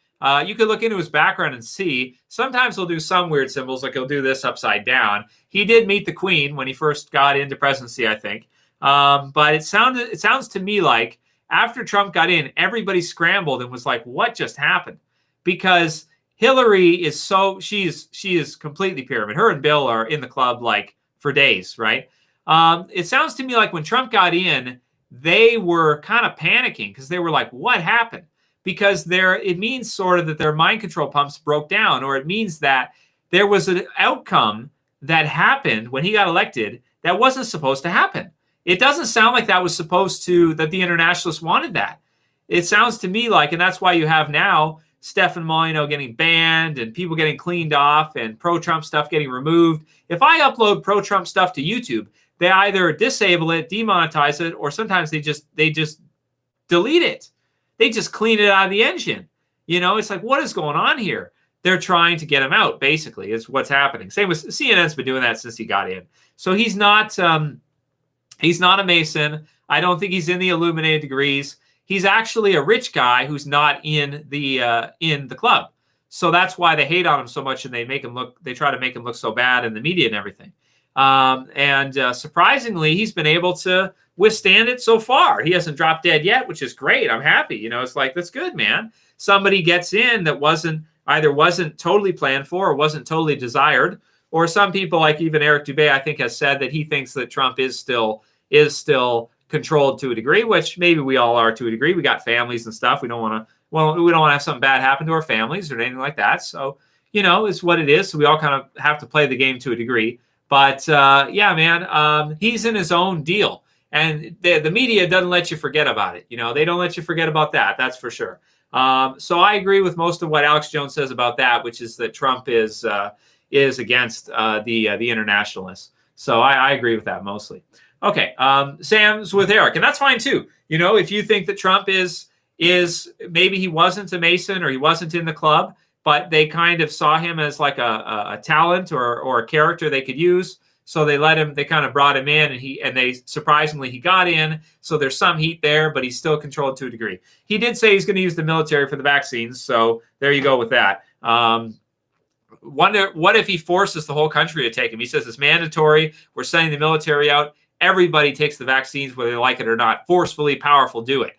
You could look into his background and see. Sometimes he'll do some weird symbols, like he'll do this upside down. He did meet the Queen when he first got into presidency, I think. But it sounds to me like after Trump got in, everybody scrambled and was like, what just happened? Because Hillary is she is completely pyramid. Her and Bill are in the club like for days, right? It sounds to me like when Trump got in, they were kind of panicking because they were like, what happened? Because it means sort of that their mind control pumps broke down, or it means that there was an outcome that happened when he got elected that wasn't supposed to happen. It doesn't sound like that was that the internationalists wanted that. It sounds to me like, and that's why you have now Stefan Molyneux getting banned and people getting cleaned off and pro-Trump stuff getting removed. If I upload pro-Trump stuff to YouTube, they either disable it, demonetize it, or sometimes they just delete it. They just clean it out of the engine. It's like, what is going on here? They're trying to get him out, basically, is what's happening. Same with CNN's been doing that since he got in. So he's not a Mason. I don't think he's in the illuminated degrees. He's actually a rich guy who's not in the club. So that's why they hate on him so much, and they try to make him look so bad in the media and everything. Surprisingly, he's been able to withstand it so far. He hasn't dropped dead yet, which is great. I'm happy. It's like, that's good, man. Somebody gets in that wasn't totally planned for or wasn't totally desired. Or some people, like even Eric Dubé, I think, has said that he thinks that Trump is still controlled to a degree, which maybe we all are to a degree. We got families and stuff. We don't want to have something bad happen to our families or anything like that. So, it's what it is. So we all kind of have to play the game to a degree. But he's in his own deal. And the media doesn't let you forget about it. They don't let you forget about that. That's for sure. So I agree with most of what Alex Jones says about that, which is that Trump is against the internationalists. So I agree with that mostly. Okay, Sam's with Eric, and that's fine too. You know, if you think that Trump is maybe he wasn't a Mason or he wasn't in the club, but they kind of saw him as like a talent or a character they could use. So they let him. They kind of brought him in, and they surprisingly he got in. So there's some heat there, but he's still controlled to a degree. He did say he's going to use the military for the vaccines. So there you go with that. Wonder what if he forces the whole country to take him? He says it's mandatory. We're sending the military out. Everybody takes the vaccines, whether they like it or not. Forcefully, powerful, do it.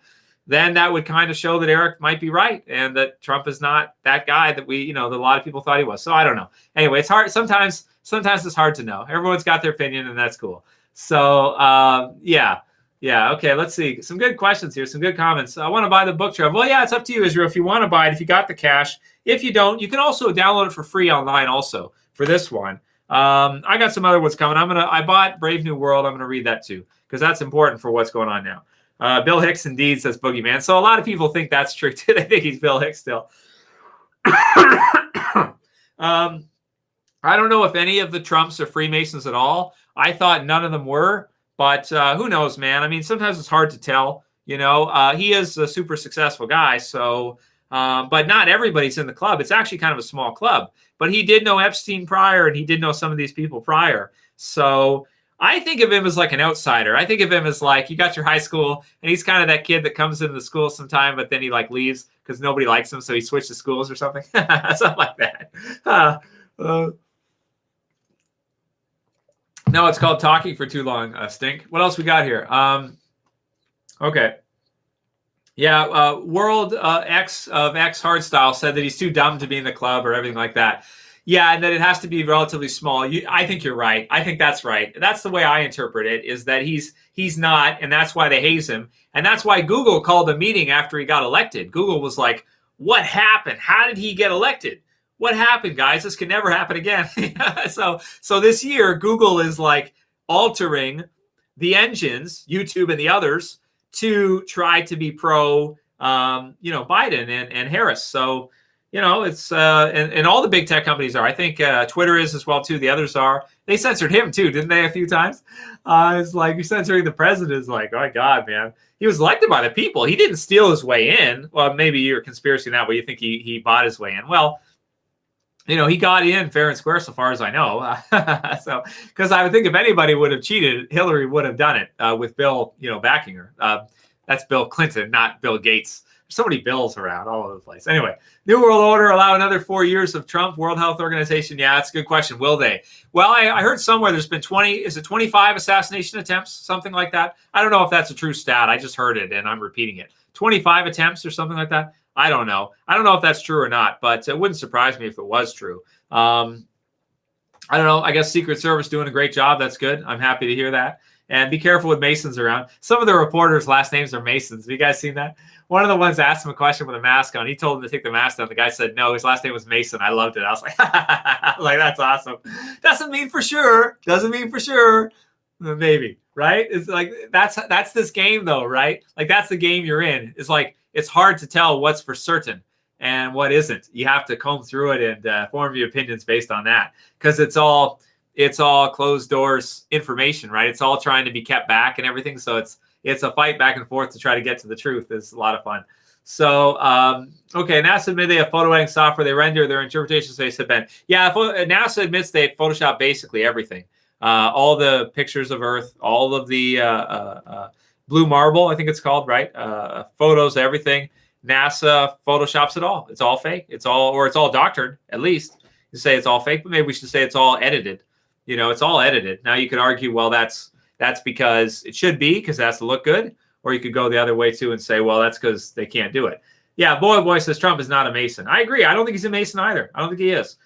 Then that would kind of show that Eric might be right and that Trump is not that guy that that a lot of people thought he was. So I don't know. Anyway, it's hard. Sometimes it's hard to know. Everyone's got their opinion, and that's cool. So yeah. Okay, let's see. Some good questions here. Some good comments. I want to buy the book, Trev. Well, yeah, it's up to you, Israel. If you want to buy it, if you got the cash. If you don't, you can also download it for free online also for this one. I got some other ones coming. I bought Brave New World. I'm going to read that too because that's important for what's going on now. Bill Hicks indeed says Boogeyman. So a lot of people think that's true too. They think he's Bill Hicks still. I don't know if any of the Trumps are Freemasons at all. I thought none of them were, but who knows, man? I mean, sometimes it's hard to tell. He is a super successful guy, so but not everybody's in the club. It's actually kind of a small club. But he did know Epstein prior, and he did know some of these people prior. So I think of him as like an outsider. I think of him as like you got your high school, and he's kind of that kid that comes into the school sometime, but then he like leaves because nobody likes him, so he switches schools or something, something like that. No, it's called talking for too long. Stink. What else we got here? Okay. Yeah, World X of X Hardstyle said that he's too dumb to be in the club or everything like that. Yeah, and that it has to be relatively small. I think you're right. I think that's right. That's the way I interpret it, is that he's not, and that's why they haze him. And that's why Google called a meeting after he got elected. Google was like, what happened? How did he get elected? What happened, guys? This can never happen again. So this year, Google is like altering the engines, YouTube and the others, to try to be pro, Biden and Harris. So, it's and all the big tech companies are. I think Twitter is as well too. The others are. They censored him too, didn't they? A few times. It's like you're censoring the president. Is like, oh my God, man. He was elected by the people. He didn't steal his way in. Well, maybe you're conspiracy that way. You think he bought his way in. Well, he got in fair and square, so far as I know. So, because I would think if anybody would have cheated, Hillary would have done it with Bill, backing her. That's Bill Clinton, not Bill Gates. There's so many Bills around all over the place. Anyway, New World Order allow another 4 years of Trump. World Health Organization. Yeah, that's a good question. Will they? Well, I heard somewhere there's been 25 assassination attempts, something like that. I don't know if that's a true stat. I just heard it and I'm repeating it. 25 attempts or something like that. I don't know. I don't know if that's true or not, but it wouldn't surprise me if it was true. I don't know. I guess Secret Service doing a great job. That's good. I'm happy to hear that. And be careful with Masons around. Some of the reporters' last names are Masons. Have you guys seen that? One of the ones asked him a question with a mask on. He told him to take the mask down. The guy said no. His last name was Mason. I loved it. I was like, that's awesome. Doesn't mean for sure. Maybe, right? It's like that's this game though, right? Like that's the game you're in. It's like it's hard to tell what's for certain and what isn't. You have to comb through it and form your opinions based on that, because it's all closed doors information, right? It's all trying to be kept back and everything. So it's a fight back and forth to try to get to the truth. It's a lot of fun. So, okay, NASA admit they have photo editing software. They render their interpretations. They said, Ben, yeah, NASA admits they Photoshop basically everything. All the pictures of Earth, all of the blue marble, I think it's called, right? Photos, everything. NASA Photoshops it all. It's all fake. It's all doctored, at least. You say it's all fake, but maybe we should say it's all edited. It's all edited. Now you could argue, well, that's because it should be, because it has to look good. Or you could go the other way too and say, well, that's because they can't do it. Yeah, Boy says Trump is not a Mason. I agree. I don't think he's a Mason either. I don't think he is.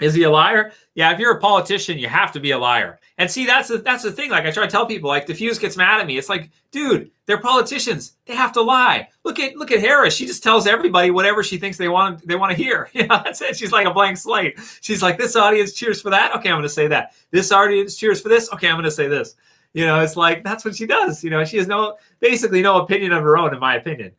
Is he a liar? Yeah, if you're a politician, you have to be a liar. And see, that's the thing. Like I try to tell people, like Diffuse gets mad at me. It's like, dude, they're politicians. They have to lie. Look at Harris. She just tells everybody whatever she thinks they want to hear. That's it. She's like a blank slate. She's like, this audience cheers for that. Okay, I'm going to say that. This audience cheers for this. Okay, I'm going to say this. It's like that's what she does. She has basically no opinion of her own, in my opinion.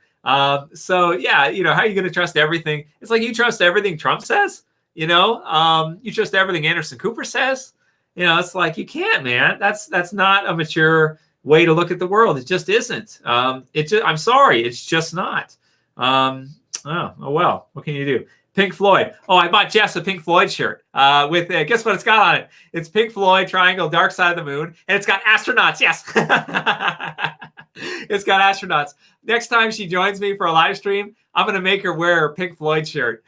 So yeah, how are you going to trust everything? It's like you trust everything Trump says. You trust everything Anderson Cooper says. It's like, you can't, man. That's not a mature way to look at the world. It just isn't. I'm sorry, it's just not. Oh well, what can you do? Pink Floyd. Oh, I bought Jess a Pink Floyd shirt with guess what it's got on it? It's Pink Floyd, Triangle, Dark Side of the Moon, and it's got astronauts. Yes. It's got astronauts. Next time she joins me for a live stream, I'm going to make her wear a Pink Floyd shirt.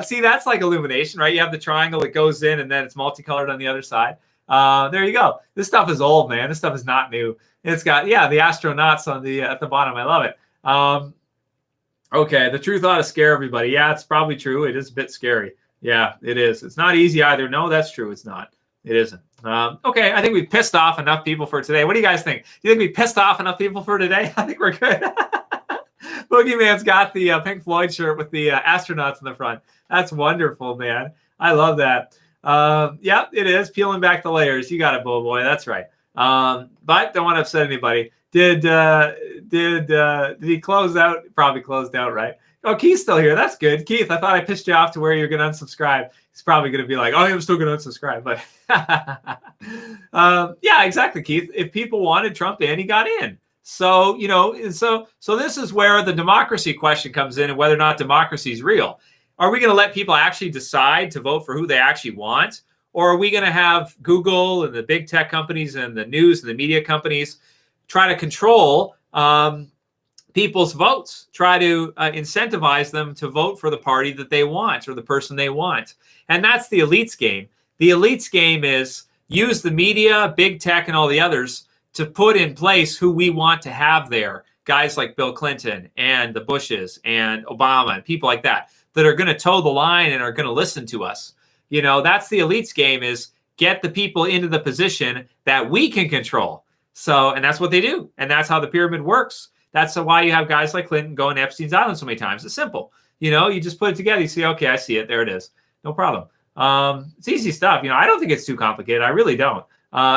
See, that's like illumination, right? You have the triangle that goes in and then it's multicolored on the other side. There you go. This stuff is old, man. This stuff is not new. It's got, the astronauts on the at the bottom. I love it. Okay, the truth ought to scare everybody. Yeah, it's probably true. It is a bit scary. Yeah, it is. It's not easy either. No, that's true. It's not. It isn't. Okay, I think we've pissed off enough people for today. What do you guys think? Do you think we pissed off enough people for today? I think we're good. Boogeyman's got the Pink Floyd shirt with the astronauts in the front. That's wonderful, man. I love that. Yeah, it is. Peeling back the layers. You got it, Bull Boy. That's right. But don't want to upset anybody. Did he close out? Probably closed out, right? Oh, Keith's still here. That's good. Keith, I thought I pissed you off to where you're going to unsubscribe. He's probably going to be like, oh, I'm still going to unsubscribe. But yeah, exactly, Keith. If people wanted Trump in, he got in. So, so this is where the democracy question comes in and whether or not democracy is real. Are we going to let people actually decide to vote for who they actually want? Or are we going to have Google and the big tech companies and the news and the media companies try to control people's votes, try to incentivize them to vote for the party that they want or the person they want? And that's the elites game. The elites game is use the media, big tech, and all the others to put in place who we want to have there. Guys like Bill Clinton and the Bushes and Obama and people like that are going to toe the line and are going to listen to us. That's the elites game, is get the people into the position that we can control. So, and that's what they do. And that's how the pyramid works. That's why you have guys like Clinton going to Epstein's Island so many times. It's simple. You just put it together. You see, okay, I see it. There it is. No problem. It's easy stuff. I don't think it's too complicated. I really don't.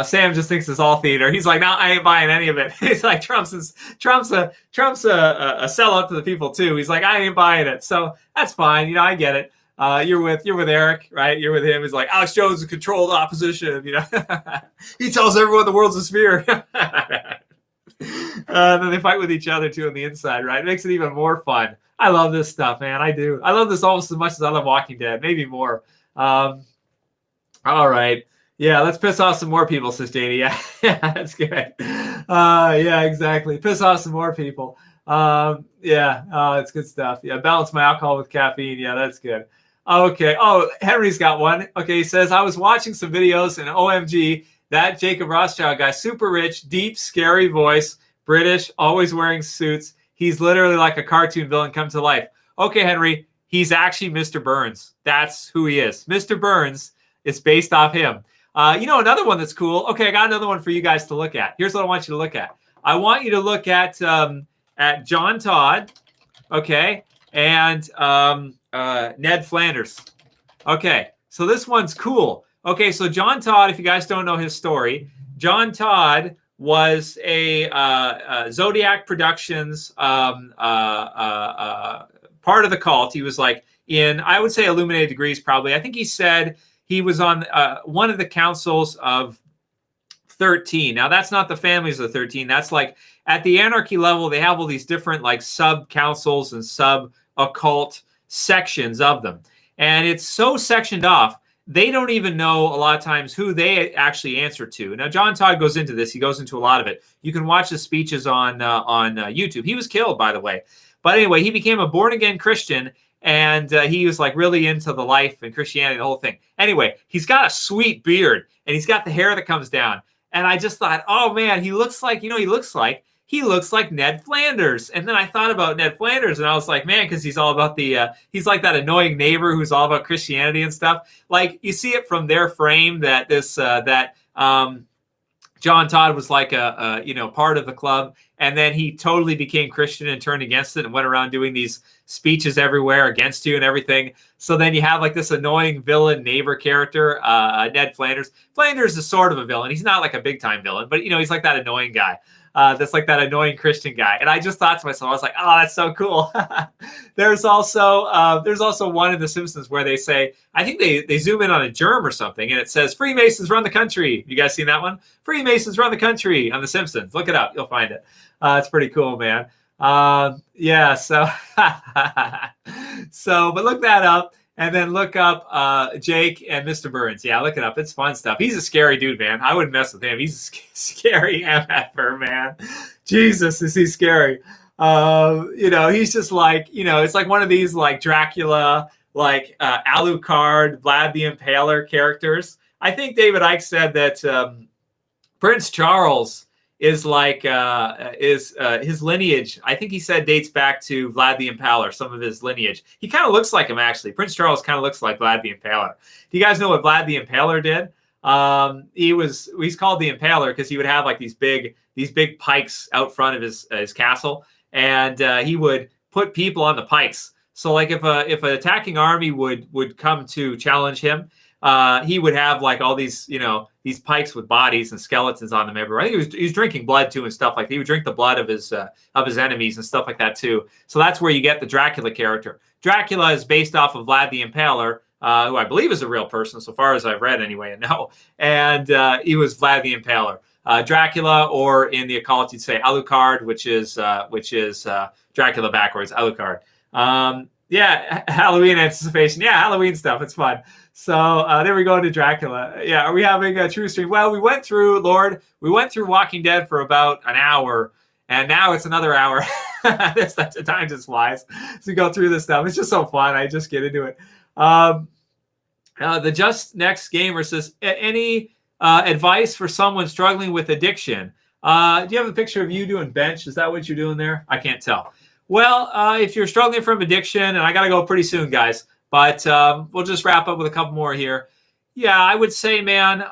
Sam just thinks it's all theater. He's like, no, I ain't buying any of it. He's like, Trump's a sellout to the people too. He's like, I ain't buying it. So that's fine. I get it. You're with Eric, right? You're with him. He's like, Alex Jones is a controlled opposition. He tells everyone the world's a sphere. Then they fight with each other too on the inside, right? It makes it even more fun. I love this stuff, man. I do. I love this almost as much as I love Walking Dead, maybe more. All right. Yeah, let's piss off some more people, says Janie. Yeah, that's good. Yeah, exactly. Piss off some more people. It's good stuff. Yeah, balance my alcohol with caffeine. Yeah, that's good. Okay. Oh, Henry's got one. Okay, he says, I was watching some videos and OMG, that Jacob Rothschild guy, super rich, deep, scary voice, British, always wearing suits. He's literally like a cartoon villain come to life. Okay, Henry, he's actually Mr. Burns. That's who he is. Mr. Burns is based off him. Another one that's cool. Okay, I got another one for you guys to look at. Here's what I want you to look at. I want you to look at John Todd, okay, and Ned Flanders. Okay, so this one's cool. Okay, so John Todd, if you guys don't know his story, John Todd was a Zodiac Productions part of the cult. He was like in, I would say, Illuminated Degrees probably. I think he said he was on one of the councils of 13. Now, that's not the families of the 13. That's like at the anarchy level, they have all these different like sub-councils and sub-occult sections of them. And it's so sectioned off, they don't even know a lot of times who they actually answer to. Now, John Todd goes into this. He goes into a lot of it. You can watch his speeches on YouTube. He was killed, by the way. But anyway, he became a born-again Christian, and he was like really into the life and Christianity, the whole thing. Anyway, he's got a sweet beard, and he's got the hair that comes down. And I just thought, oh, man, he looks like Ned Flanders. And then I thought about Ned Flanders, and I was like, man, because he's all about he's like that annoying neighbor who's all about Christianity and stuff. Like, you see it from their frame that John Todd was like a part of the club, and then he totally became Christian and turned against it and went around doing these speeches everywhere against you and everything. So then you have like this annoying villain neighbor character, Ned Flanders. Flanders is sort of a villain. He's not like a big time villain, but he's like that annoying guy. That's like that annoying Christian guy. And I just thought to myself, I was like, oh, that's so cool. There's also one in The Simpsons where they say, I think they zoom in on a germ or something, and it says, Freemasons run the country. You guys seen that one? Freemasons run the country on The Simpsons. Look it up. You'll find it. It's pretty cool, man. Yeah, so, but look that up. And then look up Jake and Mr. Burns. Yeah, look it up. It's fun stuff. He's a scary dude, man. I wouldn't mess with him. He's a scary MFer, man. Jesus, is he scary. He's just like, it's like one of these like Dracula, like Alucard, Vlad the Impaler characters. I think David Icke said that Prince Charles is like his lineage. I think he said dates back to Vlad the Impaler, some of his lineage. He kind of looks like him, actually. Prince Charles kind of looks like Vlad the Impaler. Do you guys know what Vlad the Impaler did? He's called the Impaler because he would have like these big pikes out front of his castle, and he would put people on the pikes. So like if an attacking army would come to challenge him, he would have like all these, these pikes with bodies and skeletons on them everywhere. I think he was drinking blood too and stuff like that. He would drink the blood of his enemies and stuff like that too. So that's where you get the Dracula character. Dracula is based off of Vlad the Impaler, who I believe is a real person, so far as I've read anyway and know. And he was Vlad the Impaler. Dracula, or in the occult, you'd say Alucard, which is Dracula backwards, Alucard. Yeah, Halloween anticipation. Yeah, Halloween stuff. It's fun. So there we go to Dracula. Yeah, are we having a true stream? Well, we went through Walking Dead for about an hour, and now it's another hour. That's the time just flies. So we go through this stuff. It's just so fun. I just get into it. The Just Next Gamer says, any advice for someone struggling with addiction? Do you have a picture of you doing bench? Is that what you're doing there? I can't tell. Well, if you're struggling from addiction, and I got to go pretty soon, guys, but we'll just wrap up with a couple more here. Yeah, I would say, man,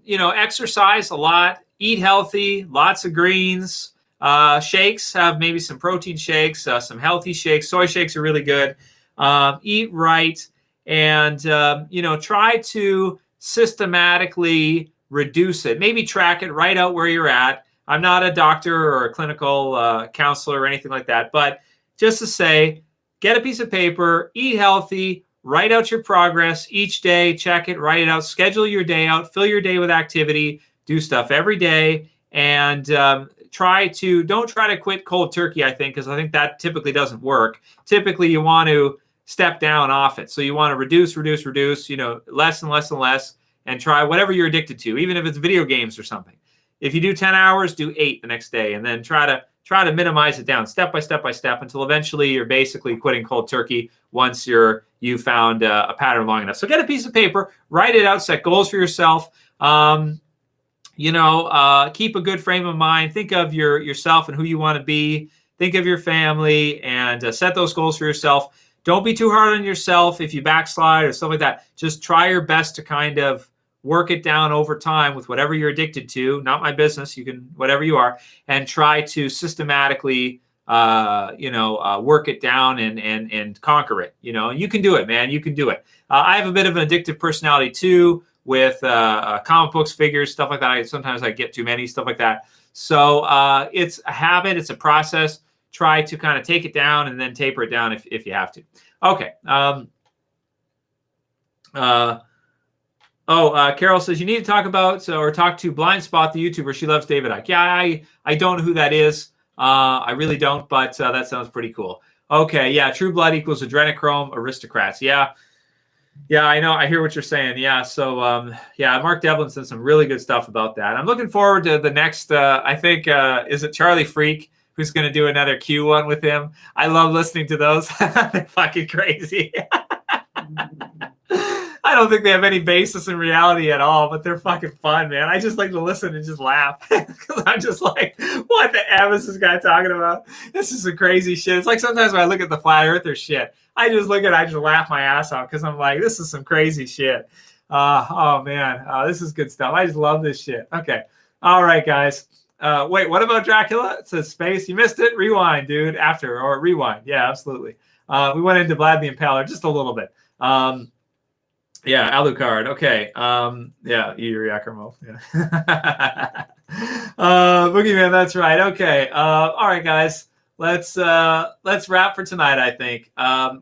exercise a lot, eat healthy, lots of greens, shakes, have maybe some protein shakes, some healthy shakes. Soy shakes are really good. Eat right, and, try to systematically reduce it. Maybe track it, write out where you're at. I'm not a doctor or a clinical counselor or anything like that, but just to say, get a piece of paper, eat healthy, write out your progress each day, check it, write it out, schedule your day out, fill your day with activity, do stuff every day, and don't try to quit cold turkey, I think, because I think that typically doesn't work. Typically, you want to step down off it. So you want to reduce, less and less and less, and try whatever you're addicted to, even if it's video games or something. If you do 10 hours, do 8 the next day, and then try to minimize it down step by step until eventually you're basically quitting cold turkey once you found a pattern long enough. So get a piece of paper, write it out, set goals for yourself. Keep a good frame of mind. Think of yourself and who you want to be. Think of your family and set those goals for yourself. Don't be too hard on yourself if you backslide or stuff like that. Just try your best to kind of work it down over time with whatever you're addicted to. Not my business. You can, whatever you are, and try to systematically, work it down and conquer it. You can do it, man. You can do it. I have a bit of an addictive personality too, with comic books, figures, stuff like that. Sometimes I get too many, stuff like that. So it's a habit. It's a process. Try to kind of take it down and then taper it down if you have to. Okay. Carol says you need to talk to Blind Spot, the YouTuber. She loves David Icke. Yeah, I don't know who that is. I really don't, but that sounds pretty cool. Okay, yeah, True Blood equals adrenochrome aristocrats. Yeah, I know. I hear what you're saying. Yeah, so Mark Devlin said some really good stuff about that. I'm looking forward to the next. I think is it Charlie Freak who's going to do another Q one with him. I love listening to those. They're fucking crazy. I don't think they have any basis in reality at all, but they're fucking fun, man. I just like to listen and just laugh because I'm just like, what the F is this guy talking about? This is some crazy shit. It's like sometimes when I look at the flat earther shit, I just laugh my ass off because I'm like, this is some crazy shit. Oh man, this is good stuff. I just love this shit. Okay. All right, guys. Wait, what about Dracula? It says space. You missed it. Rewind, dude. Or rewind. Yeah, absolutely. We went into Vlad the Impaler just a little bit. Yeah, Alucard. Okay. Yeah, Yuri Yakumo. Yeah. Boogeyman, that's right. Okay. All right, guys. Let's wrap for tonight, I think.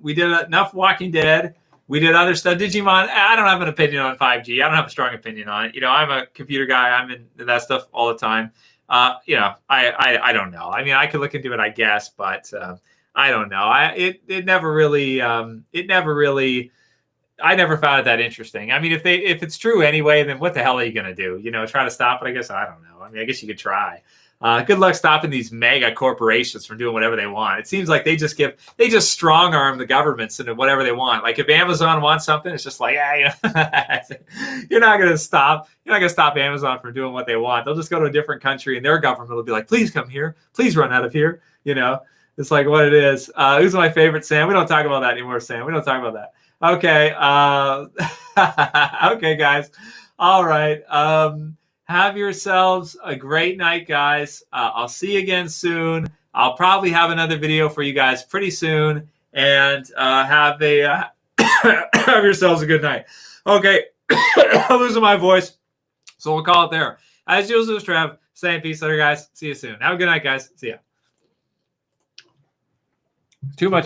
We did enough Walking Dead. We did other stuff. Digimon, I don't have an opinion on 5G. I don't have a strong opinion on it. I'm a computer guy. I'm in that stuff all the time. I don't know. I mean, I could look into it, I guess, but I don't know. It never really I never found it that interesting. I mean, if it's true anyway, then what the hell are you going to do? Try to stop it? I guess I don't know. I mean, I guess you could try. Good luck stopping these mega corporations from doing whatever they want. It seems like they just strong arm the governments into whatever they want. Like if Amazon wants something, it's just like, you're not going to stop Amazon from doing what they want. They'll just go to a different country and their government will be like, please come here, please run out of here. It's like what it is. Who's my favorite, Sam? We don't talk about that anymore, Sam. We don't talk about that. Okay. Okay, guys. All right. Have yourselves a great night, guys. I'll see you again soon. I'll probably have another video for you guys pretty soon. And have yourselves a good night. Okay. I'm losing my voice. So we'll call it there. As usual, Trev, saying peace later, guys. See you soon. Have a good night, guys. See ya. Too much.